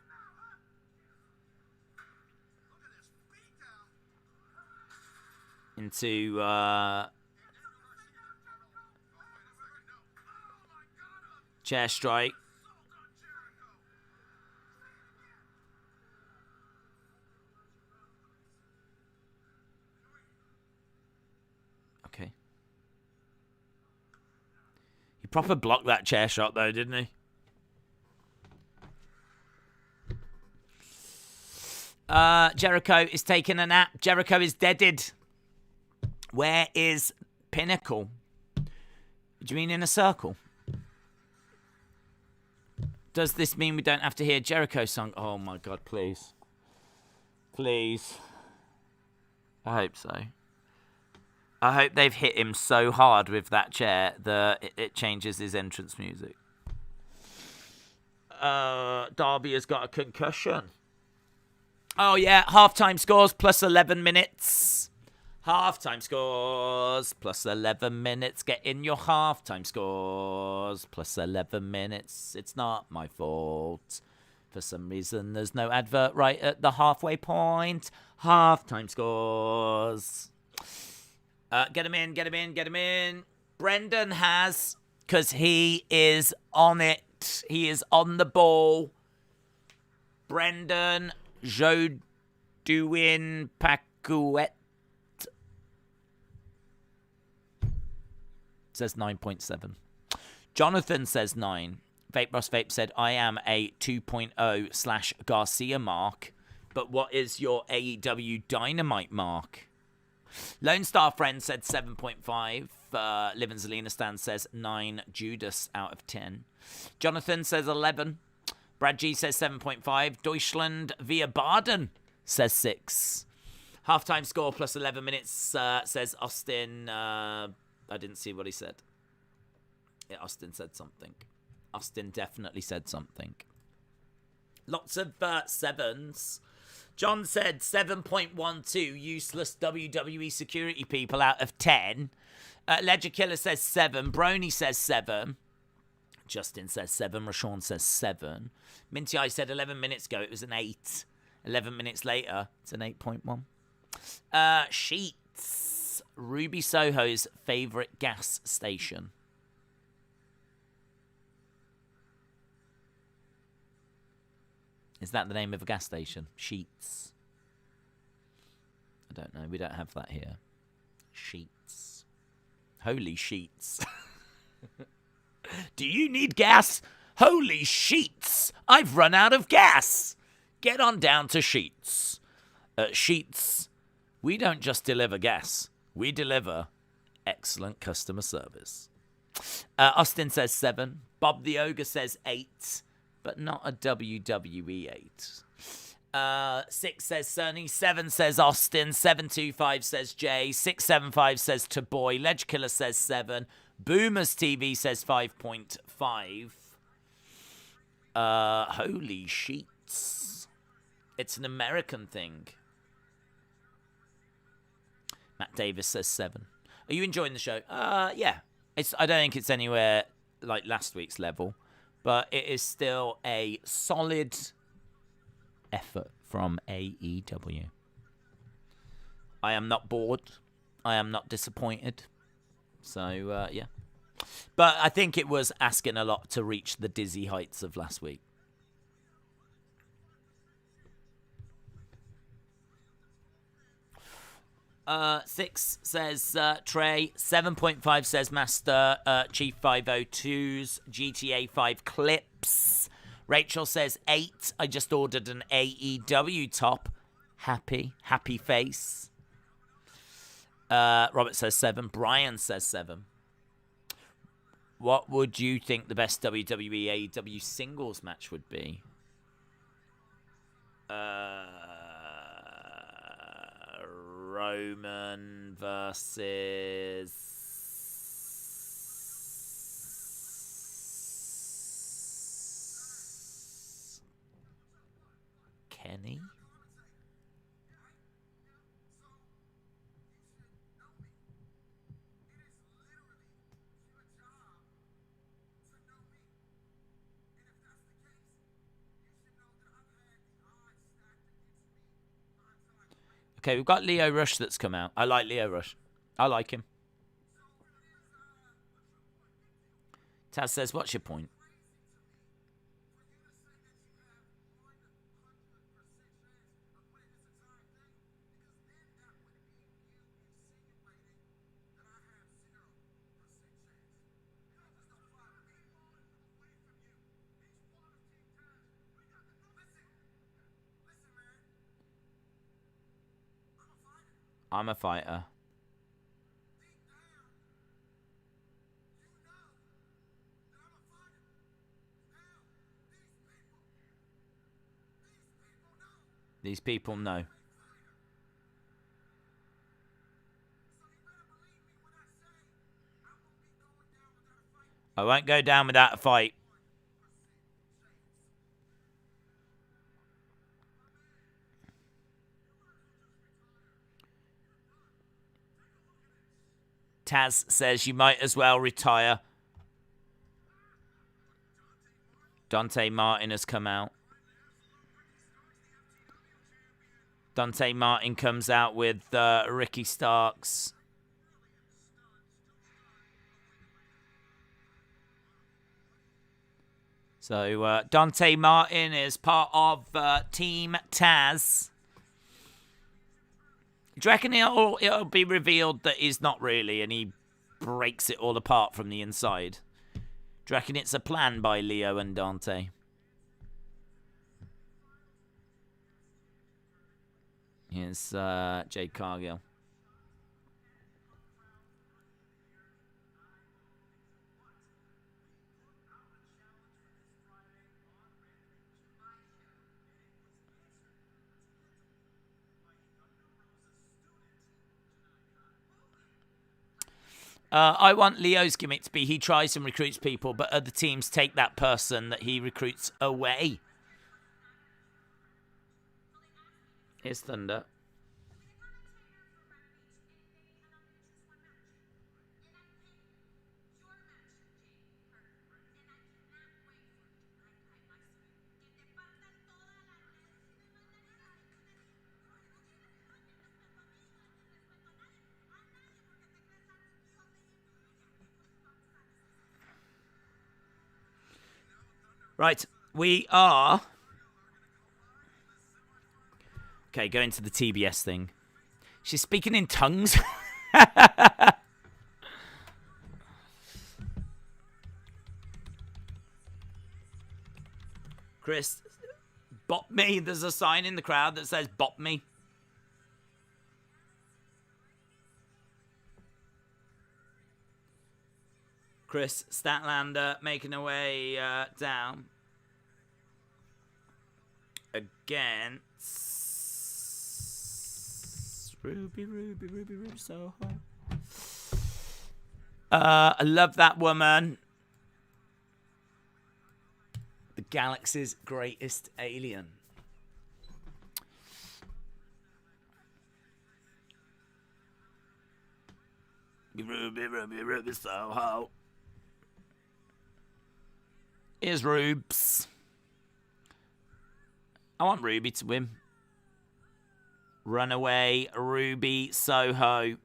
Into chair strike. Okay. He proper blocked that chair shot though, didn't he? Jericho is taking a nap. Jericho is deaded. Where is Pinnacle? Do you mean in a circle? Does this mean we don't have to hear Jericho's song? Oh my god, please. Please. I hope so. I hope they've hit him so hard with that chair that it changes his entrance music. Darby has got a concussion. Oh, yeah. Halftime scores plus 11 minutes. Halftime scores plus 11 minutes. Get in your halftime scores plus 11 minutes. It's not my fault. For some reason, there's no advert right at the halfway point. Halftime scores. Get him in, get him in, get him in. Brendan has, because he is on it. He is on the ball. Brendan Joduin Pacuet says 9.7. Jonathan says 9. Vape Ross Vape said, I am a 2.0 / Garcia mark. But what is your AEW Dynamite mark? Lone Star Friend said 7.5. Liv and Zelina Stan says 9. Judas out of 10. Jonathan says 11. Brad G says 7.5. Deutschland via Baden says 6. Halftime score plus 11 minutes says Austin. I didn't see what he said. Yeah, Austin said something. Austin definitely said something. Lots of 7s. John said 7.12 useless WWE security people out of 10. Ledger Killer says 7. Brony says 7. Justin says 7. Rashawn says 7. Minty I said 11 minutes ago it was an 8. 11 minutes later, it's an 8.1. Sheets. Ruby Soho's favorite gas station. Is that the name of a gas station? Sheets. I don't know. We don't have that here. Sheets. Holy sheets. Do you need gas? Holy sheets. I've run out of gas. Get on down to Sheets. Sheets, we don't just deliver gas. We deliver excellent customer service. Austin says 7. Bob the Ogre says 8. But not a WWE 8. 6 says Cerny. 7 says Austin. 725 says Jay. 675 says Taboy. Ledge Killer says 7. Boomers TV says 5.5. Holy sheets. It's an American thing. Matt Davis says 7. Are you enjoying the show? Yeah. I don't think it's anywhere like last week's level. But it is still a solid effort from AEW. I am not bored. I am not disappointed. So, yeah. But I think it was asking a lot to reach the dizzy heights of last week. Six says Trey. 7.5 says Master. Chief 502's GTA 5 clips. Rachel says 8. I just ordered an AEW top. Happy face. Robert says 7. Brian says 7. What would you think the best WWE AEW singles match would be? Roman versus Kenny. Okay, we've got Leo Rush that's come out. I like Leo Rush. I like him. Taz says, what's your point? I'm a fighter. These people know. I won't go down without a fight. Taz says you might as well retire. Dante Martin has come out. Dante Martin comes out with Ricky Starks. So Dante Martin is part of Team Taz. Do you reckon it'll be revealed that he's not really and he breaks it all apart from the inside? Do you reckon it's a plan by Leo and Dante? Here's Jade Cargill. I want Leo's gimmick to be he tries and recruits people, but other teams take that person that he recruits away. Here's Thunder. Right, we are... Okay, going to the TBS thing. She's speaking in tongues. Chris, bop me. There's a sign in the crowd that says bop me. Chris Statlander making her way down against Ruby Soho. I love that woman. The galaxy's greatest alien. Ruby Soho. Here's Rubes. I want Ruby to win. Runaway Ruby Soho.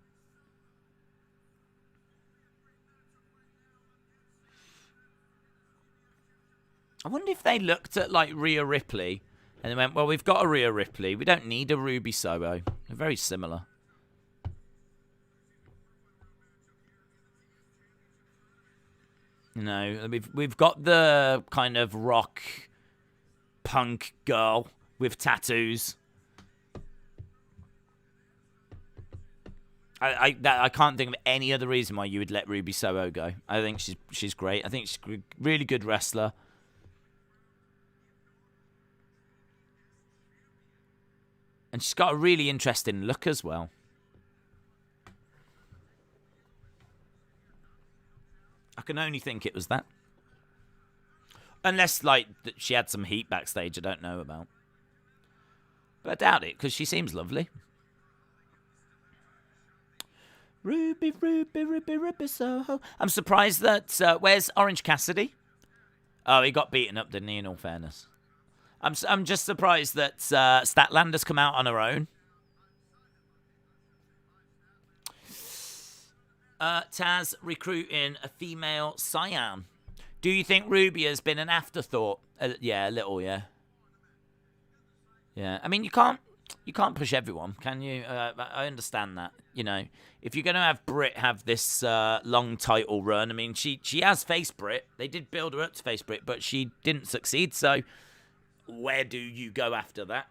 I wonder if they looked at like Rhea Ripley and they went, well, we've got a Rhea Ripley. We don't need a Ruby Soho. They're very similar. You know, we've got the kind of rock punk girl with tattoos. I can't think of any other reason why you would let Ruby Soho go. I think she's great. I think she's a really good wrestler. And she's got a really interesting look as well. I can only think it was that. Unless, like, she had some heat backstage I don't know about. But I doubt it, because she seems lovely. Ruby Soho. I'm surprised that... where's Orange Cassidy? Oh, he got beaten up, didn't he, in all fairness? I'm just surprised that Statlander's come out on her own. Taz recruiting a female Cyan. Do you think Ruby has been an afterthought? Yeah, a little, yeah. Yeah, I mean, you can't push everyone, can you? I understand that. You know, if you're going to have Britt have this long title run, I mean, she has faced Britt. They did build her up to face Britt, but she didn't succeed. So, where do you go after that?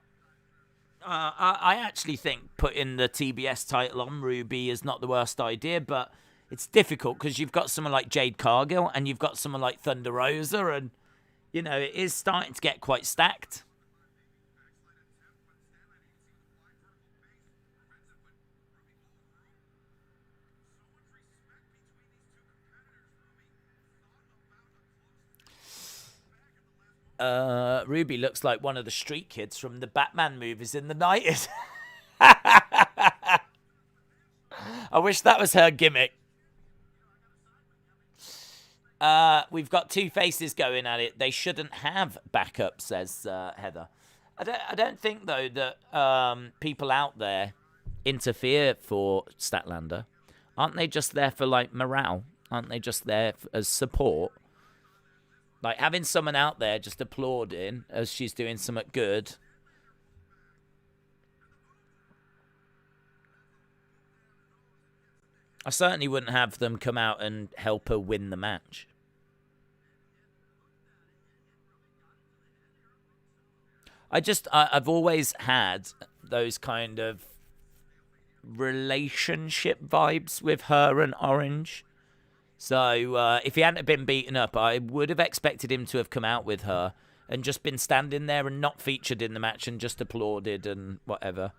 I actually think putting the TBS title on Ruby is not the worst idea, but it's difficult because you've got someone like Jade Cargill and you've got someone like Thunder Rosa, and, you know, it is starting to get quite stacked. Ruby looks like one of the street kids from the Batman movies in the 90s. I wish that was her gimmick. We've got two faces going at it. They shouldn't have backup, says Heather. I don't think, though, that people out there interfere for Statlander. Aren't they just there for, like, morale? Aren't they just there as support? Like, having someone out there just applauding as she's doing something good. I certainly wouldn't have them come out and help her win the match. I've always had those kind of relationship vibes with her and Orange. So if he hadn't been beaten up, I would have expected him to have come out with her and just been standing there and not featured in the match and just applauded and whatever.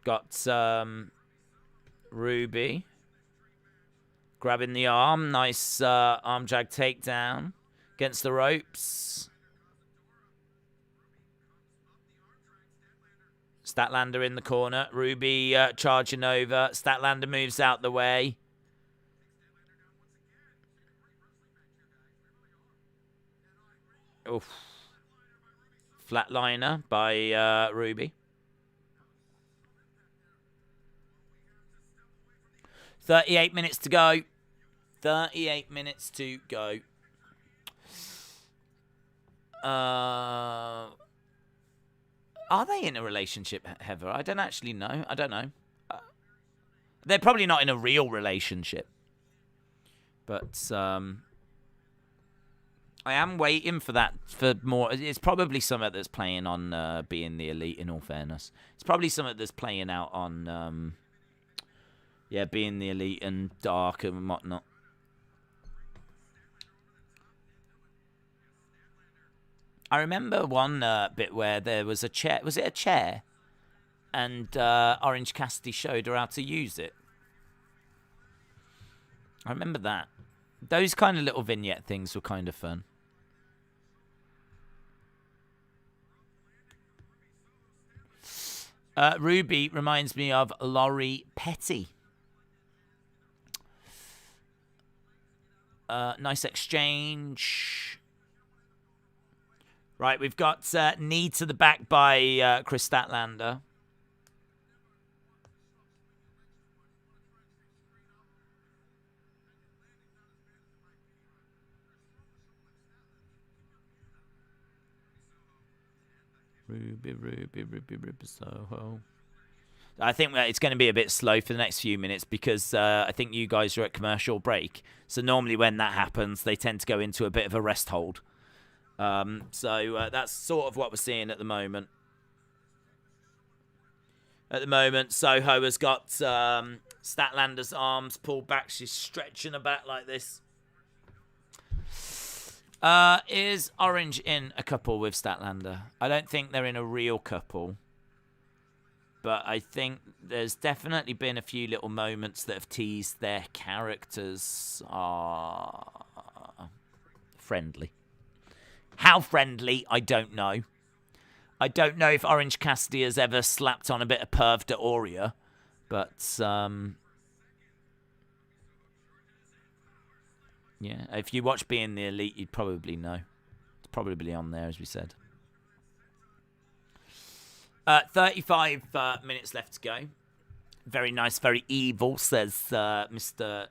Got Ruby grabbing the arm. Nice arm drag takedown against the ropes. Statlander in the corner. Ruby charging over. Statlander moves out the way. Oof. Flatliner by Ruby. 38 minutes to go. 38 minutes to go. Are they in a relationship, Heather? I don't actually know. I don't know. They're probably not in a real relationship. But I am waiting for that, for more. It's probably something that's playing on Being the Elite, in all fairness. It's probably something that's playing out on... yeah, Being the Elite and Dark and whatnot. I remember one bit where there was a chair. Was it a chair? And Orange Cassidy showed her how to use it. I remember that. Those kind of little vignette things were kind of fun. Ruby reminds me of Laurie Petty. Nice exchange. Right, we've got knee to the back by KRIS Statlander. Ruby, Soho. I think it's going to be a bit slow for the next few minutes because I think you guys are at commercial break. So normally when that happens, they tend to go into a bit of a rest hold. So that's sort of what we're seeing at the moment. At the moment, Soho has got Statlander's arms pulled back. She's stretching her back like this. Is Orange in a couple with Statlander? I don't think they're in a real couple. But I think there's definitely been a few little moments that have teased their characters are friendly. How friendly, I don't know. I don't know if Orange Cassidy has ever slapped on a bit of perv to Aurea, but yeah, if you watch Being the Elite, you'd probably know. It's probably on there, as we said. 35 minutes left to go. Very nice, very evil, says Mr.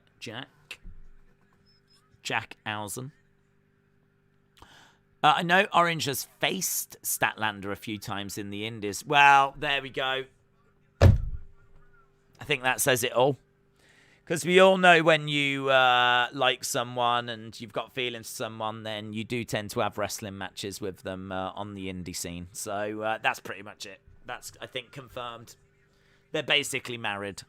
Jack Allin. I know Orange has faced Statlander a few times in the Indies. Well, there we go. I think that says it all. Because we all know when you like someone and you've got feelings for someone, then you do tend to have wrestling matches with them on the indie scene. So that's pretty much it. That's, I think, confirmed. They're basically married.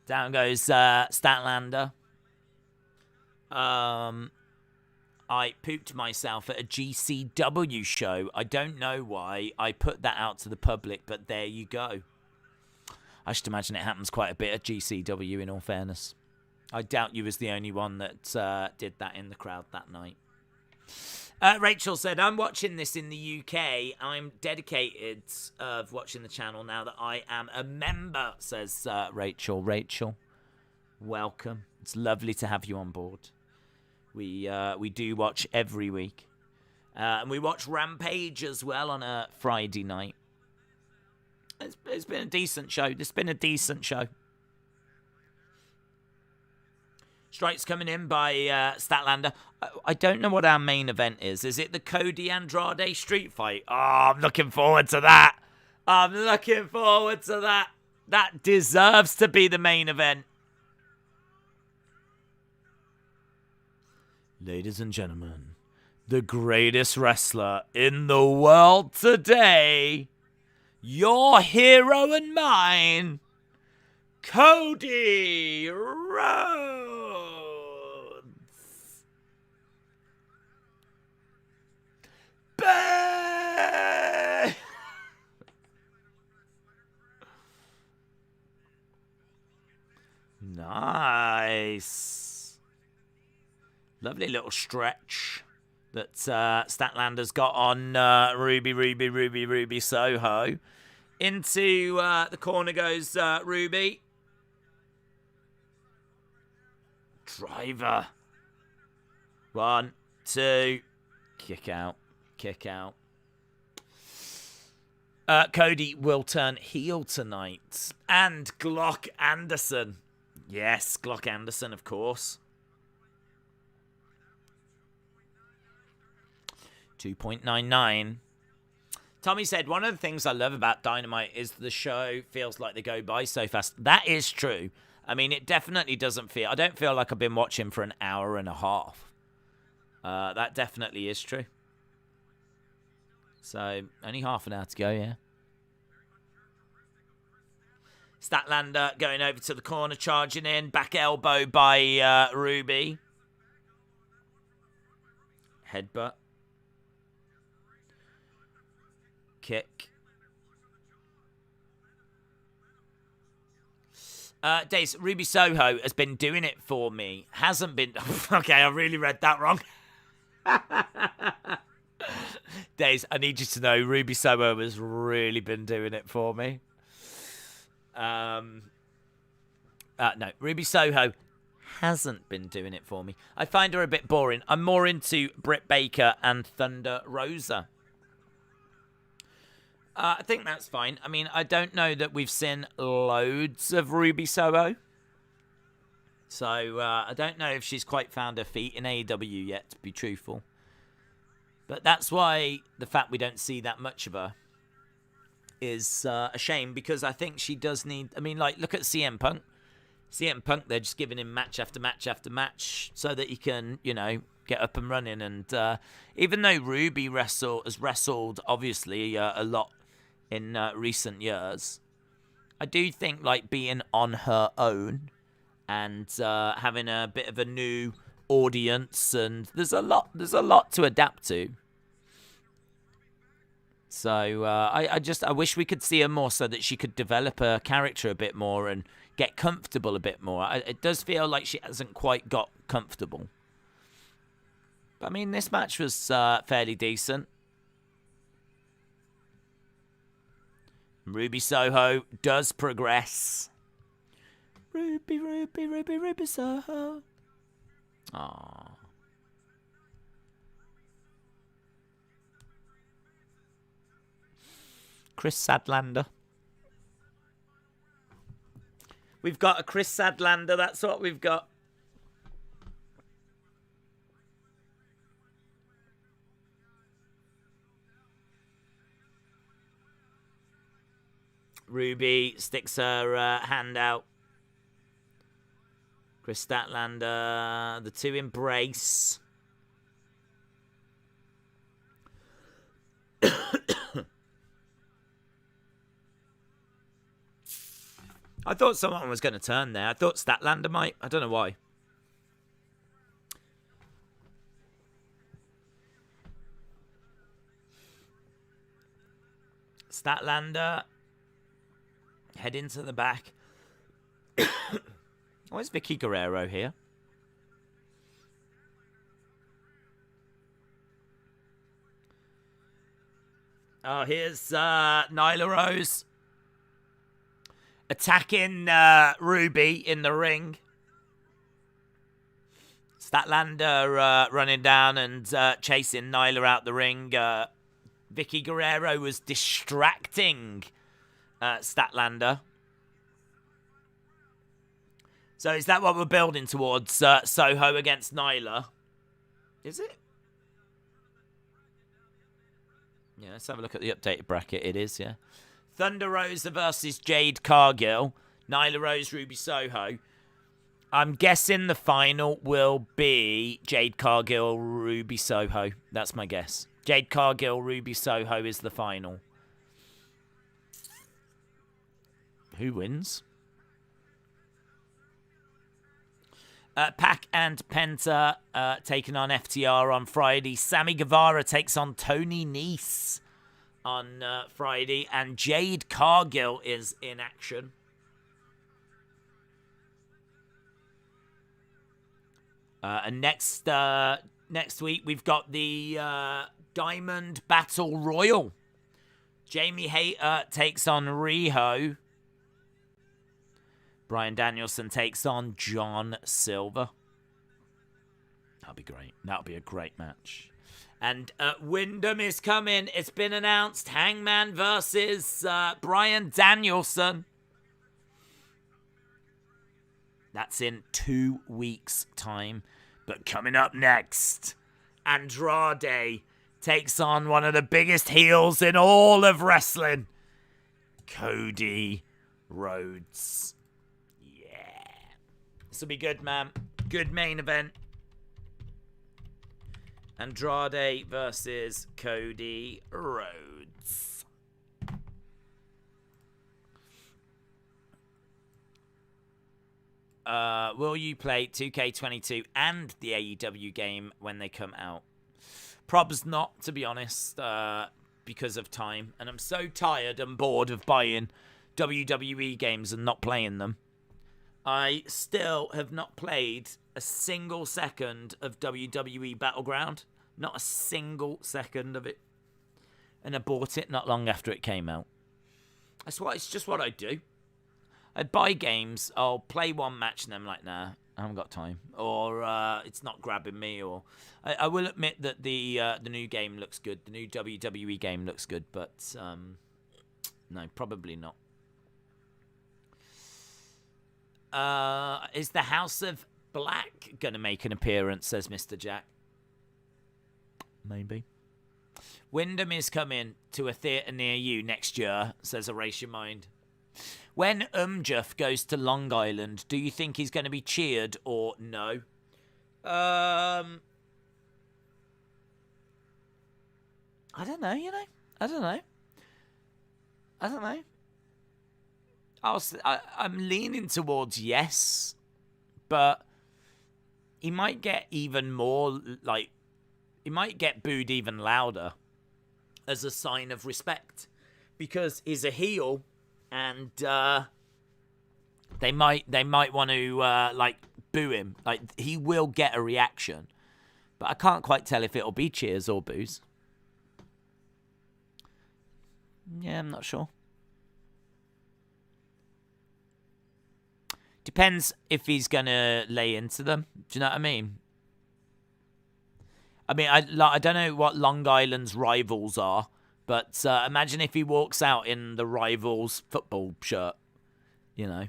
Down goes Statlander. I pooped myself at a GCW show. I don't know why I put that out to the public, but there you go. I should imagine it happens quite a bit at GCW, in all fairness. I doubt you was the only one that did that in the crowd that night. Rachel said, I'm watching this in the UK. I'm dedicated of watching the channel now that I am a member, says Rachel. Rachel, welcome. It's lovely to have you on board. We do watch every week. And we watch Rampage as well on a Friday night. It's been a decent show. It's been a decent show. Strikes coming in by Statlander. I don't know what our main event is. Is it the Cody Andrade street fight? Oh, I'm looking forward to that. I'm looking forward to that. That deserves to be the main event. Ladies and gentlemen, the greatest wrestler in the world today, your hero and mine, Cody Rhodes. Nice. Lovely little stretch that Statlander's got on Ruby Soho. Into the corner goes Ruby. Driver. 1, 2. Kick out. Kick out. Cody will turn heel tonight. And Glock Anderson. Yes, Glock Anderson, of course. 2.99. Tommy said, one of the things I love about Dynamite is the show feels like they go by so fast. That is true. I mean, it definitely doesn't feel... I don't feel like I've been watching for an hour and a half. That definitely is true. So, only half an hour to go, yeah. Statlander going over to the corner, charging in. Back elbow by Ruby. Headbutt. Kick. Days, Ruby Soho has been doing it for me. Hasn't been... Okay, I really read that wrong. Days, I need you to know Ruby Soho has really been doing it for me. No, Ruby Soho hasn't been doing it for me. I find her a bit boring. I'm more into Britt Baker and Thunder Rosa. I think that's fine. I mean, I don't know that we've seen loads of Ruby Soho. So, I don't know if she's quite found her feet in AEW yet, to be truthful. But that's why the fact we don't see that much of her is a shame, because I think she does need... I mean, like, look at CM Punk. CM Punk, they're just giving him match after match after match so that he can, you know, get up and running. And even though Ruby has wrestled, obviously, a lot in recent years, I do think, like, being on her own and having a bit of a new audience, and there's a lot to adapt to. So I wish we could see her more so that she could develop her character a bit more and get comfortable a bit more. It does feel like she hasn't quite got comfortable. But I mean, this match was fairly decent. Ruby Soho does progress. Ruby Soho. Aww. KRIS Statlander. We've got a KRIS Statlander. That's what we've got. Ruby sticks her hand out. KRIS Statlander. The two embrace. I thought someone was going to turn there. I thought Statlander might. I don't know why. Statlander. Head into the back. I Why is Vicky Guerrero here? Oh, here's Nyla Rose attacking Ruby in the ring. Statlander running down and chasing Nyla out the ring. Vicky Guerrero was distracting Statlander. So is that what we're building towards? Soho against Nyla? Is it? Yeah, let's have a look at the updated bracket. It is, yeah. Thunder Rosa versus Jade Cargill. Nyla Rose, Ruby Soho. I'm guessing the final will be Jade Cargill, Ruby Soho. That's my guess. Jade Cargill, Ruby Soho is the final. Who wins? Pac and Penta taking on FTR on Friday. Sammy Guevara takes on Tony Nese on Friday. And Jade Cargill is in action. And next week, we've got the Diamond Battle Royal. Jamie Hayter takes on Riho. Bryan Danielson takes on John Silver. That'll be great. That'll be a great match. And Windham is coming. It's been announced. Hangman versus Bryan Danielson. That's in 2 weeks' time. But coming up next, Andrade takes on one of the biggest heels in all of wrestling, Cody Rhodes. This will be good, man. Good main event. Andrade versus Cody Rhodes. Will you play 2K22 and the AEW game when they come out? Probs not, to be honest, because of time. And I'm so tired and bored of buying WWE games and not playing them. I still have not played a single second of WWE Battleground. Not a single second of it. And I bought it not long after it came out. It's just what I do. I buy games, I'll play one match and I'm like, nah, I haven't got time. Or it's not grabbing me. Or I will admit that the new game looks good. The new WWE game looks good. But no, probably not. Is the House of Black going to make an appearance, says Mr. Jack? Maybe. Windham is coming to a theatre near you next year, says Erase Your Mind. When Umjeff goes to Long Island, do you think he's going to be cheered or no? I don't know, I don't know. I'm leaning towards yes, but he might get even more, he might get booed even louder as a sign of respect because he's a heel and they might want to boo him. He will get a reaction, but I can't quite tell if it'll be cheers or boos. Yeah, I'm not sure. Depends if he's going to lay into them. Do you know what I mean? I don't know what Long Island's rivals are, but imagine if he walks out in the rivals' football shirt. You know,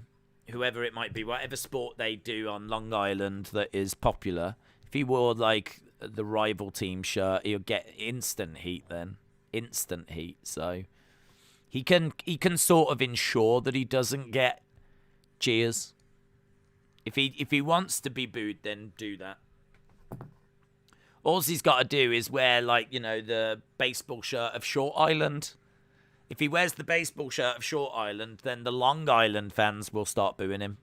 whoever it might be, whatever sport they do on Long Island that is popular. If he wore, the rival team shirt, he'll get instant heat then. Instant heat. So he can sort of ensure that he doesn't get cheers. If he wants to be booed, then do that. All he's got to do is wear, the baseball shirt of Short Island. If he wears the baseball shirt of Short Island, then the Long Island fans will start booing him.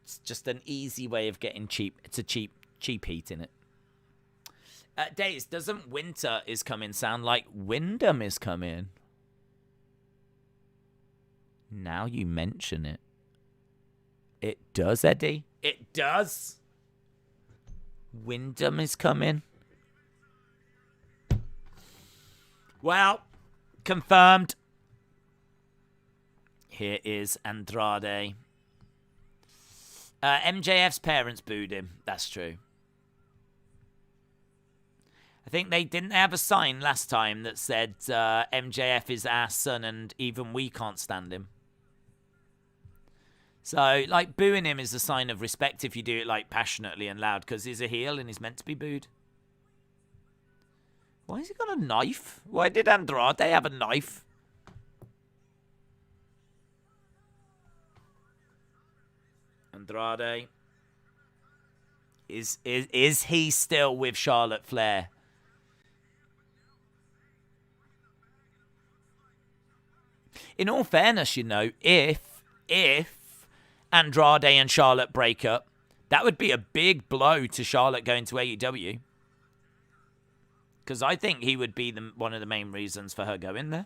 It's just an easy way of getting cheap. It's a cheap heat in it. Days, doesn't Winter is coming sound like Windham is coming? Now you mention it. It does, Eddie. It does. Windham is coming. Well, confirmed. Here is Andrade. MJF's parents booed him. That's true. I think they didn't have a sign last time that said MJF is our son and even we can't stand him. So, like, booing him is a sign of respect if you do it, like, passionately and loud, because he's a heel and he's meant to be booed. Why has he got a knife? Why did Andrade have a knife? Andrade. Is he still with Charlotte Flair? In all fairness, you know, if Andrade and Charlotte break up, that would be a big blow to Charlotte going to AEW. Because I think he would be one of the main reasons for her going there.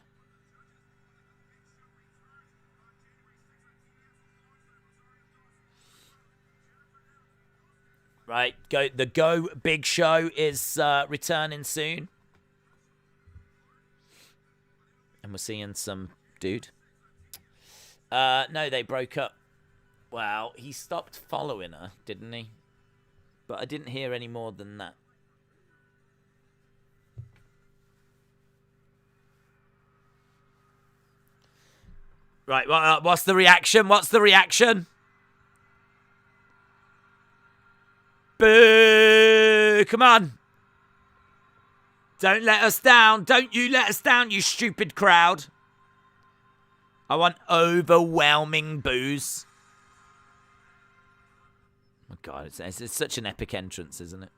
Right, the Go Big Show is returning soon. And we're seeing some dude. No, they broke up. Well, he stopped following her, didn't he? But I didn't hear any more than that. Right, what's the reaction? What's the reaction? Boo! Come on. Don't let us down. Don't you let us down, you stupid crowd. I want overwhelming boos. Oh my God, it's such an epic entrance, isn't it?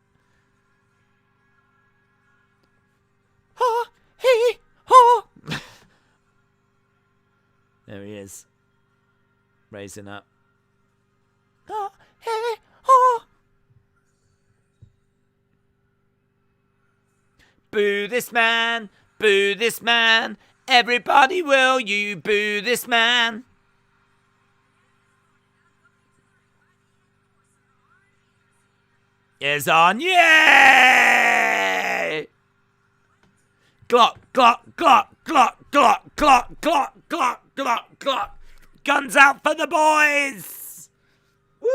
Ha! He! Ha! There he is. Raising up. Ha! He! Ha! Boo this man! Boo this man! Everybody will you boo this man? Is on, yay! Glock, glock, glock, glock, glock, glock, glock, glock, glock, glock. Guns out for the boys! Woo!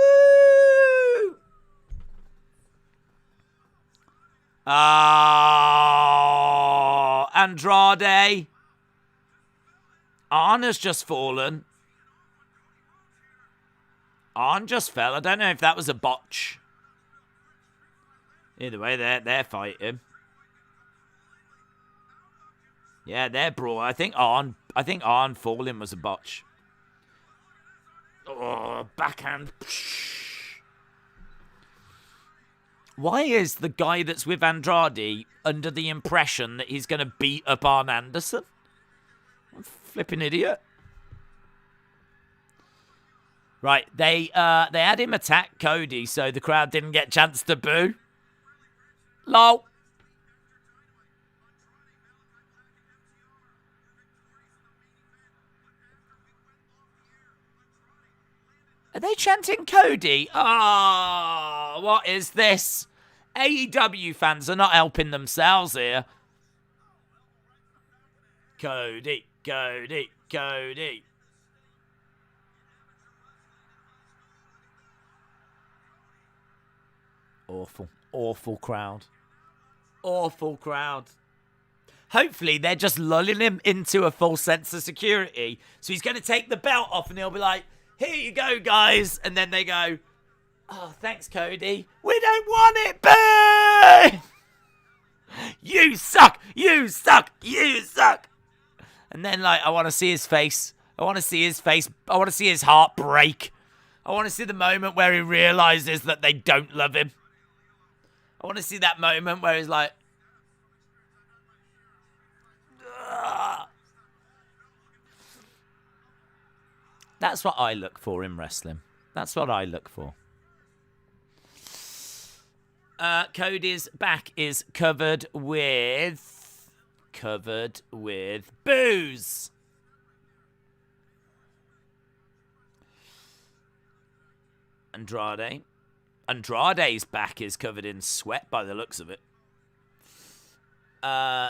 Andrade. Arn has just fallen. Arn just fell. I don't know if that was a botch. Either way, they're fighting. Yeah, they're brawl. I think Arn falling was a botch. Oh, backhand. Why is the guy that's with Andrade under the impression that he's going to beat up Arn Anderson? I'm a flipping idiot. Right, they had him attack Cody, so the crowd didn't get a chance to boo. Lol. Are they chanting Cody? Oh, what is this? AEW fans are not helping themselves here. Cody, Cody, Cody. Awful, awful crowd. Awful crowd. Hopefully, they're just lulling him into a false sense of security. So he's going to take the belt off and he'll be like, here you go, guys. And then they go, oh, thanks, Cody. We don't want it, boo! You suck! You suck! You suck! And then, like, I want to see his face. I want to see his face. I want to see his heart break. I want to see the moment where he realizes that they don't love him. I want to see that moment where he's like, ugh. That's what I look for in wrestling. That's what I look for. Cody's back is covered with booze. Andrade. Andrade's back is covered in sweat by the looks of it.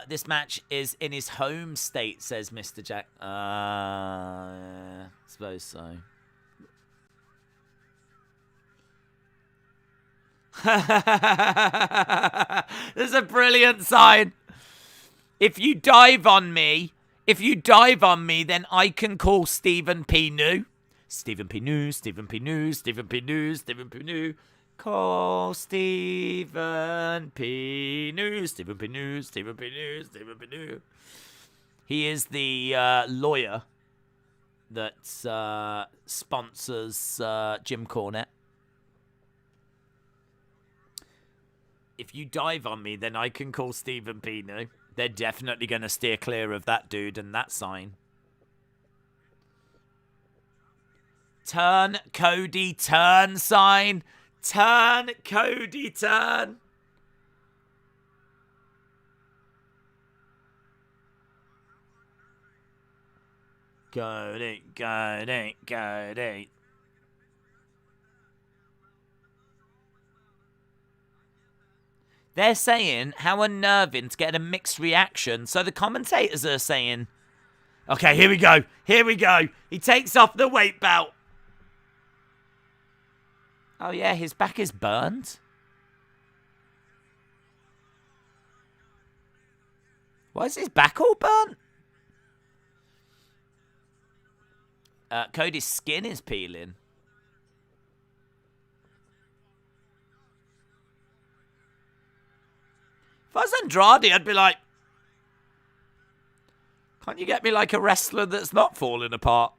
This match is in his home state, says Mr. Jack. Suppose so. There's a brilliant sign. If you dive on me, then I can call Stephen P. New. Stephen P. New, Stephen P. New, Stephen P. New, Stephen P. New. Call Stephen P. New, Stephen P. New, Stephen P. New, Stephen P. New. He is the lawyer that sponsors Jim Cornette. If you dive on me, then I can call Stephen P. New. They're definitely going to steer clear of that dude and that sign. Turn, Cody, turn sign. Turn, Cody, turn. Cody, Cody, Cody. They're saying how unnerving to get a mixed reaction. So the commentators are saying, okay, here we go. Here we go. He takes off the weight belt. Oh, yeah, his back is burned. Why is his back all burnt? Cody's skin is peeling. If I was Andrade, I'd be like, can't you get me like a wrestler that's not falling apart?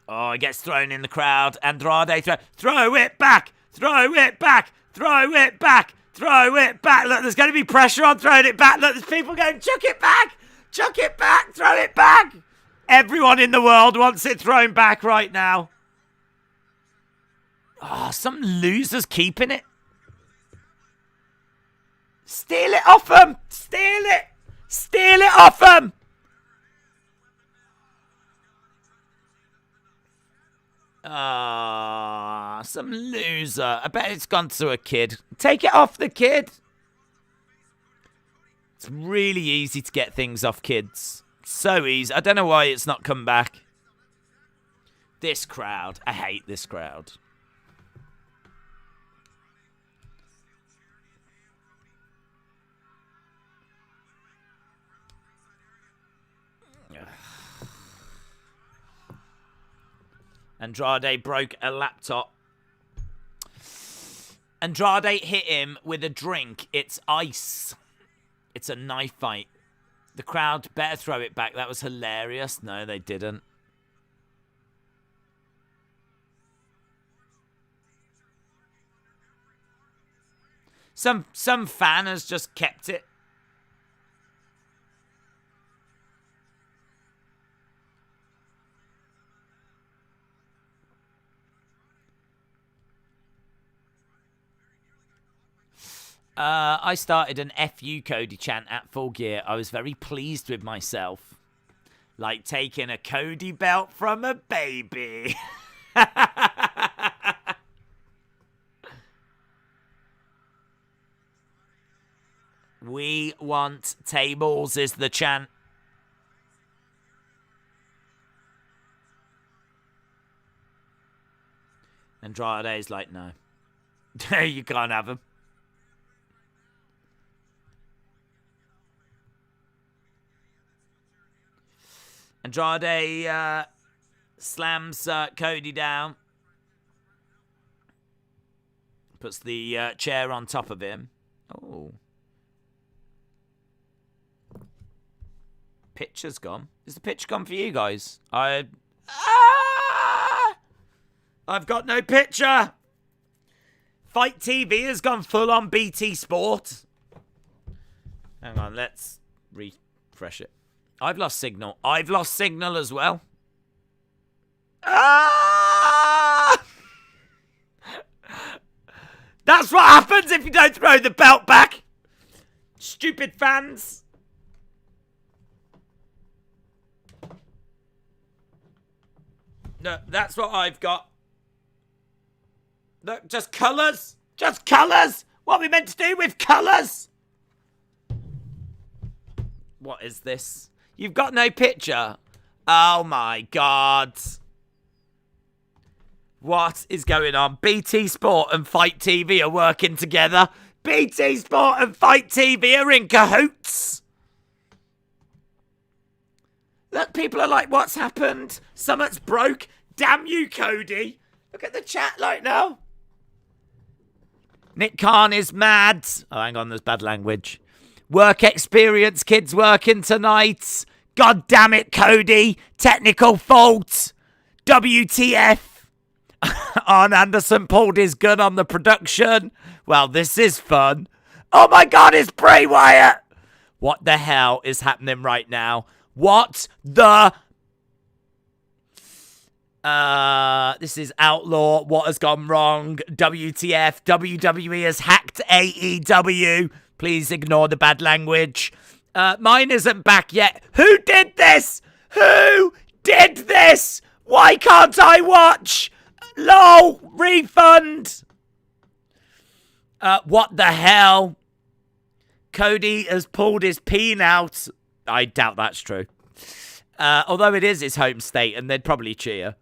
Oh, he gets thrown in the crowd. Andrade, throw it back! Throw it back! Throw it back! Throw it back! Look, there's going to be pressure on throwing it back. Look, there's people going, chuck it back! Chuck it back! Throw it back! Everyone in the world wants it thrown back right now. Oh, some loser's keeping it. Steal it off him! Steal it! Steal it off him! Ah, some loser. I bet it's gone to a kid. Take it off the kid. It's really easy to get things off kids. So easy. I don't know why it's not come back. This crowd. I hate this crowd. Andrade broke a laptop. Andrade hit him with a drink. It's ice. It's a knife fight. The crowd better throw it back. That was hilarious. No, they didn't. Some fan has just kept it. I started an FU Cody chant at Full Gear. I was very pleased with myself. Like taking a Cody belt from a baby. We want tables is the chant. Andrade's like, no. You can't have them. Andrade slams Cody down. Puts the chair on top of him. Oh. Picture's gone. Is the picture gone for you guys? I've got no picture. Fight TV has gone full on BT Sport. Hang on, let's refresh it. I've lost signal. I've lost signal as well. That's what happens if you don't throw the belt back. Stupid fans. No, that's what I've got. Look, just colours. Just colours. What are we meant to do with colours? What is this? You've got no picture. Oh my God. What is going on? BT Sport and Fight TV are working together. BT Sport and Fight TV are in cahoots. Look, people are like, what's happened? Something's broke. Damn you, Cody. Look at the chat right now. Nick Khan is mad. Oh, hang on, there's bad language. Work experience, kids working tonight. God damn it, Cody. Technical fault. WTF. Arn Anderson pulled his gun on the production. Well, this is fun. Oh my God, it's Bray Wyatt. What the hell is happening right now? What the... this is Outlaw. What has gone wrong? WTF. WWE has hacked AEW. Please ignore the bad language. Mine isn't back yet. Who did this? Who did this? Why can't I watch? LOL. Refund. What the hell? Cody has pulled his peen out. I doubt that's true. Although it is his home state and they'd probably cheer.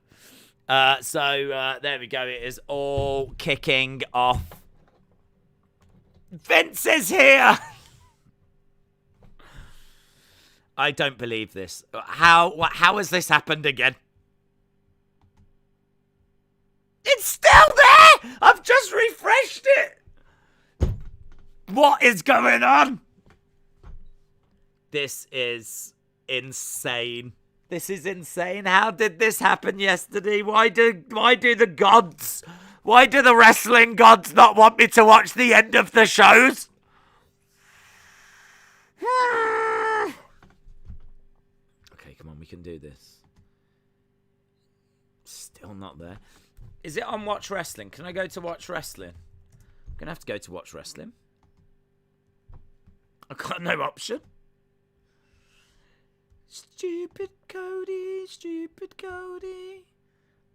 So there we go. It is all kicking off. Vince is here. I don't believe this. How has this happened again? It's still there. I've just refreshed it. What is going on? This is insane. This is insane. How did this happen yesterday? Why do the gods, why do the wrestling gods not want me to watch the end of the shows? Okay, come on, we can do this. Still not there. Is it on Watch Wrestling? Can I go to Watch Wrestling? I'm going to have to go to Watch Wrestling. I've got no option. Stupid Cody, stupid Cody.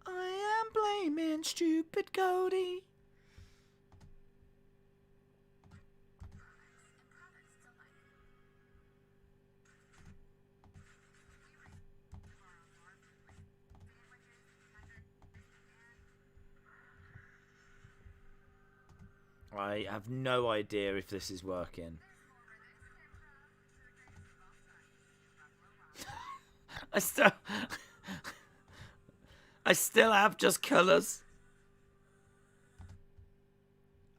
I am blaming stupid Cody. I have no idea if this is working. I still have just colours.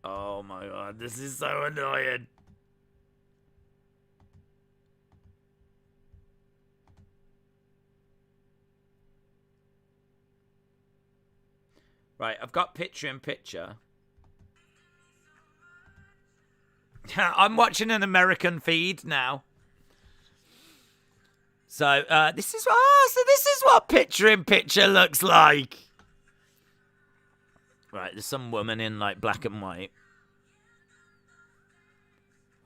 Oh my God, this is so annoying. Right, I've got picture-in-picture. I'm watching an American feed now. So, this is what picture-in-picture looks like. Right, there's some woman in, like, black and white.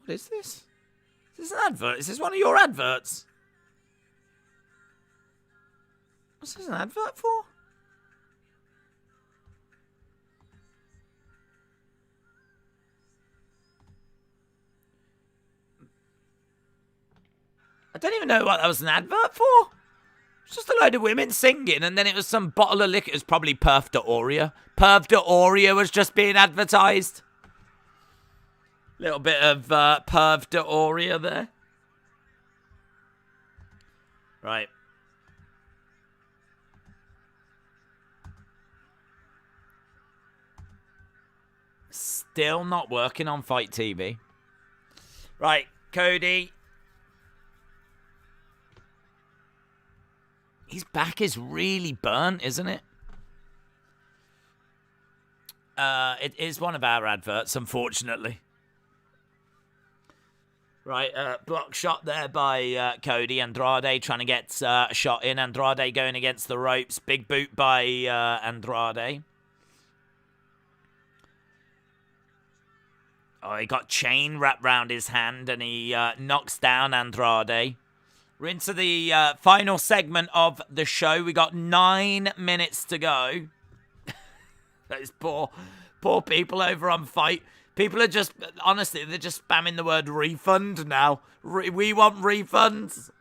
What is this? Is this an advert? Is this one of your adverts? What's this an advert for? I don't even know what that was an advert for. It's just a load of women singing, and then it was some bottle of liquor. It was probably Perf de Aurea. Perf de Aurea was just being advertised. Little bit of Perf de Aurea there. Right. Still not working on Fight TV. Right, Cody. His back is really burnt, isn't it? It is one of our adverts, unfortunately. Right, block shot there by Cody. Andrade trying to get a shot in. Andrade going against the ropes. Big boot by Andrade. Oh, he got chain wrapped round his hand and he knocks down Andrade. We're into the final segment of the show. We got 9 minutes to go. Those poor people over on Fight. People are just, honestly, they're just spamming the word refund now. We want refunds.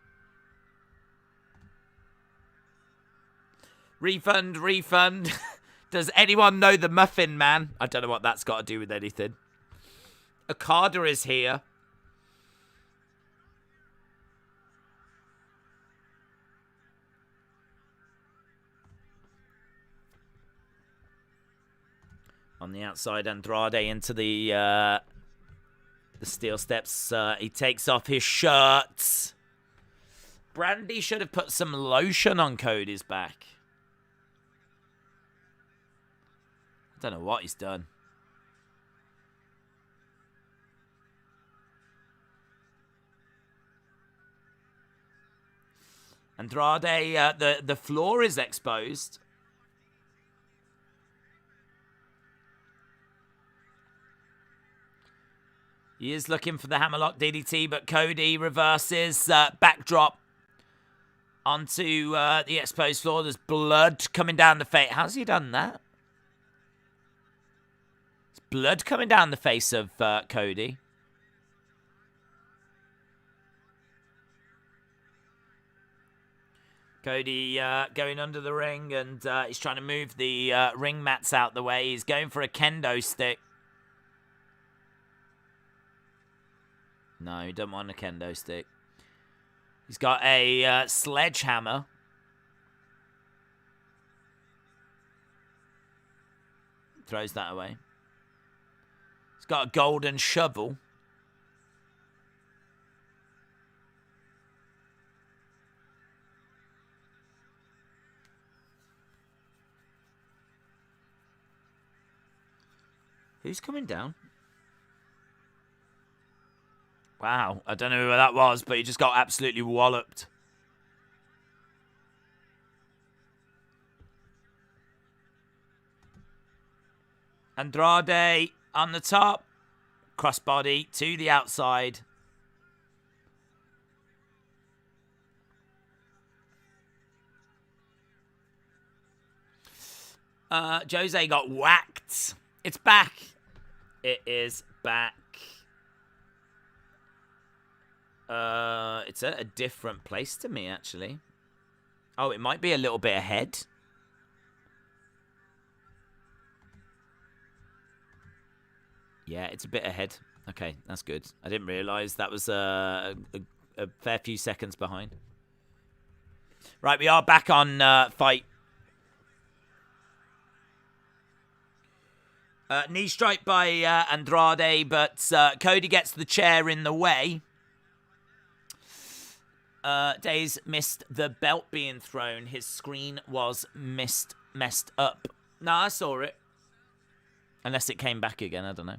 Refund. Does anyone know the Muffin Man? I don't know what that's got to do with anything. Okada is here. On the outside, Andrade into the steel steps. He takes off his shirt. Brandy should have put some lotion on Cody's back. I don't know what he's done. Andrade, the floor is exposed. He is looking for the hammerlock DDT, but Cody reverses. Backdrop onto the exposed floor. There's blood coming down the face. How's he done that? There's blood coming down the face of Cody. Cody going under the ring, and he's trying to move the ring mats out the way. He's going for a kendo stick. No, he doesn't want a kendo stick. He's got a sledgehammer. Throws that away. He's got a golden shovel. Who's coming down? Wow, I don't know who that was, but he just got absolutely walloped. Andrade on the top. Crossbody to the outside. Jose got whacked. It's back. It is back. It's at a different place to me, actually. Oh, it might be a little bit ahead. Yeah, it's a bit ahead. Okay, that's good. I didn't realise that was a fair few seconds behind. Right, we are back on Fight. Knee strike by Andrade, but Cody gets the chair in the way. Days missed the belt being thrown. His screen was messed up. No, I saw it. Unless it came back again, I don't know.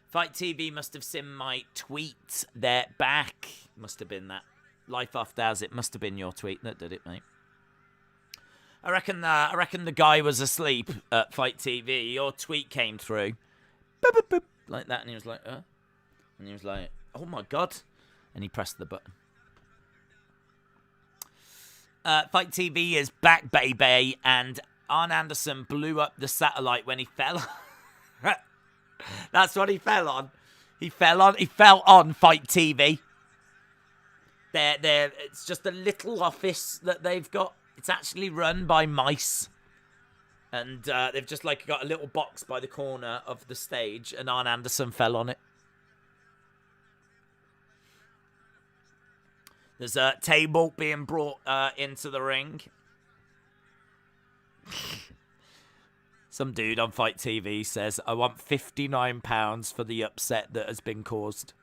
Fight TV must have seen my tweet. They're back. Must have been that. Life After Hours, it must have been your tweet that did it, mate. I reckon the guy was asleep at Fight TV. Your tweet came through. Boop, boop, boop, like that, and he was like, And he was like, oh my God. And he pressed the button. Fight TV is back, baby, and Arn Anderson blew up the satellite when he fell. That's what he fell on. He fell on Fight TV. It's just a little office that they've got. It's actually run by mice, and they've just like got a little box by the corner of the stage, and Arn Anderson fell on it. There's a table being brought into the ring. Some dude on Fight TV says, I want £59 for the upset that has been caused.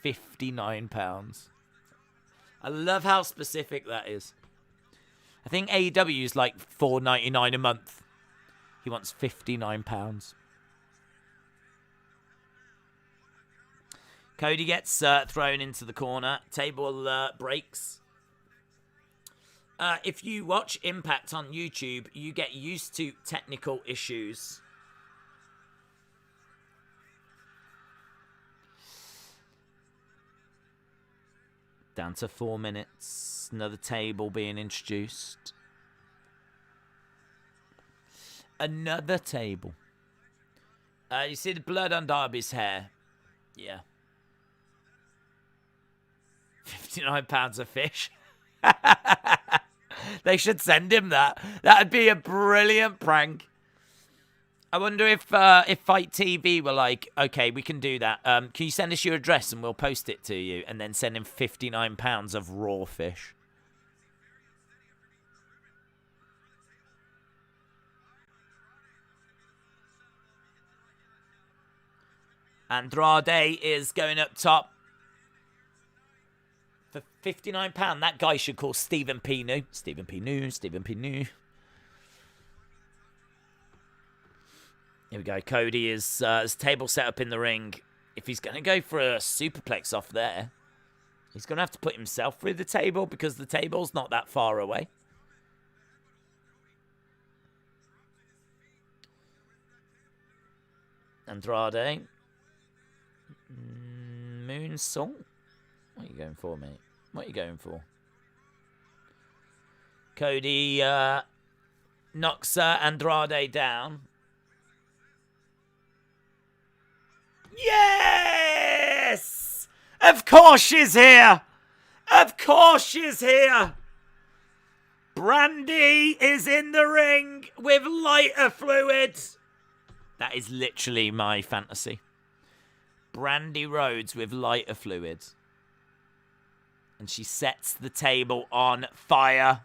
£59. I love how specific that is. I think AEW is like $4.99 a month. He wants £59. Cody gets thrown into the corner. Table breaks. If you watch Impact on YouTube, you get used to technical issues. Down to 4 minutes. Another table being introduced. Another table. You see the blood on Darby's hair? Yeah. 59 pounds of fish. They should send him that. That'd be a brilliant prank. I wonder if Fight TV were like, okay, we can do that. Can you send us your address and we'll post it to you, and then send him 59 pounds of raw fish. Andrade is going up top for £59. That guy should call Stephen P. New. Stephen P. New. Stephen P. New. Here we go. Cody is his table set up in the ring. If he's going to go for a superplex off there, he's going to have to put himself through the table because the table's not that far away. Andrade. Moonsault? What are you going for, mate? What are you going for? Cody knocks Andrade down. Yes! Of course she's here! Of course she's here! Brandy is in the ring with lighter fluid. That is literally my fantasy. Brandy Rhodes with lighter fluid. And she sets the table on fire.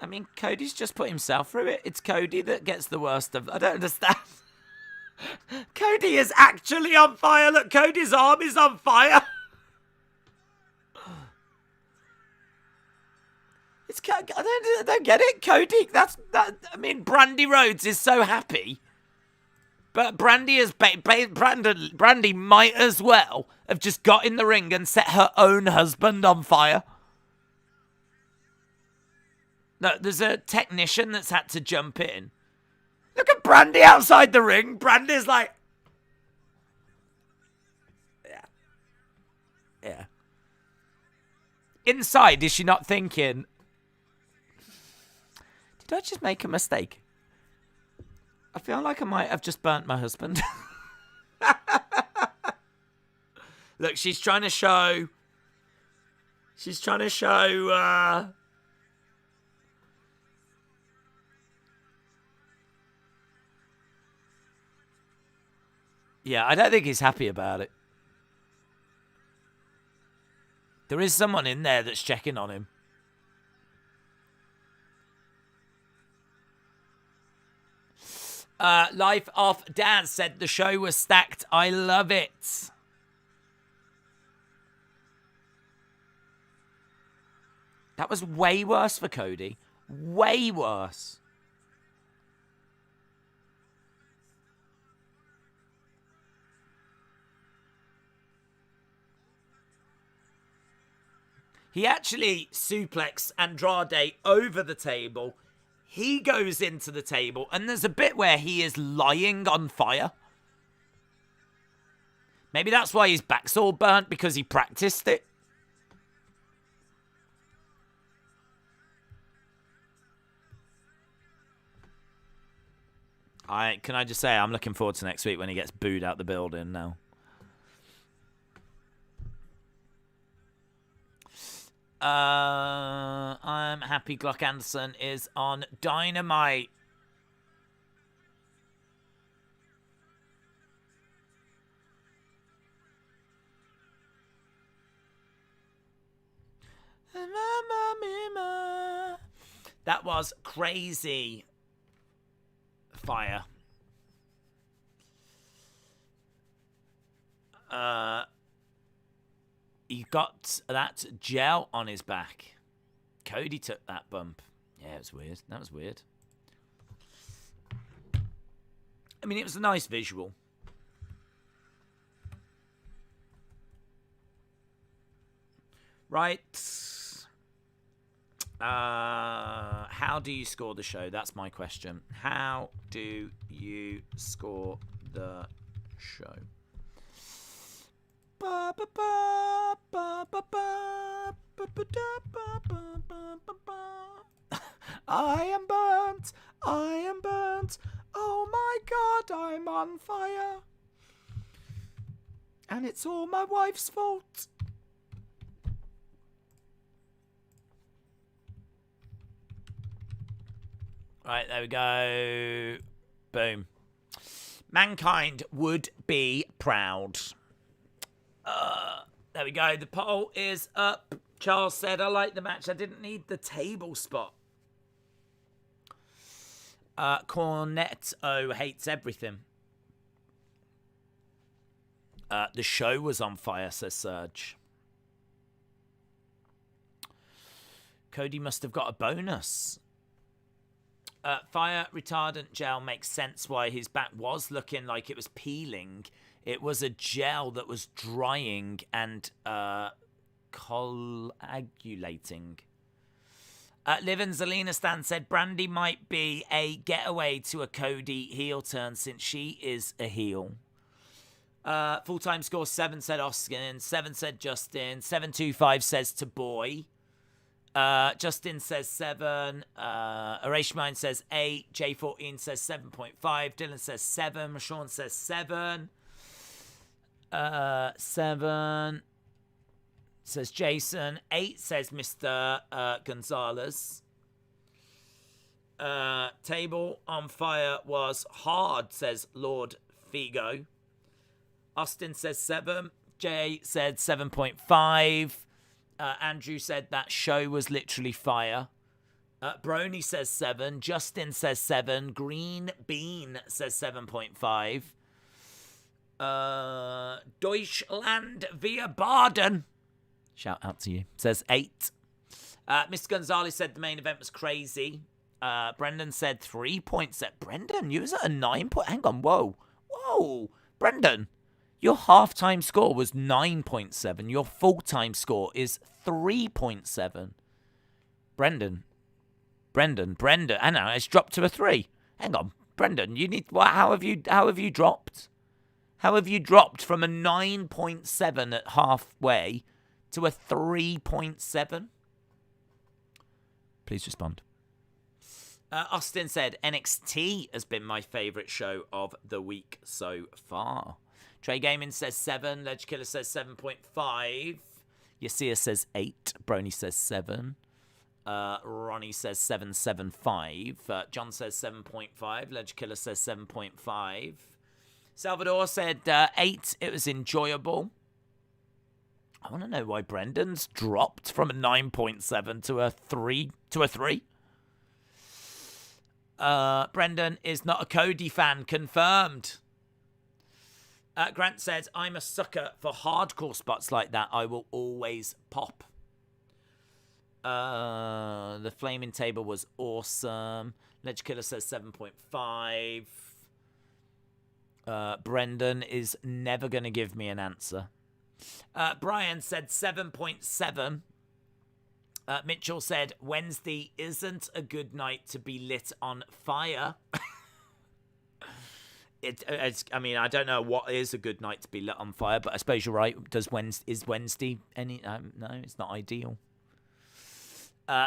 I mean, Cody's just put himself through it. It's Cody that gets the worst of... I don't understand. Cody is actually on fire. Look, Cody's arm is on fire. I don't get it. Cody, I mean, Brandy Rhodes is so happy. But Brandy might as well have just got in the ring and set her own husband on fire. No, there's a technician that's had to jump in. Look at Brandy outside the ring. Brandy's like... Yeah. Inside, is she not thinking... Did I just make a mistake? I feel like I might have just burnt my husband. Look, she's trying to show... Yeah, I don't think he's happy about it. There is someone in there that's checking on him. Life Off Dad said the show was stacked. I love it. That was way worse for Cody. Way worse. He actually suplexed Andrade over the table. He goes into the table, and there's a bit where he is lying on fire. Maybe that's why his back's all burnt, because he practiced it. Can I just say, I'm looking forward to next week when he gets booed out the building now. I'm happy Glock Anderson is on Dynamite. That was crazy fire. He got that gel on his back. Cody took that bump. Yeah, it was weird. That was weird. I mean, it was a nice visual. Right. How do you score the show? That's my question. How do you score the show. I am burnt. I am burnt. Oh my God, I'm on fire. And it's all my wife's fault. Right, there we go. Boom. Mankind would be proud. There we go. The poll is up. Charles said, I like the match. I didn't need the table spot. Cornetto hates everything. The show was on fire, says Serge. Cody must have got a bonus. Fire retardant gel makes sense why his back was looking like it was peeling. It was a gel that was drying and coagulating. Liv and Zelina Stan said Brandy might be a getaway to a Cody heel turn since she is a heel. Full-time score 7 said Austin, 7 said Justin, 725 says to boy. Justin says 7. Erasure Mind says 8. J14 says 7.5. Dylan says 7. Rashawn says 7. 7 says Jason. 8 says Mr. Gonzalez. Table on fire was hard, says Lord Figo. Austin says 7. Jay said 7.5. Andrew said that show was literally fire. Brony says 7. Justin says 7. Green Bean says 7.5. Deutschland via Baden. Shout out to you. Says 8. Mr. Gonzalez said the main event was crazy. Brendan said 3 points. Brendan, you was at a 9 point. Hang on. Whoa. Brendan. Your half-time score was 9.7. Your full-time score is 3.7. Brendan. I know, it's dropped to a 3. Hang on. Brendan, you need... How have you dropped? How have you dropped from a 9.7 at halfway to a 3.7? Please respond. Austin said, NXT has been my favourite show of the week so far. Trey Gaming says 7. Ledge Killer says 7.5. Yasia says 8. Brony says 7. Ronnie says 7.75. John says 7.5. Ledge Killer says 7.5. Salvador said 8. It was enjoyable. I want to know why Brendan's dropped from a 9.7 to a 3. Brendan is not a Cody fan. Confirmed. Grant says, I'm a sucker for hardcore spots like that. I will always pop. The flaming table was awesome. Ledge Killer says 7.5. Brendan is never going to give me an answer. Brian said 7.7. Mitchell said, Wednesday isn't a good night to be lit on fire. I mean, I don't know what is a good night to be lit on fire, but I suppose you're right. Is Wednesday any? No, it's not ideal.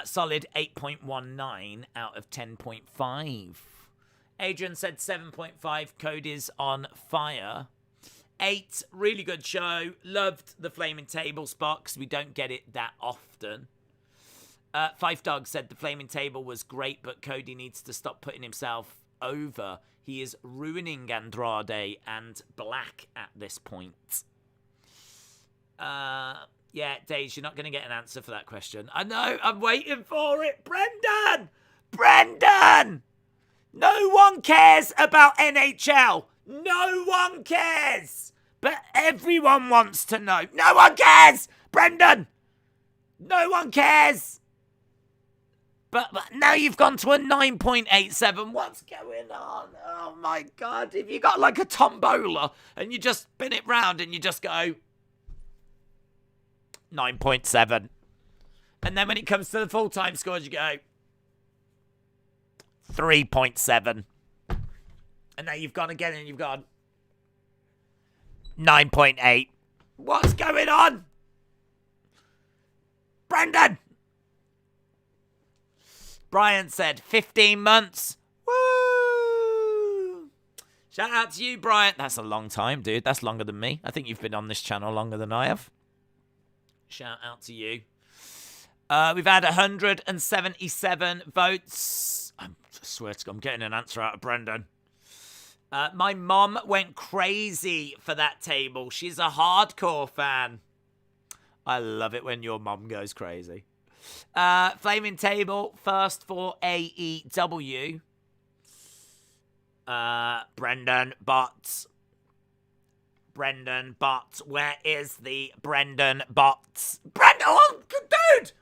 Solid 8.19 out of 10.5. Adrian said 7.5. Cody's on fire. 8, really good show. Loved the flaming table spot because we don't get it that often. Five Dog said the flaming table was great, but Cody needs to stop putting himself over. He is ruining Andrade and Black at this point. Yeah, Daze, you're not going to get an answer for that question. I know, I'm waiting for it. Brendan! No one cares about NHL. No one cares. But everyone wants to know. No one cares, Brendan. No one cares. But now you've gone to a 9.87. What's going on? Oh, my God. If you got like a tombola and you just spin it round and you just go 9.7. And then when it comes to the full-time scores, you go 3.7. And now you've gone again and you've gone 9.8. What's going on? Brendan! Brian said 15 months. Woo! Shout out to you, Brian. That's a long time, dude. That's longer than me. I think you've been on this channel longer than I have. Shout out to you. We've had 177 votes. I swear to God, I'm getting an answer out of Brendan. My mom went crazy for that table. She's a hardcore fan. I love it when your mom goes crazy. Flaming table first for AEW. Brendan Botts. Brendan Botts. Where is the Brendan Botts? Brendan, oh, dude!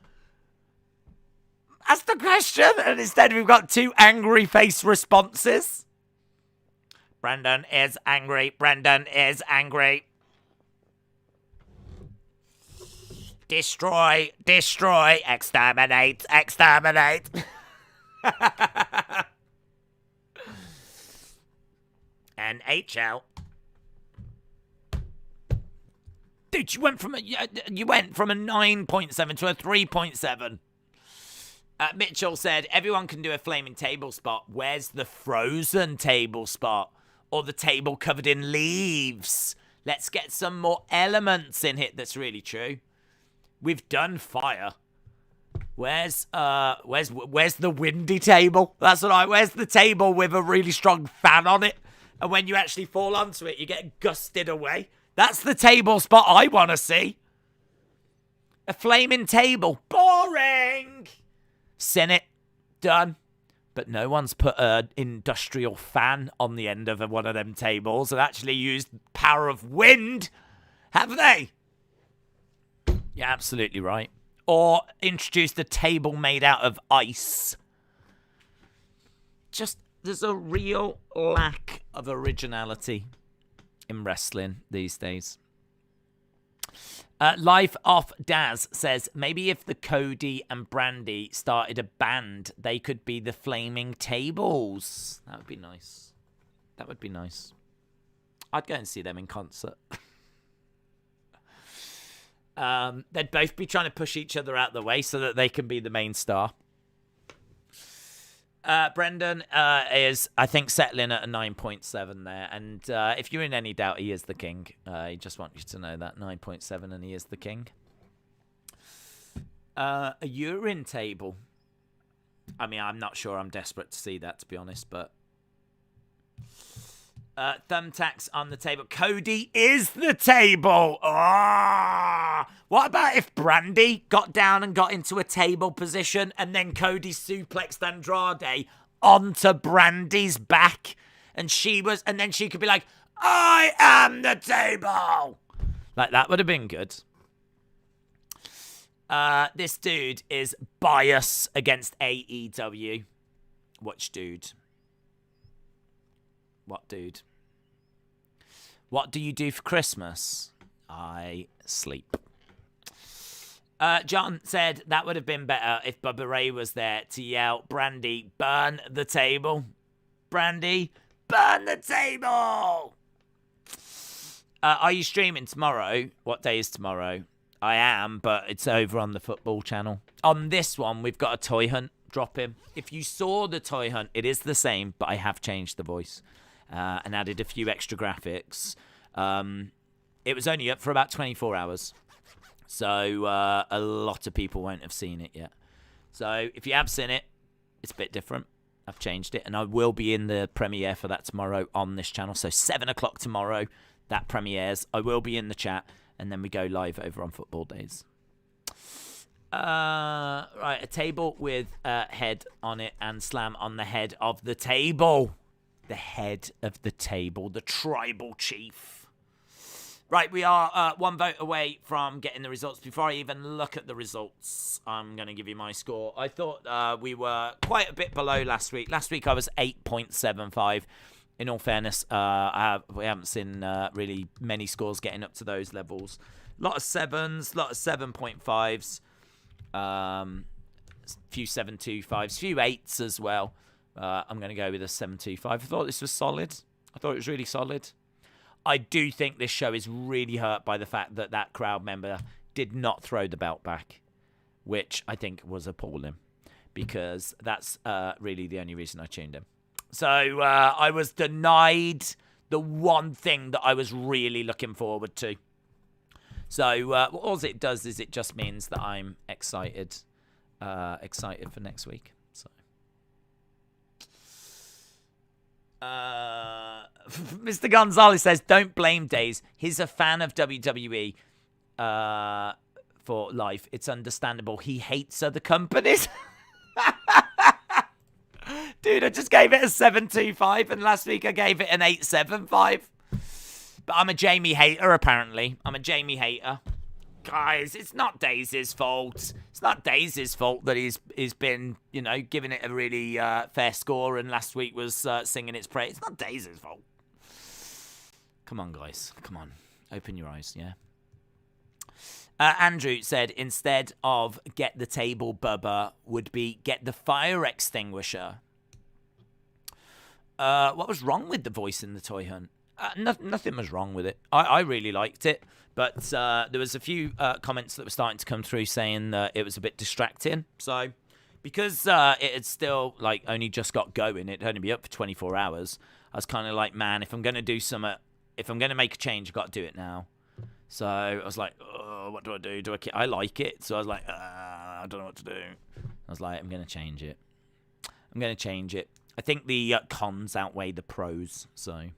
That's the question. And instead we've got two angry face responses. Brendan is angry. Brendan is angry. Destroy, destroy, exterminate, exterminate. NHL. Dude, you went from a 9.7 to a 3.7. Mitchell said, everyone can do a flaming table spot. Where's the frozen table spot? Or the table covered in leaves? Let's get some more elements in it. That's really true. We've done fire. Where's the windy table? That's what where's the table with a really strong fan on it? And when you actually fall onto it, you get gusted away. That's the table spot I want to see. A flaming table. Boring. Seen it. Done. But no one's put an industrial fan on the end of one of them tables and actually used power of wind. Have they? You're absolutely right. Or introduced a table made out of ice. Just, there's a real lack of originality in wrestling these days. Life Off Daz says, maybe if the Cody and Brandy started a band, they could be the Flaming Tables. That would be nice. That would be nice. I'd go and see them in concert. They'd both be trying to push each other out the way so that they can be the main star. Brendan is, I think, settling at a 9.7 there. And if you're in any doubt, he is the king. I just want you to know that. 9.7 and he is the king. A urine table. I mean, I'm not sure I'm desperate to see that, to be honest, but... thumbtacks on the table. Cody is the table. Oh! What about if Brandy got down and got into a table position and then Cody suplexed Andrade onto Brandy's back and then she could be like, I am the table. Like, that would have been good. This dude is biased against AEW. Which dude? What dude? What do you do for Christmas? I sleep. John said that would have been better if Bubba Ray was there to yell, Brandy, burn the table. Brandy, burn the table. Are you streaming tomorrow? What day is tomorrow? I am, but it's over on the football channel. On this one, we've got a toy hunt dropping. If you saw the toy hunt, it is the same, but I have changed the voice. And added a few extra graphics. It was only up for about 24 hours. So a lot of people won't have seen it yet. So if you have seen it, it's a bit different. I've changed it. And I will be in the premiere for that tomorrow on this channel. So 7 o'clock tomorrow, that premieres. I will be in the chat. And then we go live over on Football Days. Right, a table with a head on it and slam on the head of the table. The head of the table, the tribal chief. Right, we are 1 vote away from getting the results. Before I even look at the results, I'm going to give you my score. I thought we were quite a bit below last week. Last week I was 8.75. In all fairness, we haven't seen really many scores getting up to those levels. A lot of 7s, a lot of 7.5s, few 7.25s, few 8s as well. I'm going to go with a 7.25. I thought this was solid. I thought it was really solid. I do think this show is really hurt by the fact that that crowd member did not throw the belt back, which I think was appalling, because that's really the only reason I tuned in. So I was denied the one thing that I was really looking forward to. So all it does is it just means that I'm excited for next week. So, Mr. Gonzalez says, "Don't blame Days. He's a fan of WWE for life. It's understandable. He hates other companies." Dude, I just gave it a 7.25, and last week I gave it an 8.75. But I'm a Jamie hater, apparently. I'm a Jamie hater. Guys, it's not Daze's fault. It's not Daze's fault that he's been, giving it a really fair score, and last week was singing its praise. It's not Daze's fault. Come on, guys. Come on. Open your eyes, yeah? Andrew said, instead of get the table, Bubba, would be get the fire extinguisher. What was wrong with the voice in the Toy Hunt? Nothing was wrong with it. I really liked it, but there was a few comments that were starting to come through saying that it was a bit distracting. So, because it had still only just got going, it'd only be up for 24 hours. I was kind of like, man, if I'm going to do something, if I'm going to make a change, I've got to do it now. So I was like, oh, what do I do? I like it. So I was like, I don't know what to do. I was like, I'm going to change it. I think the cons outweigh the pros, so.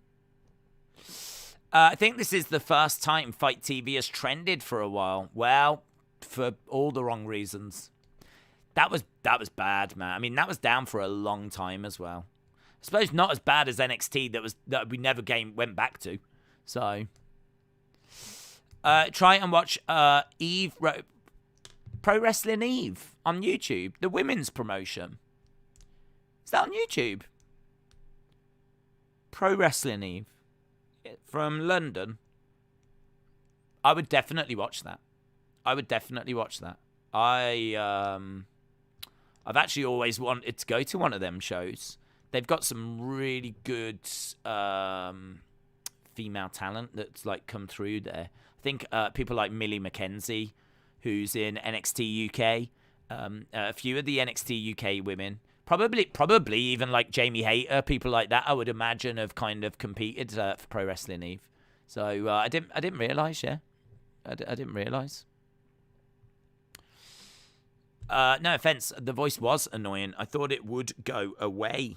I think this is the first time Fight TV has trended for a while. Well, for all the wrong reasons. That was bad, man. I mean, that was down for a long time as well. I suppose not as bad as NXT that we never went back to. So, try and watch Pro Wrestling Eve on YouTube, the women's promotion. Is that on YouTube? Pro Wrestling Eve from London. I would definitely watch that. I've actually always wanted to go to one of them shows. They've got some really good female talent that's come through there. I think people like Millie McKenzie, who's in NXT UK, a few of the NXT UK women. Probably even Jamie Hayter, people like that, I would imagine, have kind of competed for Pro Wrestling Eve. So I didn't realize, yeah, I didn't realize. No offense, the voice was annoying. I thought it would go away.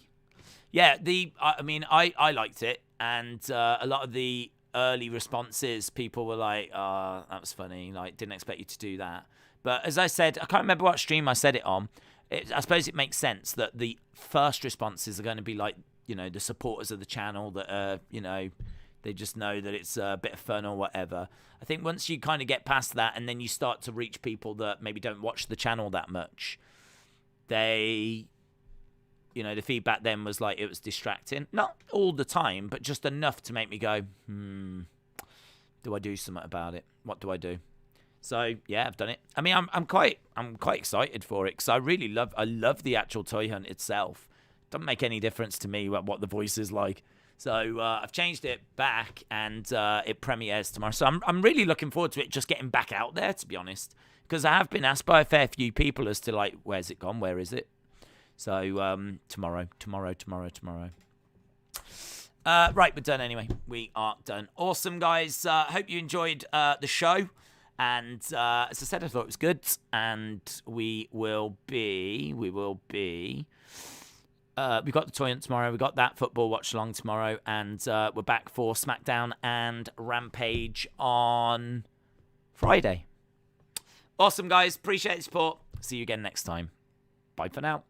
Yeah, I liked it, and a lot of the early responses, people were like, "Oh, that was funny. Didn't expect you to do that." But as I said, I can't remember what stream I said it on. I suppose it makes sense that the first responses are going to be the supporters of the channel that they just know that it's a bit of fun or whatever. I think once you kind of get past that, and then you start to reach people that maybe don't watch the channel that much, the feedback then was it was distracting. Not all the time, but just enough to make me go, do I do something about it? What do I do? So yeah, I've done it. I mean, I'm quite excited for it, because I love the actual Toy Hunt itself. Doesn't make any difference to me what the voice is like. So I've changed it back, and it premieres tomorrow. So I'm really looking forward to it just getting back out there, to be honest, because I have been asked by a fair few people as to where's it gone, where is it? So tomorrow. Right, we're done anyway. We are done. Awesome, guys. Hope you enjoyed the show. And as I said, I thought it was good. And we will be. We got the Toy Hunt tomorrow. We got that football watch along tomorrow. And we're back for SmackDown and Rampage on Friday. Awesome, guys. Appreciate the support. See you again next time. Bye for now.